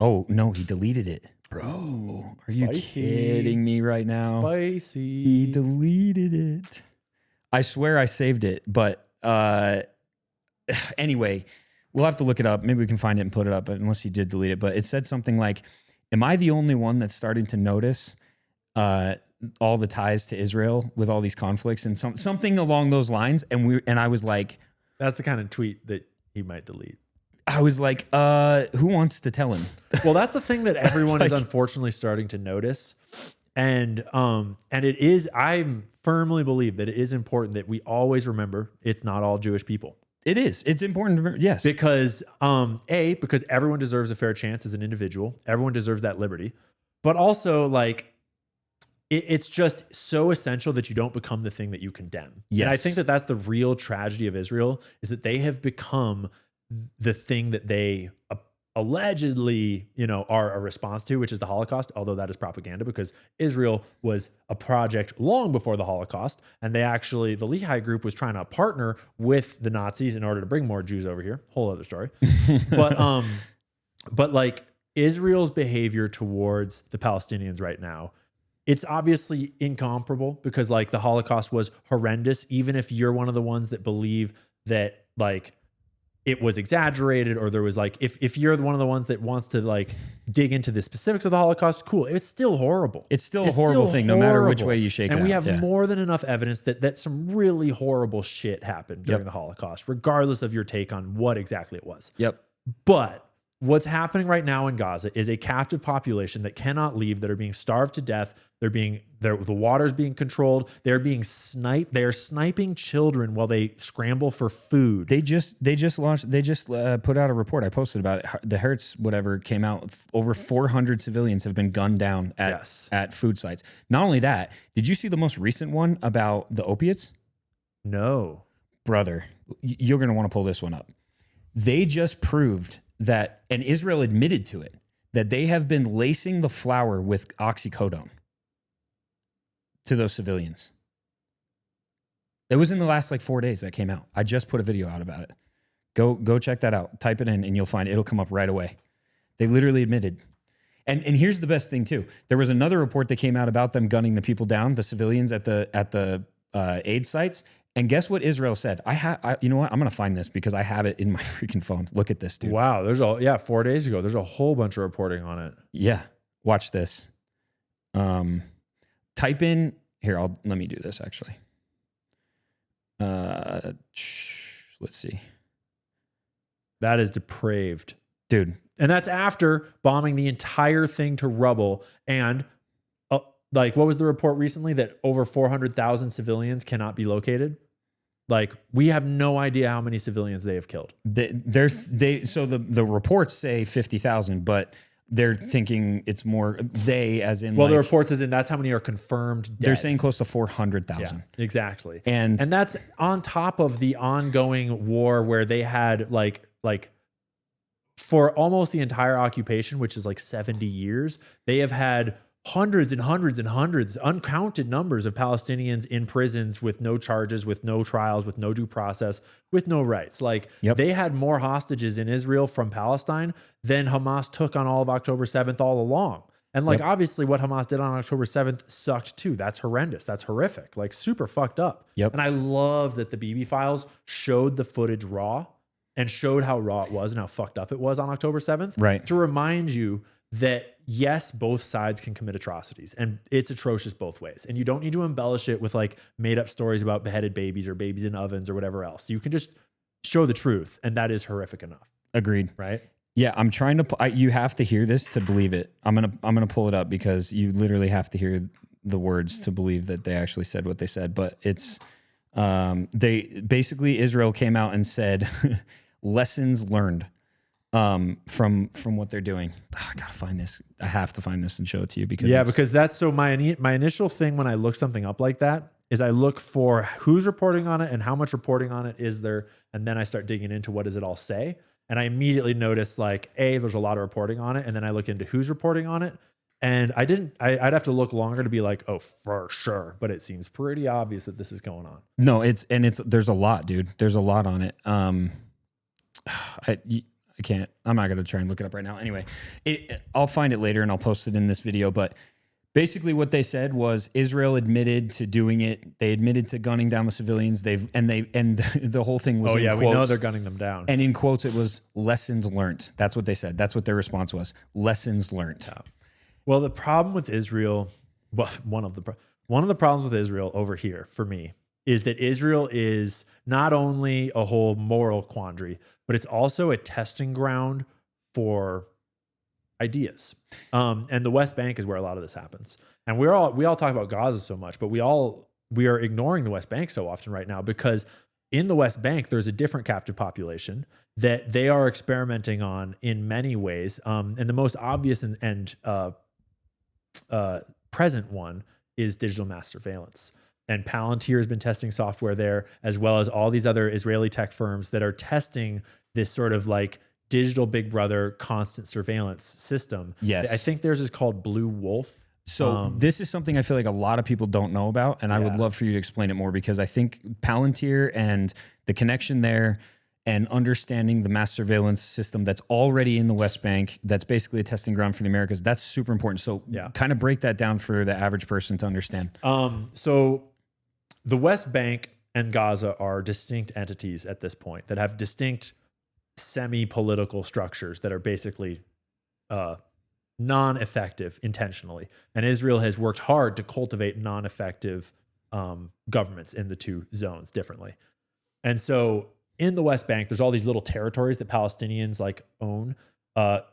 Oh, no, he deleted it. Bro, are you kidding me right now? Spicy. He deleted it. I swear I saved it, but anyway, we'll have to look it up. Maybe we can find it and put it up, but unless he did delete it. But it said something like, am I the only one that's starting to notice all the ties to Israel with all these conflicts, and something along those lines? And I was like, that's the kind of tweet that he might delete. I was like, who wants to tell him? Well, that's the thing that everyone is unfortunately starting to notice. And it is, I firmly believe that it is important that we always remember it's not all Jewish people. It is. It's important. Yes. Because, because everyone deserves a fair chance as an individual. Everyone deserves that liberty. But also, like, it's just so essential that you don't become the thing that you condemn. Yes. And I think that that's the real tragedy of Israel, is that they have become the thing that they allegedly, are a response to, which is the Holocaust, although that is propaganda, because Israel was a project long before the Holocaust. And the Lehi group was trying to partner with the Nazis in order to bring more Jews over here. Whole other story. But like, Israel's behavior towards the Palestinians right now, it's obviously incomparable, because like the Holocaust was horrendous. Even if you're one of the ones that believe that like it was exaggerated, or there was like, if you're one of the ones that wants to like dig into the specifics of the Holocaust, cool. It's still horrible. It's still a horrible thing, no matter which way you shake it. And we out. have more than enough evidence that some really horrible shit happened during the Holocaust, regardless of your take on what exactly it was. Yep. But what's happening right now in Gaza is a captive population that cannot leave, that are being starved to death. The water's being controlled. They're being sniped. They are sniping children while they scramble for food. They just put out a report. I posted about it. The Hertz whatever came out. Over 400 civilians have been gunned down at food sites. Not only that, did you see the most recent one about the opiates? No, brother, you're going to want to pull this one up. They just proved that, and Israel admitted to it, that they have been lacing the flour with oxycodone to those civilians. It was in the last like 4 days that came out. I just put a video out about it. Go check that out. Type it in and you'll find it'll come up right away. They literally admitted. And here's the best thing too. There was another report that came out about them gunning the people down, the civilians at the aid sites. And guess what Israel said? You know what? I'm going to find this because I have it in my freaking phone. Look at this, dude. Wow. 4 days ago, there's a whole bunch of reporting on it. Yeah. Watch this. Type in here. Let me do this actually. Let's see. That is depraved, dude. And that's after bombing the entire thing to rubble. And like, what was the report recently that over 400,000 civilians cannot be located? Like, we have no idea how many civilians they have killed. So the reports say 50,000, but they're thinking it's more as in. Well, the reports as in that's how many are confirmed dead. They're saying close to 400,000. Yeah, exactly. And that's on top of the ongoing war where they had like for almost the entire occupation, which is like 70 years, they have had hundreds and hundreds and hundreds, uncounted numbers of Palestinians in prisons with no charges, with no trials, with no due process, with no rights. Like they had more hostages in Israel from Palestine than Hamas took on all of October 7th all along. And like, obviously what Hamas did on October 7th sucked too. That's horrendous. That's horrific. Like super fucked up. Yep. And I love that the Bibi files showed the footage raw and showed how raw it was and how fucked up it was on October 7th. Right. To remind you that yes, both sides can commit atrocities and it's atrocious both ways. And you don't need to embellish it with like made up stories about beheaded babies or babies in ovens or whatever else. You can just show the truth. And that is horrific enough. Agreed. Right. Yeah. I'm trying to, you have to hear this to believe it. I'm going to pull it up because you literally have to hear the words to believe that they actually said what they said. But it's, they basically, Israel came out and said lessons learned. From what they're doing. I gotta find this. I have to find this and show it to you because that's so my initial thing when I look something up like that is I look for who's reporting on it and how much reporting on it is there, and then I start digging into what does it all say, and I immediately notice like there's a lot of reporting on it, and then I look into who's reporting on it, and I'd have to look longer to be like, oh, for sure, but it seems pretty obvious that this is going on. No, there's a lot, dude. There's a lot on it. I can't. I'm not going to try and look it up right now. Anyway, I'll find it later and I'll post it in this video. But basically what they said was Israel admitted to doing it. They admitted to gunning down the civilians. The whole thing was in quotes. We know they're gunning them down. And in quotes, it was lessons learned. That's what they said. That's what their response was. Lessons learned. Yeah. Well, the problem with Israel, one of the problems with Israel over here for me is that Israel is not only a whole moral quandary, but it's also a testing ground for ideas. And the West Bank is where a lot of this happens. And we all talk about Gaza so much, but we are ignoring the West Bank so often right now because in the West Bank, there's a different captive population that they are experimenting on in many ways. And the most obvious and present one is digital mass surveillance. And Palantir has been testing software there, as well as all these other Israeli tech firms that are testing this sort of like digital Big Brother constant surveillance system. Yes. I think theirs is called Blue Wolf. So this is something I feel like a lot of people don't know about, and I would love for you to explain it more because I think Palantir and the connection there and understanding the mass surveillance system that's already in the West Bank, that's basically a testing ground for the Americas, that's super important. So kind of break that down for the average person to understand. So the West Bank and Gaza are distinct entities at this point that have distinct semi-political structures that are basically non-effective intentionally. And Israel has worked hard to cultivate non-effective governments in the two zones differently. And so in the West Bank, there's all these little territories that Palestinians like own,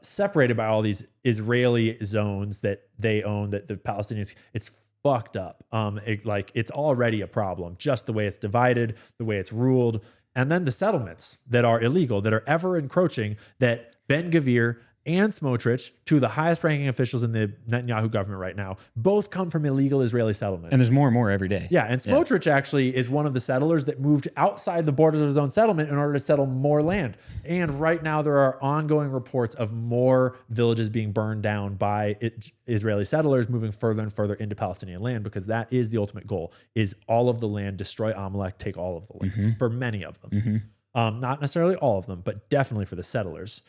separated by all these Israeli zones that they own, that the Palestinians, it's fucked up. It's already a problem, just the way it's divided, the way it's ruled. And then the settlements that are illegal, that are ever encroaching, that Ben-Gvir and Smotrich, two of the highest ranking officials in the Netanyahu government right now, both come from illegal Israeli settlements. And there's more and more every day. Yeah, and Smotrich actually is one of the settlers that moved outside the borders of his own settlement in order to settle more land. And right now there are ongoing reports of more villages being burned down by Israeli settlers moving further and further into Palestinian land, because that is the ultimate goal, is all of the land, destroy Amalek, take all of the land, for many of them. Not necessarily all of them, but definitely for the settlers,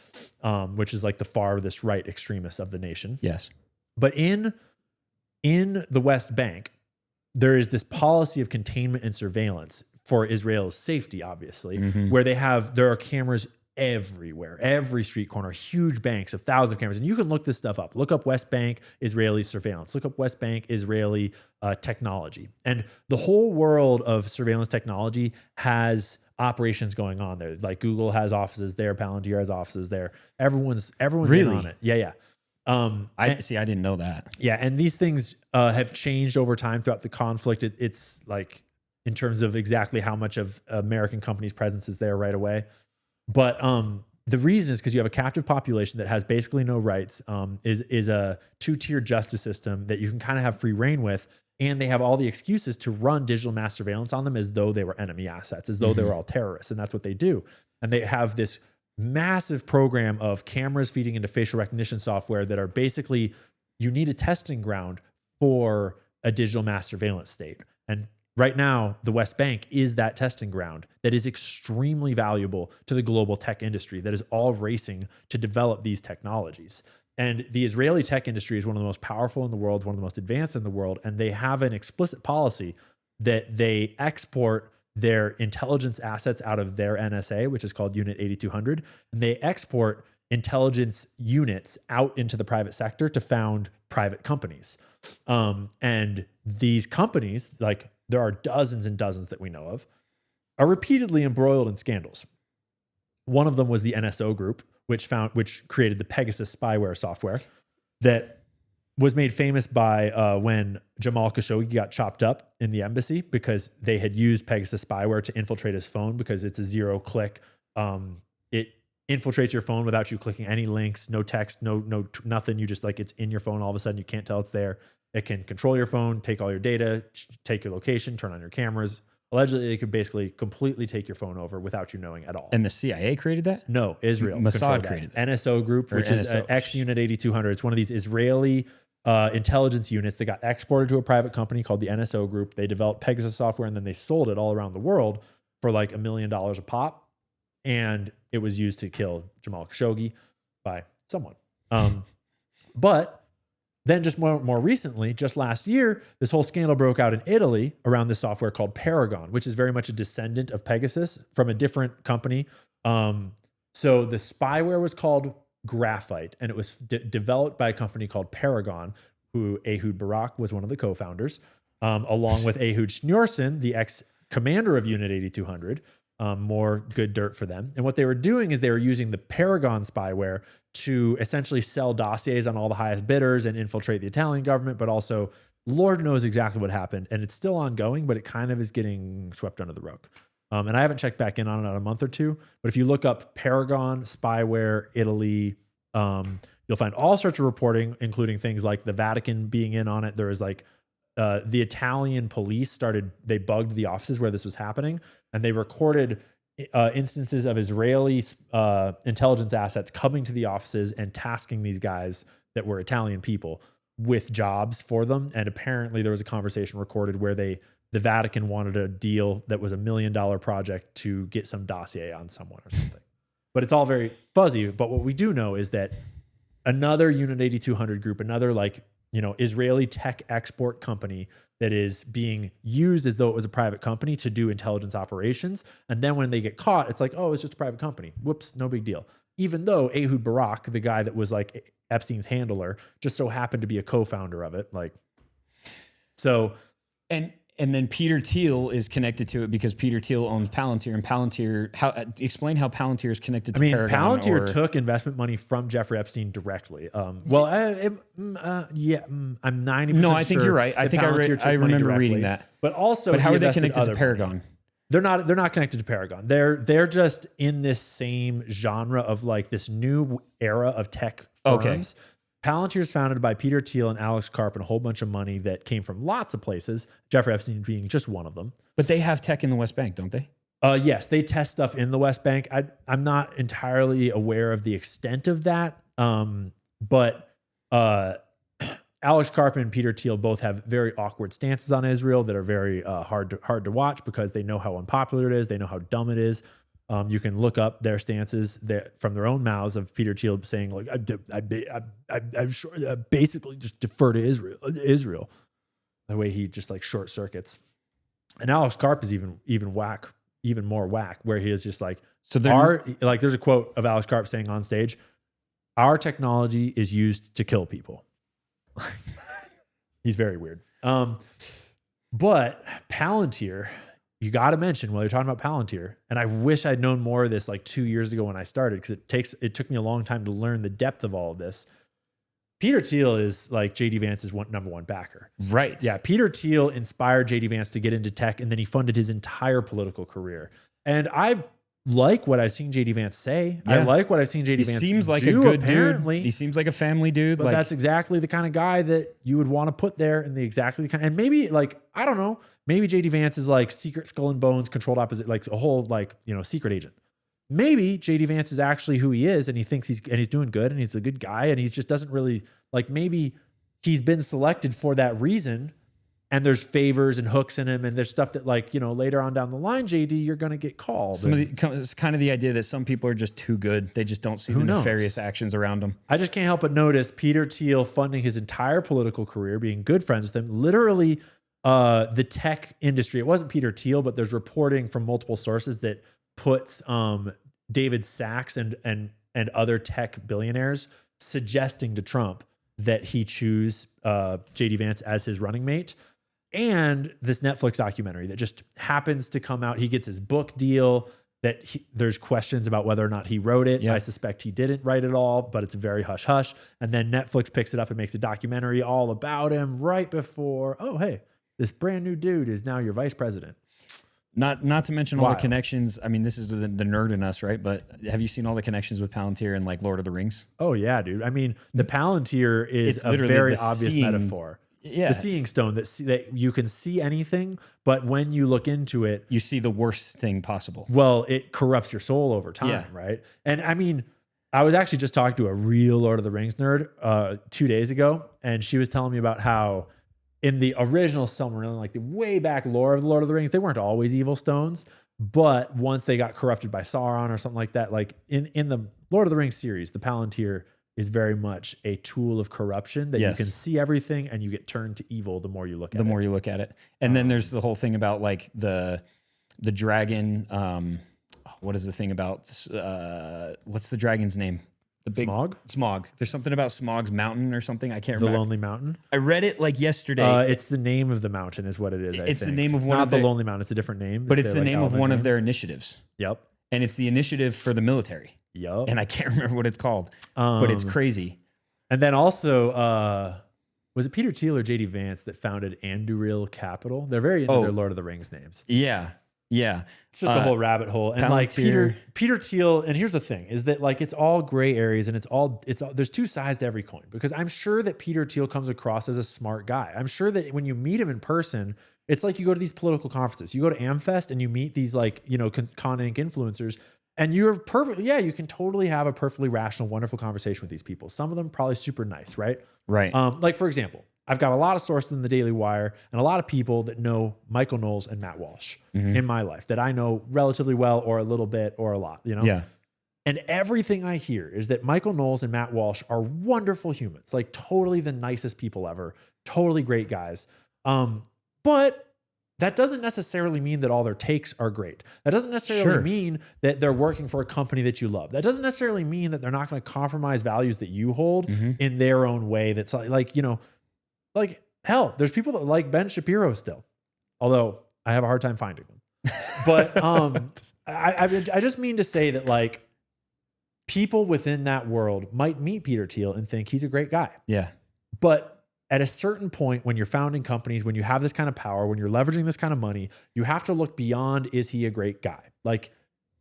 which is like the farthest right extremists of the nation. Yes. But in the West Bank, there is this policy of containment and surveillance for Israel's safety, obviously, where there are cameras everywhere, every street corner, huge banks of thousands of cameras. And you can look this stuff up. Look up West Bank Israeli surveillance. Look up West Bank Israeli technology. And the whole world of surveillance technology has operations going on there. Like Google has offices there, Palantir has offices there. Everyone's really in on it. Yeah. I didn't know that. Yeah, and these things have changed over time throughout the conflict. It's like in terms of exactly how much of American companies' presence is there right away. But the reason is because you have a captive population that has basically no rights, is a two-tier justice system that you can kind of have free reign with. And they have all the excuses to run digital mass surveillance on them as though they were enemy assets, as though they were all terrorists. And that's what they do. And they have this massive program of cameras feeding into facial recognition software that are basically, you need a testing ground for a digital mass surveillance state. And right now, the West Bank is that testing ground that is extremely valuable to the global tech industry that is all racing to develop these technologies. And the Israeli tech industry is one of the most powerful in the world, one of the most advanced in the world. And they have an explicit policy that they export their intelligence assets out of their NSA, which is called Unit 8200. And they export intelligence units out into the private sector to found private companies. And these companies, like there are dozens and dozens that we know of, are repeatedly embroiled in scandals. One of them was the NSO group, which created the Pegasus spyware software that was made famous by when Jamal Khashoggi got chopped up in the embassy because they had used Pegasus spyware to infiltrate his phone, because it's a zero-click. It infiltrates your phone without you clicking any links, no text, no nothing. You just it's in your phone. All of a sudden, you can't tell it's there. It can control your phone, take all your data, take your location, turn on your cameras. Allegedly, it could basically completely take your phone over without you knowing at all. And the CIA created that? No, Israel. Mossad created that. NSO group, which is X-Unit 8200. It's one of these Israeli intelligence units that got exported to a private company called the NSO group. They developed Pegasus software and then they sold it all around the world for like $1 million a pop. And it was used to kill Jamal Khashoggi by someone. But then just more recently, just last year, this whole scandal broke out in Italy around this software called Paragon, which is very much a descendant of Pegasus from a different company. So the spyware was called Graphite, and it was developed by a company called Paragon, who Ehud Barak was one of the co-founders, along with Ehud Schneerson, the ex-commander of Unit 8200. More good dirt for them. And what they were doing is they were using the Paragon spyware to essentially sell dossiers on all the highest bidders and infiltrate the Italian government, but also Lord knows exactly what happened. And it's still ongoing, but it kind of is getting swept under the rug. And I haven't checked back in on it in a month or two, but if you look up Paragon, spyware, Italy, you'll find all sorts of reporting, including things like the Vatican being in on it. There was like the Italian police they bugged the offices where this was happening, and they recorded instances of Israeli intelligence assets coming to the offices and tasking these guys that were Italian people with jobs for them. And apparently there was a conversation recorded where the Vatican wanted a deal that was $1 million project to get some dossier on someone or something. But it's all very fuzzy. But what we do know is that another Unit 8200 group, another like Israeli tech export company that is being used as though it was a private company to do intelligence operations. And then when they get caught, it's like, oh, it's just a private company. Whoops, no big deal. Even though Ehud Barak, the guy that was like Epstein's handler, just so happened to be a co-founder of it. Like, so. And then Peter Thiel is connected to it because Peter Thiel owns Palantir, and Palantir. Explain how Palantir is connected to Paragon. Palantir took investment money from Jeffrey Epstein directly. I'm 90%. No, I think you're right. I think I remember reading that. But also, how are they connected to Paragon? Money. They're not connected to Paragon. They're just in this same genre of like this new era of tech firms. Okay. Palantir is founded by Peter Thiel and Alex Karp and a whole bunch of money that came from lots of places, Jeffrey Epstein being just one of them. But they have tech in the West Bank, don't they? Yes, they test stuff in the West Bank. I'm not entirely aware of the extent of that, but Alex Karp and Peter Thiel both have very awkward stances on Israel that are very hard to watch because they know how unpopular it is. They know how dumb it is. You can look up their stances from their own mouths of Peter Thiel saying like, I'm sure basically just defer to Israel. The way he just like short circuits. And Alex Karp is even more whack, where he is just like, there's a quote of Alex Karp saying on stage, our technology is used to kill people. He's very weird. But Palantir, you got to mention while you're talking about Palantir, and I wish I'd known more of this like 2 years ago when I started, because it took me a long time to learn the depth of all of this. Peter Thiel is like JD Vance's number one backer. Right. Yeah. Peter Thiel inspired JD Vance to get into tech, and then he funded his entire political career. And I like what I've seen JD Vance say. Yeah. I like what I've seen JD Vance seems like do, a good apparently. Dude. He seems like a family dude. But that's exactly the kind of guy that you would want to put there, and and maybe like, I don't know, maybe JD Vance is like secret skull and bones, controlled opposite, like a whole like, secret agent. Maybe JD Vance is actually who he is, and he thinks he's doing good, and he's a good guy, and he just doesn't really like, maybe he's been selected for that reason, and there's favors and hooks in him, and there's stuff that like, later on down the line, JD, you're going to get called. It's kind of the idea that some people are just too good. They just don't see the nefarious actions around them. I just can't help but notice Peter Thiel funding his entire political career, being good friends with him, literally the tech industry. It wasn't Peter Thiel, but there's reporting from multiple sources that puts David Sachs and other tech billionaires suggesting to Trump that he choose JD Vance as his running mate. And this Netflix documentary that just happens to come out. He gets his book deal that there's questions about whether or not he wrote it. Yeah. I suspect he didn't write it all, but it's very hush hush. And then Netflix picks it up and makes a documentary all about him right before, oh, hey, this brand new dude is now your vice president. Not to mention all the connections. I mean, this is the nerd in us, right? But have you seen all the connections with Palantir and like Lord of the Rings? Oh yeah, dude. I mean, the Palantir is a very obvious metaphor. Yeah. The seeing stone that you can see anything, but when you look into it, you see the worst thing possible. Well, it corrupts your soul over time, right? And I mean, I was actually just talking to a real Lord of the Rings nerd 2 days ago, and she was telling me about how in the original Silmarillion, like the way back lore of the Lord of the Rings, they weren't always evil stones, but once they got corrupted by Sauron or something like that, like in the Lord of the Rings series, the Palantir is very much a tool of corruption that you can see everything and you get turned to evil the more you look at it. The more you look at it. And then there's the whole thing about like the dragon. What is the thing about, what's the dragon's name? The big Smog. There's something about Smog's mountain or something. I can't remember. The Lonely Mountain? I read it like yesterday. It's the name of the mountain is what it is. It's the name of one of the Lonely Mountain. It's a different name. But it's the name of one of their initiatives. Yep. And it's the initiative for the military. Yep. And I can't remember what it's called, but it's crazy. And then also, was it Peter Thiel or JD Vance that founded Anduril Capital? They're very into their Lord of the Rings names. Yeah. Yeah. It's just a whole rabbit hole. And Palantir. like Peter Thiel, and here's the thing, is that like it's all gray areas and it's all there's two sides to every coin, because I'm sure that Peter Thiel comes across as a smart guy. I'm sure that when you meet him in person, it's like you go to these political conferences. You go to AmFest and you meet these like, Con Inc. influencers. And you're perfect. Yeah, you can totally have a perfectly rational, wonderful conversation with these people. Some of them probably super nice, right? Right. Like, for example, I've got a lot of sources in the Daily Wire and a lot of people that know Michael Knowles and Matt Walsh in my life that I know relatively well or a little bit or a lot, Yeah. And everything I hear is that Michael Knowles and Matt Walsh are wonderful humans, like totally the nicest people ever, totally great guys. But that doesn't necessarily mean that all their takes are great. That doesn't necessarily mean that they're working for a company that you love. That doesn't necessarily mean that they're not going to compromise values that you hold in their own way. That's like, you know, like hell, there's people that like Ben Shapiro still, although I have a hard time finding them. But I just mean to say that like people within that world might meet Peter Thiel and think he's a great guy. Yeah. But at a certain point, when you're founding companies, when you have this kind of power, when you're leveraging this kind of money, you have to look beyond, is he a great guy? Like,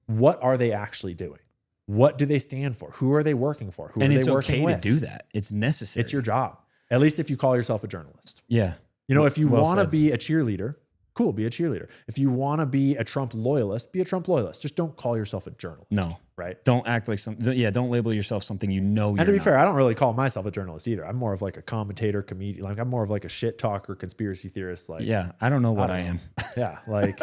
what are they actually doing? What do they stand for? Who are they working for? Who and are it's they working okay with? to do that. It's necessary. It's your job. At least if you call yourself a journalist. Yeah. You know, if you Well want to said. be a cheerleader, cool, be a cheerleader. If you want to be a Trump loyalist, be a Trump loyalist. Just don't call yourself a journalist. No. Right? Don't act like something. Yeah. Don't label yourself something you know you're And to be not. fair, I don't really call myself a journalist either. I'm more of like a commentator, comedian. Like I'm more of like a shit talker, conspiracy theorist. Like, Yeah. I don't know what I am. yeah, like,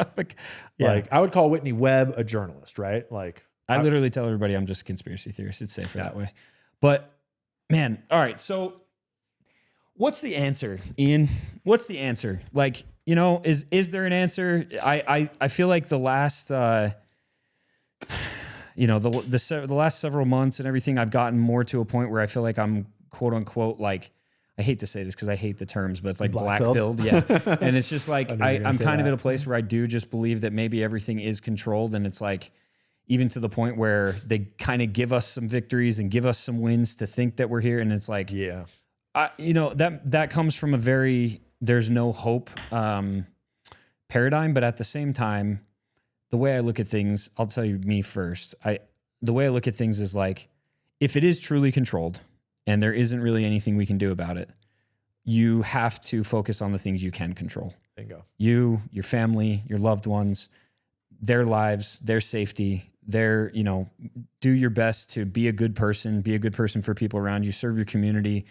Yeah. like I would call Whitney Webb a journalist, right? Like I literally tell everybody I'm just a conspiracy theorist. It's safer that way. But man, all right. So what's the answer, Ian? What's the answer? Like, you know, is there an answer? I feel like the last, you know, the last several months and everything, I've gotten more to a point where I feel like I'm quote unquote, like, I hate to say this because I hate the terms, but it's like black pilled. Yeah. And it's just like, I'm kind of at a place where I do just believe that maybe everything is controlled. And it's like, even to the point where they kind of give us some victories and give us some wins to think that we're here. And it's like, yeah, you know, that comes from a very, there's no hope paradigm. But at the same time, the way I look at things, I'll tell you me first. The way I look at things is like, if it is truly controlled and there isn't really anything we can do about it, you have to focus on the things you can control. bingo. You, your family, your loved ones, their lives, their safety, their, you know, do your best to be a good person for people around you, serve your community.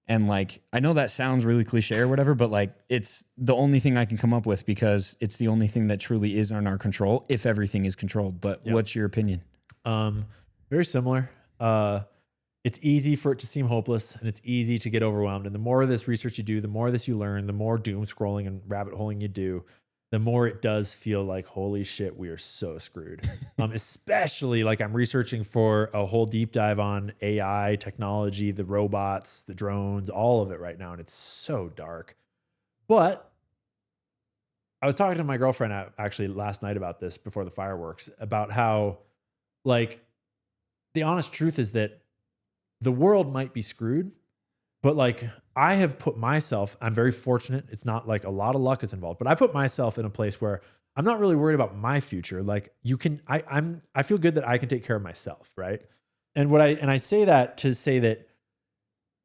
And like, I know that sounds really cliche or whatever, but like, it's the only thing I can come up with because it's the only thing that truly is in our control if everything is controlled. But what's your opinion? Very similar. It's easy for it to seem hopeless and it's easy to get overwhelmed. And the more of this research you do, the more of this you learn, the more doom scrolling and rabbit holing you do, the more it does feel like, holy shit, we are so screwed. Especially like I'm researching for a whole deep dive on AI technology, the robots, the drones, all of it right now. And it's so dark. But I was talking to my girlfriend actually last night about this before the fireworks, about how like the honest truth is that the world might be screwed, but like I have put myself, I'm very fortunate. It's not like a lot of luck is involved, but I put myself in a place where I'm not really worried about my future. Like I feel good that I can take care of myself. Right. And I say that to say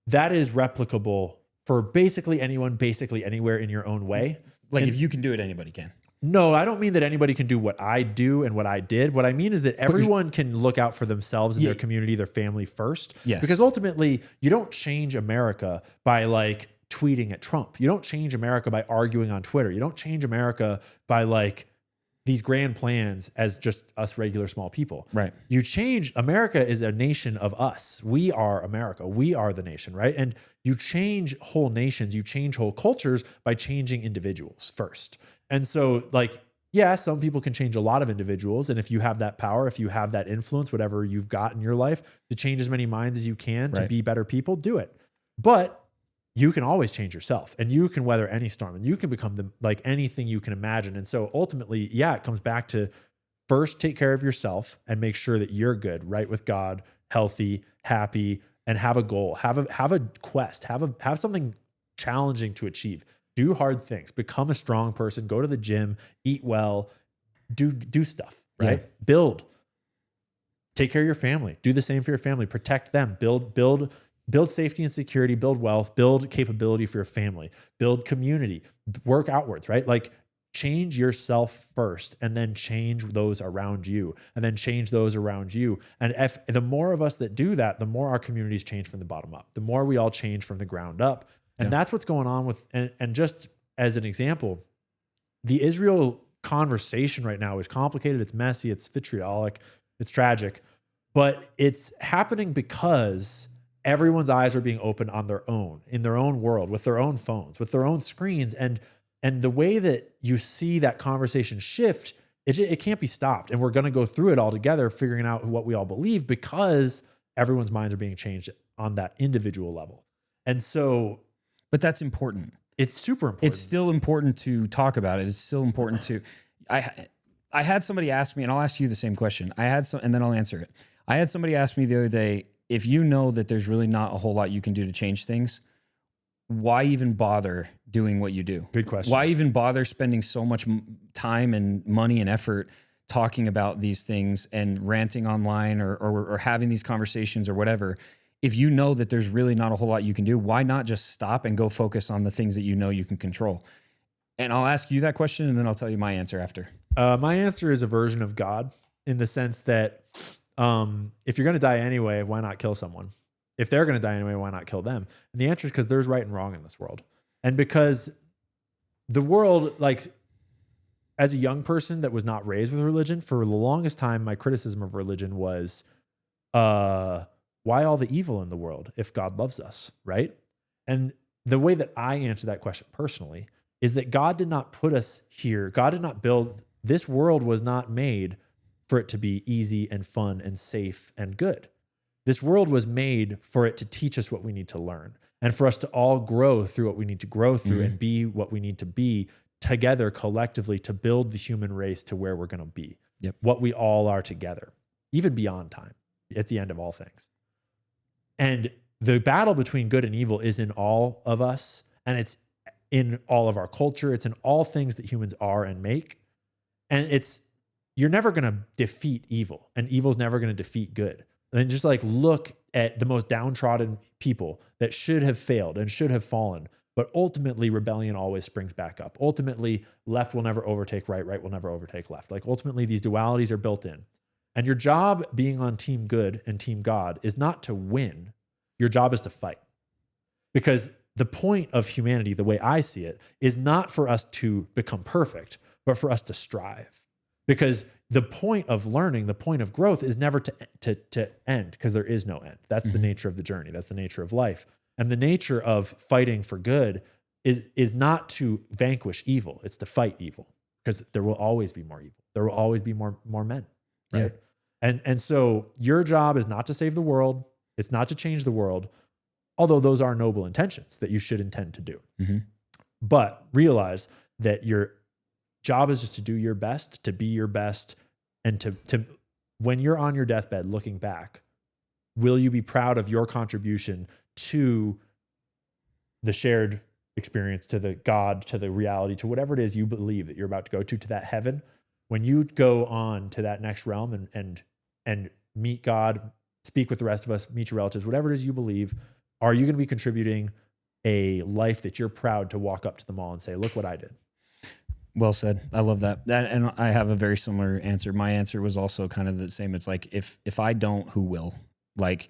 that is replicable for basically anyone, basically anywhere in your own way. Like and if you can do it, anybody can. No, I don't mean that anybody can do what I do and what I did. What I mean is that everyone can look out for themselves and their community, their family first. Yes. Because ultimately, you don't change America by like tweeting at Trump. You don't change America by arguing on Twitter. You don't change America by like these grand plans as just us regular small people. Right. You change, America is a nation of us. We are America. We are the nation, right? And you change whole nations, you change whole cultures by changing individuals first. And so like, yeah, some people can change a lot of individuals. And if you have that power, if you have that influence, whatever you've got in your life to change as many minds as you can to be better people, do it. But you can always change yourself and you can weather any storm and you can become like anything you can imagine. And so ultimately, yeah, it comes back to first take care of yourself and make sure that you're good, right with God, healthy, happy, and have a goal, have a quest, have something challenging to achieve. Do hard things, become a strong person, go to the gym, eat well, do stuff, right? Yeah. Build, take care of your family, do the same for your family, protect them, build safety and security, build wealth, build capability for your family, build community, work outwards, right? Like change yourself first and then change those around you and then change those around you. And if the more of us that do that, the more our communities change from the bottom up, the more we all change from the ground up. And that's what's going on with, and just as an example, the Israel conversation right now is complicated. It's messy. It's vitriolic. It's tragic. But it's happening because everyone's eyes are being opened on their own, in their own world, with their own phones, with their own screens. And the way that you see that conversation shift, it can't be stopped. And we're going to go through it all together, figuring out what we all believe, because everyone's minds are being changed on that individual level. And so, but that's important. It's super important. It's still important to talk about it. It's still important to, I had somebody ask me, and I'll ask you the same question. And then I'll answer it. I had somebody ask me the other day, if you know that there's really not a whole lot you can do to change things, why even bother doing what you do? Good question. Why even bother spending so much time and money and effort talking about these things and ranting online or having these conversations or whatever? If you know that there's really not a whole lot you can do, why not just stop and go focus on the things that you know you can control? And I'll ask you that question, and then I'll tell you my answer after. My answer is a version of God, in the sense that if you're going to die anyway, why not kill someone? If they're going to die anyway, why not kill them? And the answer is because there's right and wrong in this world. And because the world, like, as a young person that was not raised with religion, for the longest time, my criticism of religion was, why all the evil in the world if God loves us, right? And the way that I answer that question personally is that God did not put us here. God did not build, this world was not made for it to be easy and fun and safe and good. This world was made for it to teach us what we need to learn, and for us to all grow through what we need to grow through and be what we need to be together collectively to build the human race to where we're going to be. Yep. What we all are together, even beyond time, at the end of all things. And the battle between good and evil is in all of us, and it's in all of our culture. It's in all things that humans are and make. And you're never going to defeat evil, and evil's never going to defeat good. And just like look at the most downtrodden people that should have failed and should have fallen, but ultimately rebellion always springs back up. Ultimately, left will never overtake right, right will never overtake left. Like ultimately these dualities are built in. And your job being on team good and team God is not to win. Your job is to fight. Because the point of humanity, the way I see it, is not for us to become perfect, but for us to strive. Because the point of learning, the point of growth is never to end, because there is no end. That's the nature of the journey. That's the nature of life. And the nature of fighting for good is not to vanquish evil. It's to fight evil, because there will always be more evil. There will always be more men, right? Yeah. And so your job is not to save the world. It's not to change the world, although those are noble intentions that you should intend to do. But realize that your job is just to do your best, to be your best, and to when you're on your deathbed looking back, will you be proud of your contribution to the shared experience, to the God, to the reality, to whatever it is you believe that you're about to go to that heaven? When you go on to that next realm and meet God, speak with the rest of us, meet your relatives, whatever it is you believe, are you going to be contributing a life that you're proud to walk up to them all and say, look what I did? Well said. I love that. And I have a very similar answer. My answer was also kind of the same. It's like, if I don't, who will? Like,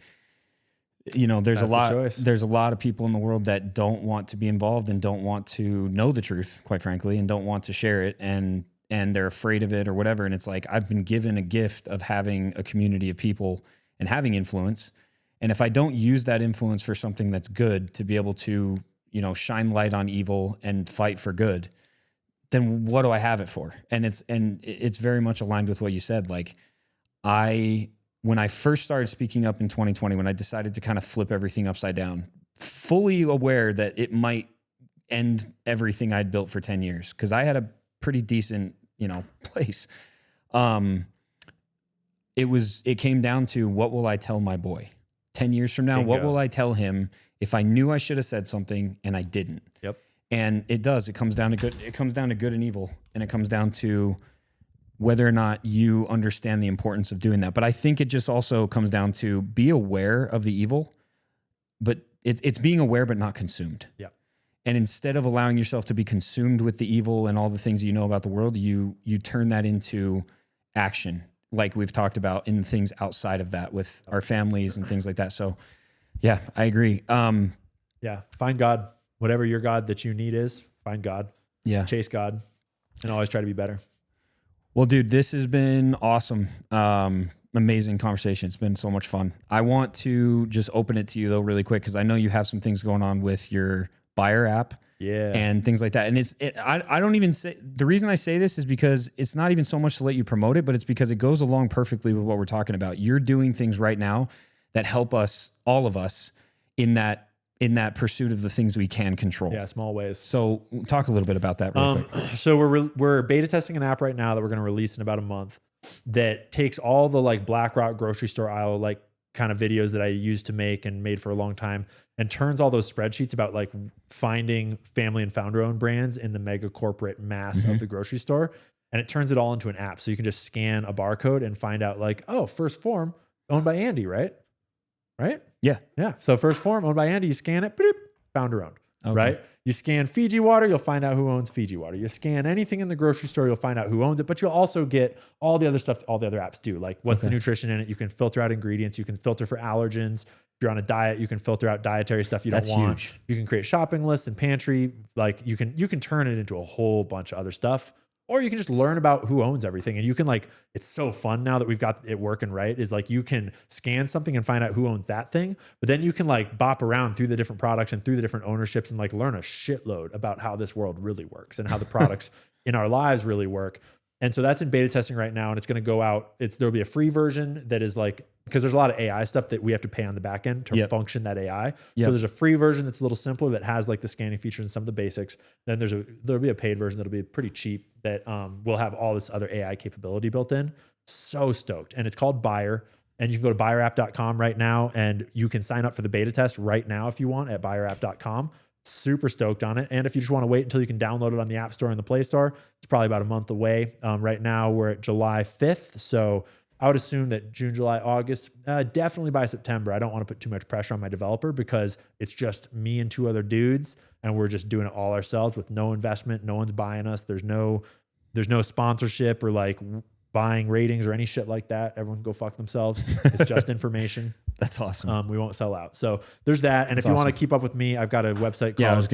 you know, there's a lot of people in the world that don't want to be involved and don't want to know the truth, quite frankly, and don't want to share it. And they're afraid of it or whatever. And it's like, I've been given a gift of having a community of people and having influence. And if I don't use that influence for something that's good, to be able to, you know, shine light on evil and fight for good, then what do I have it for? And it's very much aligned with what you said. Like when I first started speaking up in 2020, when I decided to kind of flip everything upside down, fully aware that it might end everything I'd built for 10 years, because I had a pretty decent, you know, place. It came down to, what will I tell my boy 10 years from now? Bingo. What will I tell him if I knew I should have said something and I didn't? Yep. And it does. It comes down to good. It comes down to good and evil, and it comes down to whether or not you understand the importance of doing that. But I think it just also comes down to be aware of the evil, but it's being aware but not consumed. Yeah. And instead of allowing yourself to be consumed with the evil and all the things you know about the world, you turn that into action, like we've talked about in things outside of that with our families and things like that. So, yeah, I agree. Yeah, find God. Whatever your God that you need is, find God. Yeah. Chase God, and always try to be better. Well, dude, this has been awesome. amazing conversation. It's been so much fun. I want to just open it to you though really quick because I know you have some things going on with your Buyr app. Yeah. And things like that. And I don't even say, the reason I say this is because it's not even so much to let you promote it, but it's because it goes along perfectly with what we're talking about. You're doing things right now that help us, all of us, in that pursuit of the things we can control. Yeah, small ways. So talk a little bit about that real quick. So we're beta testing an app right now that we're going to release in about a month that takes all the like BlackRock grocery store aisle like kind of videos that I used to make and made for a long time and turns all those spreadsheets about like finding family and founder owned brands in the mega corporate mass of the grocery store. And it turns it all into an app. So you can just scan a barcode and find out like, oh, First Form owned by Andy, right? Right? Yeah. Yeah. So First Form owned by Andy, you scan it, boop, founder owned. Okay. Right? You scan Fiji water, you'll find out who owns Fiji water. You scan anything in the grocery store, you'll find out who owns it, but you'll also get all the other stuff all the other apps do. Like what's the nutrition in it? You can filter out ingredients. You can filter for allergens. If you're on a diet, you can filter out dietary stuff you don't want. Huge. You can create shopping lists and pantry. Like you can turn it into a whole bunch of other stuff. Or you can just learn about who owns everything. And you can like, it's so fun now that we've got it working right, is like you can scan something and find out who owns that thing. But then you can like bop around through the different products and through the different ownerships and like learn a shitload about how this world really works and how the products in our lives really work. And so that's in beta testing right now. And it's going to go out. There'll be a free version that is like, because there's a lot of AI stuff that we have to pay on the back end to function that AI. So there's a free version that's a little simpler that has like the scanning features and some of the basics. Then there'll be a paid version that'll be pretty cheap that will have all this other AI capability built in. So stoked. And it's called Buyr. And you can go to buyrapp.com right now and you can sign up for the beta test right now if you want at buyrapp.com. Super stoked on it. And if you just want to wait until you can download it on the App Store and the Play Store, it's probably about a month away. Right now we're at July 5th. So I would assume that June, July, August, definitely by September. I don't want to put too much pressure on my developer because it's just me and two other dudes and we're just doing it all ourselves with no investment. No one's buying us. There's no sponsorship or like buying ratings or any shit like that. Everyone can go fuck themselves. It's just information. That's awesome. We won't sell out. So there's that. And if you want to keep up with me, I've got a website called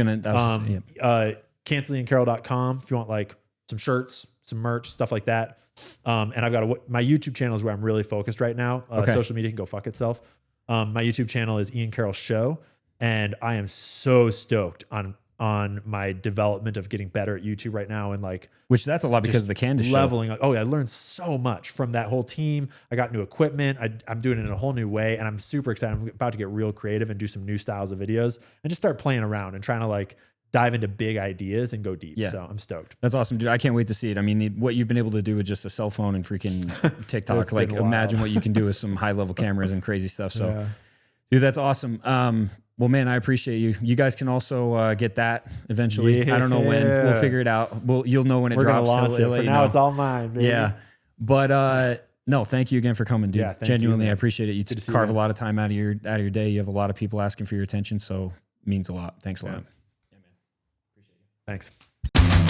cancelandcarroll.com if you want like some shirts, some merch, stuff like that. And I've got my YouTube channel is where I'm really focused right now. Social media can go fuck itself. My YouTube channel is Ian Carroll Show. And I am so stoked on my development of getting better at YouTube right now. And like, which that's a lot because of the Candace leveling show. Oh yeah. I learned so much from that whole team. I got new equipment. I'm doing it in a whole new way. And I'm super excited. I'm about to get real creative and do some new styles of videos and just start playing around and trying to like dive into big ideas and go deep. Yeah. So I'm stoked. That's awesome, dude. I can't wait to see it. I mean, what you've been able to do with just a cell phone and freaking TikTok, like imagine what you can do with some high level cameras and crazy stuff. So dude, that's awesome. Well, man, I appreciate you. You guys can also get that eventually. Yeah. I don't know when. We'll figure it out. You'll know when it drops. We're gonna launch it. For now, it's all mine, baby. Yeah. But no, thank you again for coming, dude. Yeah, genuinely, I appreciate it. You carve a lot of time out of your day. You have a lot of people asking for your attention, so it means a lot. Thanks a lot. Yeah, man. Appreciate it. Thanks.